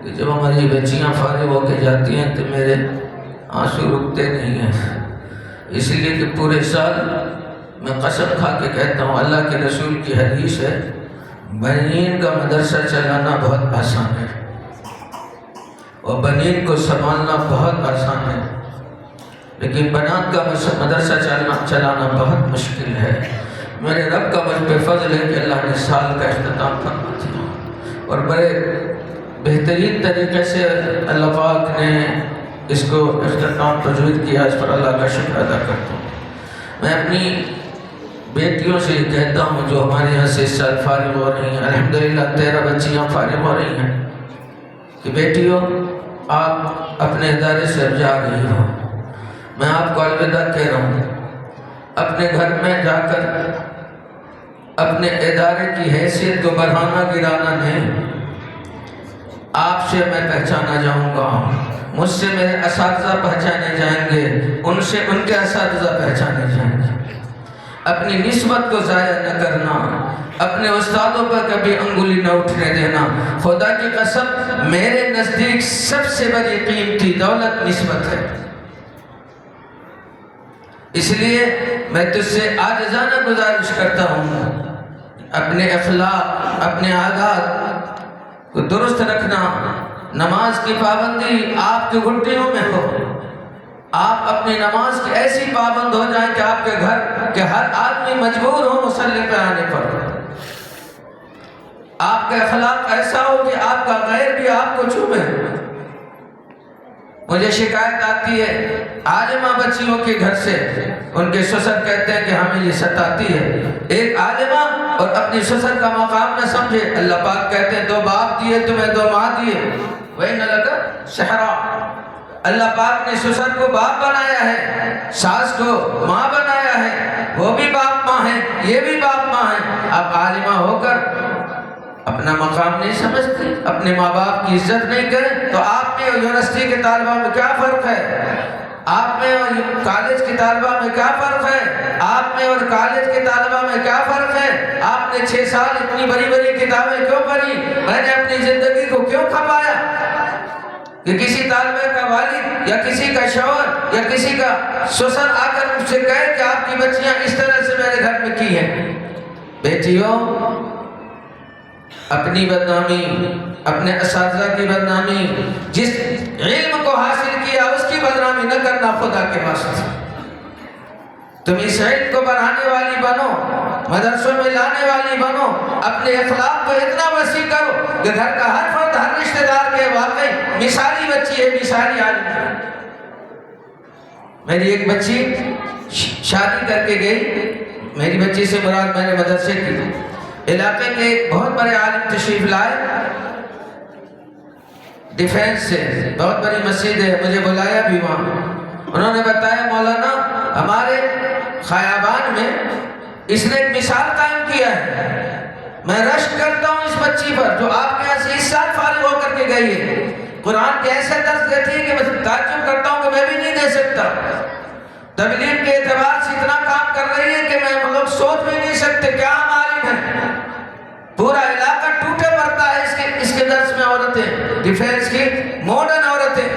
کہ جب ہماری بچیاں فارغ ہو کے جاتی ہیں تو میرے آنسو رکتے نہیں ہیں، اس لیے کہ پورے سال میں قسم کھا کے کہتا ہوں، اللہ کے رسول کی حدیث ہے بنین کا مدرسہ چلانا بہت آسان ہے اور بنین کو سنبھالنا بہت آسان ہے، لیکن بنات کا مدرسہ چلانا بہت مشکل ہے۔ میرے رب کا مجھ پہ فضل ہے کہ اللہ نے سال کا اختتام فرما دیا اور بڑے بہترین طریقے سے اللہ پاک نے اس کو اختتام تجوید کیا۔ اس پر اللہ کا شکر ادا کرتا ہوں۔ میں اپنی بیٹیوں سے کہتا ہوں جو ہمارے یہاں سے اس سال فارغ ہو رہی ہیں، الحمدللہ 13 بچیاں فارغ ہو رہی ہیں، کہ بیٹیوں آپ اپنے ادارے سے اب جا رہی ہو، میں آپ کو الوداع کہہ رہا ہوں۔ اپنے گھر میں جا کر اپنے ادارے کی حیثیت کو بڑھانا گرانا نہیں۔ آپ سے میں پہچانا جاؤں گا، مجھ سے میرے اساتذہ پہچانے جائیں گے، ان سے ان کے اساتذہ پہچانے جائیں گے۔ اپنی نسبت کو ضائع نہ کرنا، اپنے استادوں پر کبھی انگلی نہ اٹھنے دینا۔ خدا کی قسم میرے نزدیک سب سے بڑی قیمتی دولت نسبت ہے۔ اس لیے میں تجھ سے عاجزانہ گزارش کرتا ہوں، اپنے اخلاق، اپنے عادات کو درست رکھنا۔ نماز کی پابندی آپ کی گھٹیوں میں ہو، آپ اپنی نماز کی ایسی پابند ہو جائیں کہ آپ کے گھر کے ہر آدمی مجبور ہو مصلی پہ آنے پر۔ آپ کا اخلاق ایسا ہو کہ آپ کا غیر بھی آپ کو چومے۔ مجھے شکایت آتی ہے عالمہ بچیوں کے گھر سے، ان کے سسر کہتے ہیں کہ ہمیں یہ ستاتی ہے۔ ایک عالمہ اور اپنی سسر کا مقام نہ سمجھے۔ اللہ پاک کہتے ہیں 2 باپ دیے تمہیں 2 ماں دیے، وَإِنَّ لَكَ سِحْرًا۔ اللہ پاک نے سسر کو باپ بنایا ہے، ساس کو ماں بنایا ہے، وہ بھی باپ ماں ہیں، یہ بھی باپ ماں ہیں۔ آپ عالمہ ہو کر اپنا مقام نہیں سمجھتے، اپنے ماں باپ کی عزت نہیں کریں، تو آپ میں اور یونیورسٹی کے طالبہ میں کیا فرق ہے؟ آپ میں اور کالج کی طالبہ میں کیا فرق ہے؟ آپ میں اور کالج کے طالبہ میں کیا فرق ہے؟ آپ نے 6 سال اتنی بڑی بڑی کتابیں کیوں پڑھی؟ میں نے اپنی زندگی کو کیوں کھپایا؟ کہ کسی طالبہ کا والد یا کسی کا شوہر یا کسی کا سسر آ کر مجھ سے کہے کہ آپ کی بچیاں اس طرح سے میرے گھر میں کی ہیں۔ بیٹیوں، اپنی بدنامی، اپنے اساتذہ کی بدنامی، جس علم کو حاصل کیا اس کی بدنامی نہ کرنا خدا کے واسطے۔ تم اس علم کو بڑھانے والی بنو، مدرسوں میں لانے والی بنو، اپنے اخلاق کو اتنا وسیع کرو کہ گھر کا ہر فرد، ہر رشتہ دار کے واقعی مثالی بچی ہے، مثالی عالم ہے۔ میری ایک بچی شادی کر کے گئی، میری بچی سے مراد میں نے مدرسے کی، علاقے کے ایک بہت بڑے عالم تشریف لائے ڈیفینس سے، بہت بڑی مسجد ہے، مجھے بلایا بھی وہاں۔ انہوں نے بتایا مولانا ہمارے خیابان میں اس نے ایک مثال قائم کیا ہے، میں رشک کرتا ہوں اس بچی پر جو آپ کے یہاں سے اس سال فارغ ہو کر کے گئی ہے، قرآن کے ایسے درس دیتی ہے کہ میں تعجب کرتا ہوں کہ میں بھی نہیں دے سکتا، تبلیغ کے اعتبار سے اتنا کام کر رہی ہے کہ میں لوگ سوچ بھی نہیں سکتے کیا عالم ہے۔ پورا علاقہ ٹوٹے پڑتا ہے اس کے درس میں۔ عورتیں ڈیفینس کی ماڈرن عورتیں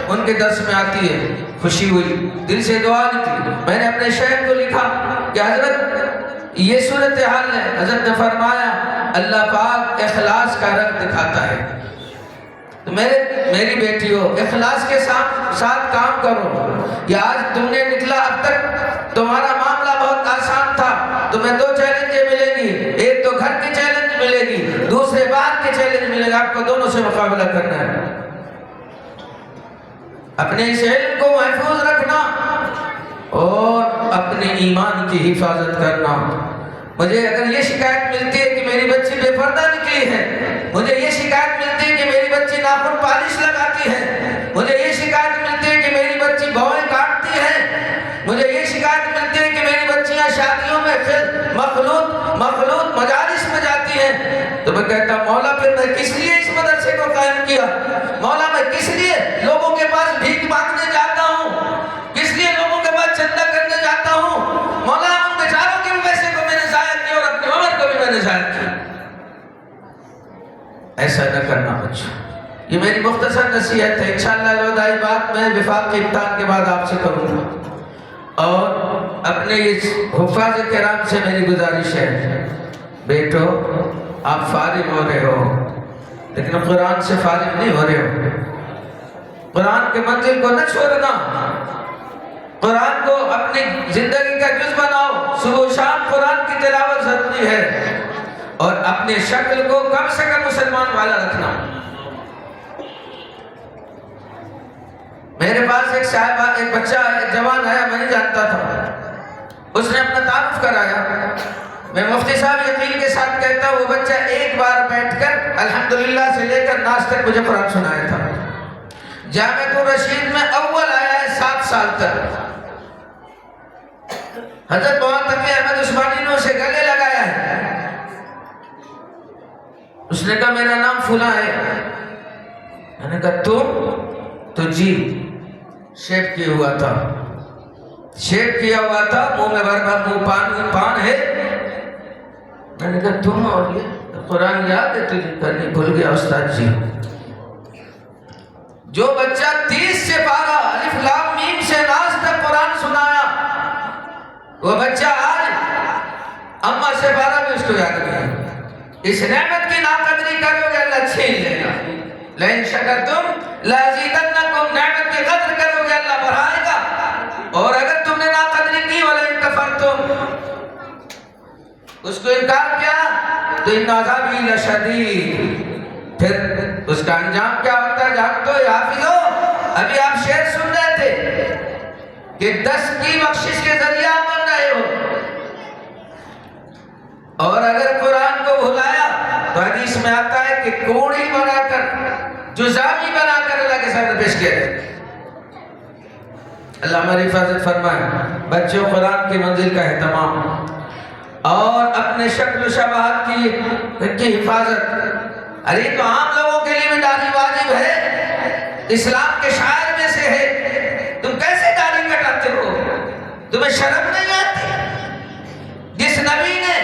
ان کے درس میں آتی ہے، خوشی ہوئی، دل سے دعا نکلی۔ میں نے اپنے شیخ کو لکھا کہ حضرت یہ صورتحال ہے، حضرت نے فرمایا اللہ پاک اخلاص کا رنگ دکھاتا ہے۔ تو میری بیٹیوں اخلاص کے ساتھ کام کرو۔ یا آج تم نے نکلا، اب تک تمہارا معاملہ بہت آسان تھا، تمہیں 2 چیلنجیں ملیں گی، ایک تو گھر کی چیلنج ملے گی، دوسرے باہر کے چیلنج ملے گا، آپ کو دونوں سے مقابلہ کرنا ہے۔ اپنے اس علم کو محفوظ رکھنا اور اپنے ایمان کی حفاظت کرنا۔ مجھے اگر یہ شکایت ملتی ہے کہ میری بچی بے پردہ نکلی ہے، مجھے یہ شکایت ملتی ہے کہ میری بچی ناخن پالش لگاتی ہے، مجھے یہ شکایت ملتی ہے کہ میری بچی بھویں کاٹتی ہے، مجھے یہ شکایت ملتی ہے کہ میری بچیاں شادیوں میں مخلوط مجالس میں جاتی ہیں، تو میں کہتا مولا پھر میں کس لیے اس مدرسے کو قائم کیا؟ مولا میں کس لیے لوگوں کے پاس بھیک مانگنے جاتا ہوں؟ کس لیے لوگوں کے پاس چندہ کرنے جاتا ہوں؟ مولا ان بیچاروں کے پیسے کو میں نے ضائع کیا اور اپنی عمر کو بھی میں نے ضائع کیا۔ ایسا نہ کرنا بچوں۔ یہ میری مختصر نصیحت ہے، انشاءاللہ الوداعی بات میں وفاق کے امتحان کے بعد آپ سے کروں گا۔ اور اپنے اس حفاظ کرام سے میری گزارش ہے، بیٹو آپ فارغ ہو رہے ہو، لیکن قرآن سے فارغ نہیں ہو رہے ہو۔ قرآن کے منزل کو نہ چھوڑنا، قرآن کو اپنی زندگی کا جز بناؤ۔ صبح و شام قرآن کی تلاوت ضروری ہے، اور اپنے شکل کو کم سے کم مسلمان والا رکھنا۔ میرے پاس ایک صاحبہ، ایک بچہ، ایک جوان آیا، میں نہیں جانتا تھا، اس نے اپنا تعارف کرایا۔ میں مفتی صاحب یقین کے ساتھ کہتا ہوں، وہ بچہ ایک بار بیٹھ کر الحمدللہ سے لے کر ناس تک مجھے قرآن سنایا تھا۔ جامعۃ الرشید میں اول آیا ہے 7 سال تک۔ حضرت مولانا تقی احمد عثمانی نے اسے گلے لگایا ہے۔ اس نے کہا میرا نام فلاں ہے۔ میں نے کہا تو جی شیپ کیا ہوا تھا، شیپ کیا ہوا تھا، منہ میں منہ پان ہے۔ میں نے کہا تم اور یہ قرآن یاد ہے تجھے؟ کرنی بھول گیا استاد جی۔ جو بچہ 30 سے 12 الف لام میم سے ناس تک قرآن سنایا، وہ بچہ آج اما سے 12 بھی اس کو یاد نہیں ہے۔ اس نعمت کی ناقدری کرو گے اللہ چھین لے گا۔ لئن شکرتم لازیدنکم، نعمت کی قدر کرو گے اللہ بڑھائے گا، اور اگر تم نے ناقدری کی ولئن کفرتم، اس کو انکار کیا تو ان عذابی لشدید، پھر اس کا انجام کیا ہوتا ہے جان تو حافظو۔ ابھی آپ شعر سن رہے تھے کہ 10 کی بخشش کے ذریعہ بن رہے ہو، اور اگر قرآن کو بھلایا تو حدیث میں آتا ہے کہ کوڑی بنا کر، جزامی بنا کر اللہ کے سامنے پیش کیا جائے۔ اللہ ہماری حفاظت فرمائے۔ بچوں قرآن کی منزل کا اہتمام اور اپنے شکل و شباہت کی حفاظت۔ ارے تو عام لوگوں کے لیے بھی داڑھی واجب ہے، اسلام کے شاعر میں سے ہے، تم کیسے داڑھی کٹاتے ہو؟ تمہیں شرم نہیں آتی؟ جس نبی نے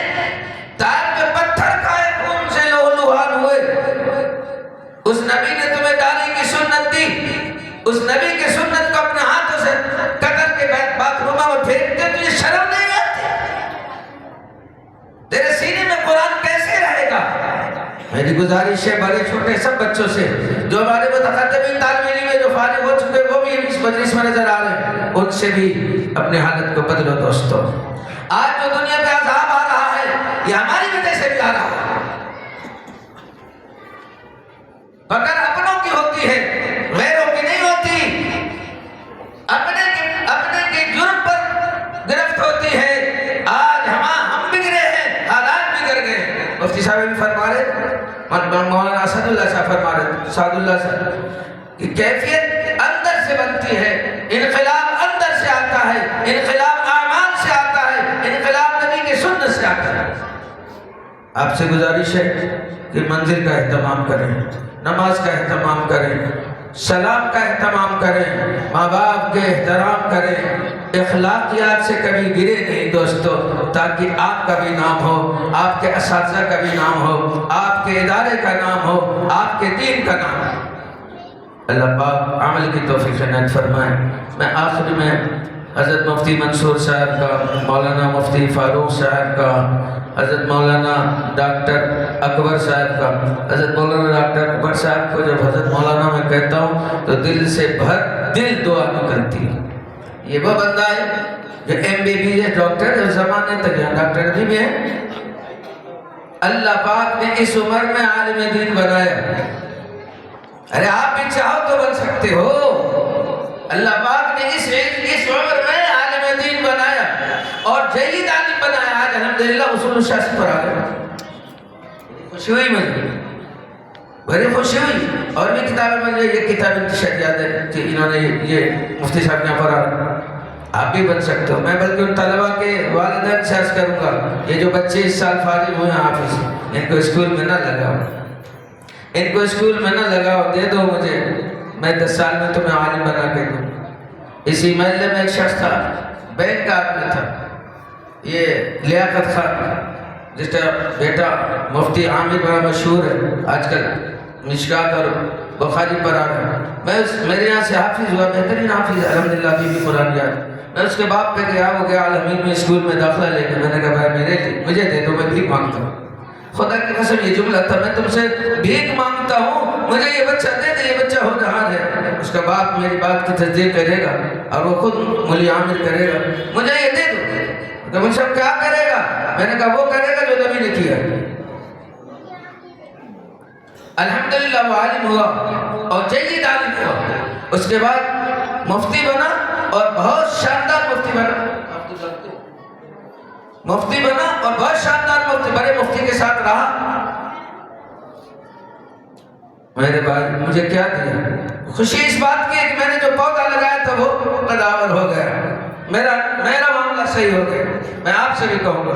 تار پہ پتھر کھائے خون سے لہو لہان ہوئے، اس نبی نے تمہیں داڑھی کی سنت دی، اس نبی کی سنت کو اپنے ہاتھوں سے قدر کے بات رومہ میں پھینکتے، تجھے شرم نہیں آتی؟ تیرے سینے میں قرآن کیسے رہے گا؟ میری گزارش ہے بڑے چھوٹے سب بچوں سے، جو ہمارے متقدمین طالب علم میں جو فارغ ہو چکے وہ بھی اس مجلس میں نظر آ رہے ہیں، ان سے بھی اپنے حالت کو بدلو دوستو۔ آج جو دنیا پہ عذاب آ رہا ہے یہ ہماری وجہ سے بھی آ رہا ہے۔ فقر اپنوں کی ہوتی ہے، غیروں کی نہیں ہوتی۔ اپنے کی جرم پر گرفت ہوتی ہے۔ آج ہم بگڑے ہیں، حالات بگڑ گئے۔ مفتی صاحب بھی فرما رہے، مولانا اسد اللہ صاحب فرما رہے، سعد اللہ صاحب، کہ کیفیت اندر سے بنتی ہے، انقلاب اندر سے آتا ہے، انقلاب اعمال سے آتا ہے، انقلاب نبی کے سنت سے آتا ہے۔ آپ سے گزارش ہے کہ منزل کا اہتمام کریں، نماز کا اہتمام کریں، سلام کا اہتمام کریں، ماں باپ کے احترام کریں، اخلاقیات سے کبھی گرے نہیں دوستو، تاکہ آپ کا بھی نام ہو، آپ کے اساتذہ کا بھی نام ہو، آپ کے ادارے کا نام ہو، آپ کے دین کا نام ہو۔ اللہ پاک عمل کی توفیق عنایت فرمائے۔ میں آخر میں حضرت مفتی منصور صاحب کا، مولانا مفتی فاروق صاحب کا، حضرت مولانا ڈاکٹر اکبر صاحب کا، حضرت مولانا ڈاکٹر اکبر صاحب کو جب حضرت مولانا میں کہتا ہوں تو دل سے دل دعا نکلتی ہے۔ یہ وہ بندہ ہے جو MBBS ڈاکٹر ہے، زمانے تک یہاں ڈاکٹر بھی ہے۔ اللہ پاک نے اس عمر میں عالم دین بنایا۔ ارے آپ بھی چاہو تو بن سکتے ہو۔ اللہ پاک نے اس عمر میں عالم دین بنایا اور جید عالم بنایا۔ آج الحمدللہ اصول الشاسی پر آ گئے۔ خوشی ہوئی مجھے، بڑی خوشی ہوئی۔ اور بھی کتابیں مجھے یہ کتاب انتشار یاد ہے کہ انہوں نے یہ مفتی صاحب یہاں پر آ، آپ بھی بن سکتے ہو۔ میں بلکہ ان طلباء کے والدین سے عرض کروں گا، یہ جو بچے اس سال فارغ ہوئے ہیں حافظ، ان کو اسکول میں نہ لگاؤ، ان کو اسکول میں نہ لگاؤ، دے دو مجھے، میں 10 سال میں تمہیں عالم بنا کے دوں۔ اسی محلے میں ایک شخص تھا، بینک کا آدمی تھا، یہ لیاقت خان، جس کا بیٹا مفتی عامر بڑا مشہور ہے، آج کل مشکات اور بخاری پر آ رہا ہے۔ میرے یہاں سے حافظ ہوا، بہترین حافظ الحمدللہ، ابھی بھی قرآن یاد۔ میں اس کے باپ پہ گیا، وہ گیا عالمین میں اسکول میں داخلہ لے کے، میں نے کہا بھائی مجھے دے دو، میں بھی مانگتا ہوں۔ خدا کی قسم یہ جملہ تھا، میں تم سے بھیک مانگتا ہوں، مجھے یہ بچہ دے دے، یہ بچہ ہونہار ہے۔ اس کا باپ میری بات کی تصدیق کرے گا اور وہ خود مولی عامر کرے گا، مجھے یہ دے دو۔ کہ مجھ سے کیا کرے گا؟ میں نے کہا وہ کرے گا جو نبی نے کیا۔ الحمدللہ وہ عالم ہوا اور جید عالم ہوا، اس کے بعد مفتی بنا اور بہت شاندار مفتی بنا، مفتی بنا اور بہت شاندار مفتی، بڑے مفتی کے ساتھ رہا۔ میرے بھائی مجھے کیا دیا؟ خوشی اس بات کی ہے کہ میں نے جو پودا لگایا تھا وہ قداور ہو گیا، میرا معاملہ صحیح ہو گیا۔ میں آپ سے بھی کہوں گا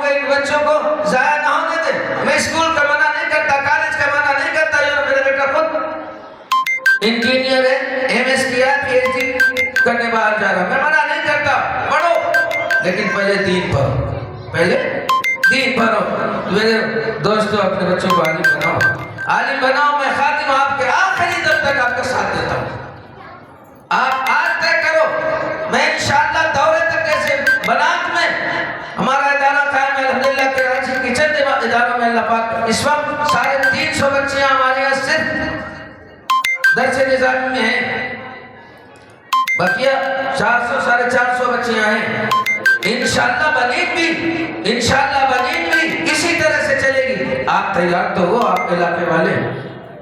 ان بچوں کو ضائع نہ ہونے دیں۔ میں اسکول کا منع نہیں کرتا، کالج کا منع نہیں کرتا، یہ میرا بیٹا خود انجینئر ہے، MS کیا، PhD کرنے باہر جا رہا، میں منع نہیں کرتا، پڑھو لیکن پہلے دین پڑھو، میرے دوستو اپنے بچوں کو عالم بناؤ۔ میں خاتم آپ کے آخری دم تک آپ کا ساتھ دیتا ہوں۔ آپ آج طے کرو، میں انشاءاللہ دورے تک ایسے بنات میں ہمارا ادارہ قائم ہے الحمدللہ، کراچی کی چند اداروں میں اللہ پاک اس وقت 350 بچیاں ہمارے یہاں صرف درس نظامی میں ہیں، بقیہ 400 450 بچیاں ہیں۔ انشاءاللہ بنین بھی اسی طرح سے چلے گی۔ آپ تیار تو ہو آپ علاقے والے؟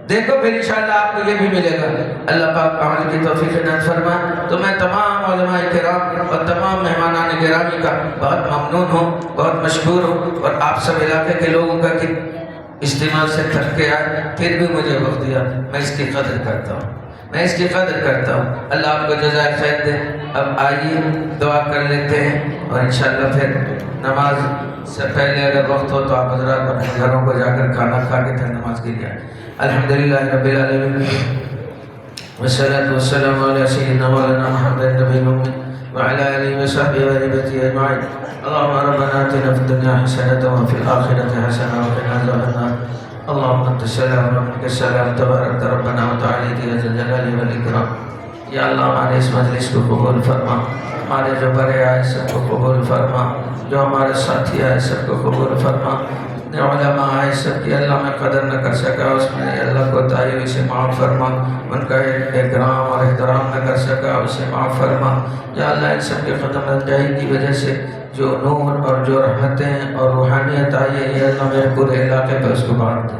دیکھو پھر انشاءاللہ آپ کو یہ بھی ملے گا۔ اللہ پاک عمل کی توفیق عنایت فرمائے۔ تو میں تمام علماء کرام اور تمام مہمانان گرامی کا بہت ممنون ہوں، بہت مشکور ہوں، اور آپ سب علاقے کے لوگوں کا کہ اجتماع سے تھک کے آئے پھر بھی مجھے وقت دیا، میں اس کی قدر کرتا ہوں۔ اللہ آپ کو جزائے خیر دے۔ اب آئیے دعا کر لیتے ہیں اور انشاءاللہ پھر نماز سے پہلے اگر وقت ہو تو آپ حضرات اپنے گھروں کو جا کر کھانا کھا کے پھر نماز کے لیے آئیں۔ الحمدللہ رب العالمین والصلاة والسلام علی سیدنا مولانا محمد النبی الأمی وعلى آلہ وصحبہ وآلہ اجمعین۔ اللهم ربنا آتنا في الدنيا حسنة وفي الآخرة حسنة وقنا عذاب النار۔ اللهم انت السلام ومنك السلام تبارک ربنا وتعالی ذا الجلال والإکرام۔ یا اللہ ہمارے اس مجلس کو قبول فرما، ہمارے جو بڑے آئے سب کو قبول فرما، جو ہمارے ساتھی آئے سب کو قبول فرما، علماء آئے سب کی اللہ میں قدر نہ کر سکا اس میں اللہ کو تائی اسے معاف فرما، ان کا اکرام اور احترام نہ کر سکا اسے معاف فرما۔ یا اللہ ان سب کے ختم انجائی کی وجہ سے جو نور اور جو رحمتیں اور روحانیت آئی ہے یہ اللہ میرے پورے علاقے پہ اس کو بانٹ دے۔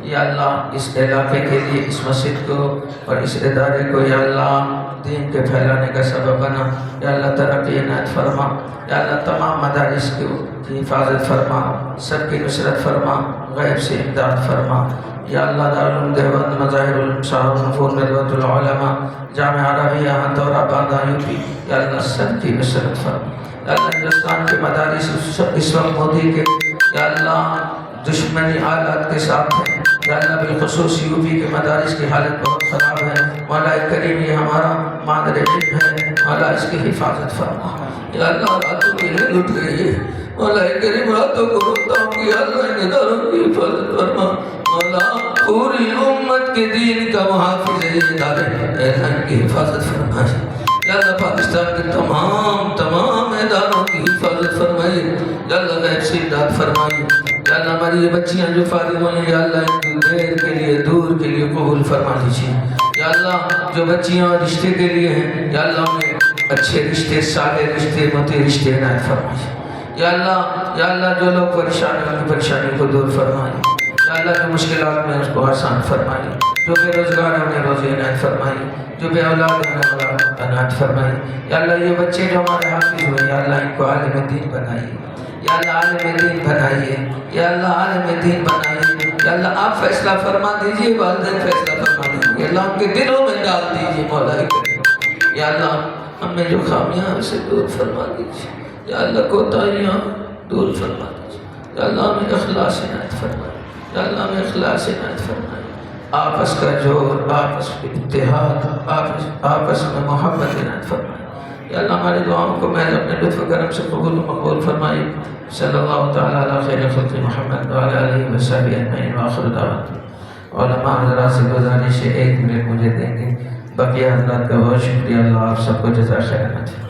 یا اللہ اس علاقے کے لیے اس مسجد کو اور اس ادارے کو یا اللہ دین کے پھیلانے کا سبب بنا۔ یا اللہ ترقی عنایت فرما۔ یا اللہ تمام مدارس کی حفاظت فرما، سب کی نصرت فرما، غیب سے امداد فرما۔ یا اللہ دارالعلوم دیوبند، مظاہر العلوم، شاہ النفور، ندوۃ العلماء، جامعہ عربیہ طور آبادہ UP، یا اللہ سب کی نصرت فرما۔ یا اللہ ہندوستان کے مدارس اس وقت مودی کے یا اللہ دشمنی حالات کے ساتھ ہیں، یا اللہ بالخصوص UP کے مدارس کی حالت بہت خراب ہے۔ مولا کریم یہ ہمارا مادر علم ہے، مولا اس کی حفاظت فرما۔ یا اللہ راتوں میں لٹ رہی ہے، مولا کریم راتوں کو روتا ہوں کہ اللہ ان اداروں کی حفاظت فرما۔ مولا پوری امت کے دین کا محافظ ہے یہ ادارے، اللہ ان کی حفاظت فرمائے۔ یا اللہ پاکستان کے تمام اداروں کی حفاظت فرمائیے۔ یا اللہ غیب سے امداد فرمائیے۔ یا اللہ ہماری یہ بچیاں جو فارغ ہوئی ہیں یا اللہ ان کو دیر کے لیے دور کے لیے قبول فرما دیجیے۔ یا اللہ جو بچیاں رشتے کے لیے ہیں یا اللہ انہیں اچھے رشتے، صالح رشتے، متی رشتے عنایت فرمائیے۔ یا اللہ جو لوگ پریشان ہیں ان کی پریشانی کو دور فرمائیے۔ یا اللہ جو مشکلات میں اس کو آسان فرمائیے، جو بے روزگار ہیں انہیں روزی عنایت فرمائیے، جو بے اولاد ہیں انہیں اولاد عنایت فرمائیے۔ یا اللہ یہ بچے جو ہمارے حافظ ہوئے یا اللہ ان کو عالم دین بنائیے۔ یا اللہ عالم دین بنائیے، یا اللہ عالم دین بنائیے۔ یا اللہ آپ فیصلہ فرما دیجئے، والدین فیصلہ فرما دیجئے، اللہ ان کے دلوں میں ڈال دیجئے مولا کریم۔ یا اللہ ہمیں جو خامیاں اسے دور فرما دیجئے، یا اللہ کوتاہیاں دور فرما دیجئے۔ یا اللہ ہمیں اخلاص عنایت فرمائے، یا اللہ ہمیں اخلاص عنایت فرمائے۔ آپس کا جوڑ، آپس میں اتحاد، آپس میں محبت عنایت فرمائے۔ یا اللہ ہماری دعاؤں کو میں اپنے لطف و کرم سے قبول و مقبول فرمائی۔ صلی اللہ تعالیٰ علی خیر خلق محمد وعلی آلہ وصحبہ اجمعین وآخر دعوانا۔ علماء حضرات سے گزارش ہے 1 منٹ مجھے دیں گے، بقیہ حضرات کا بہت شکریہ۔ اللہ آپ سب کو جزائے خیر عنایت فرمائے۔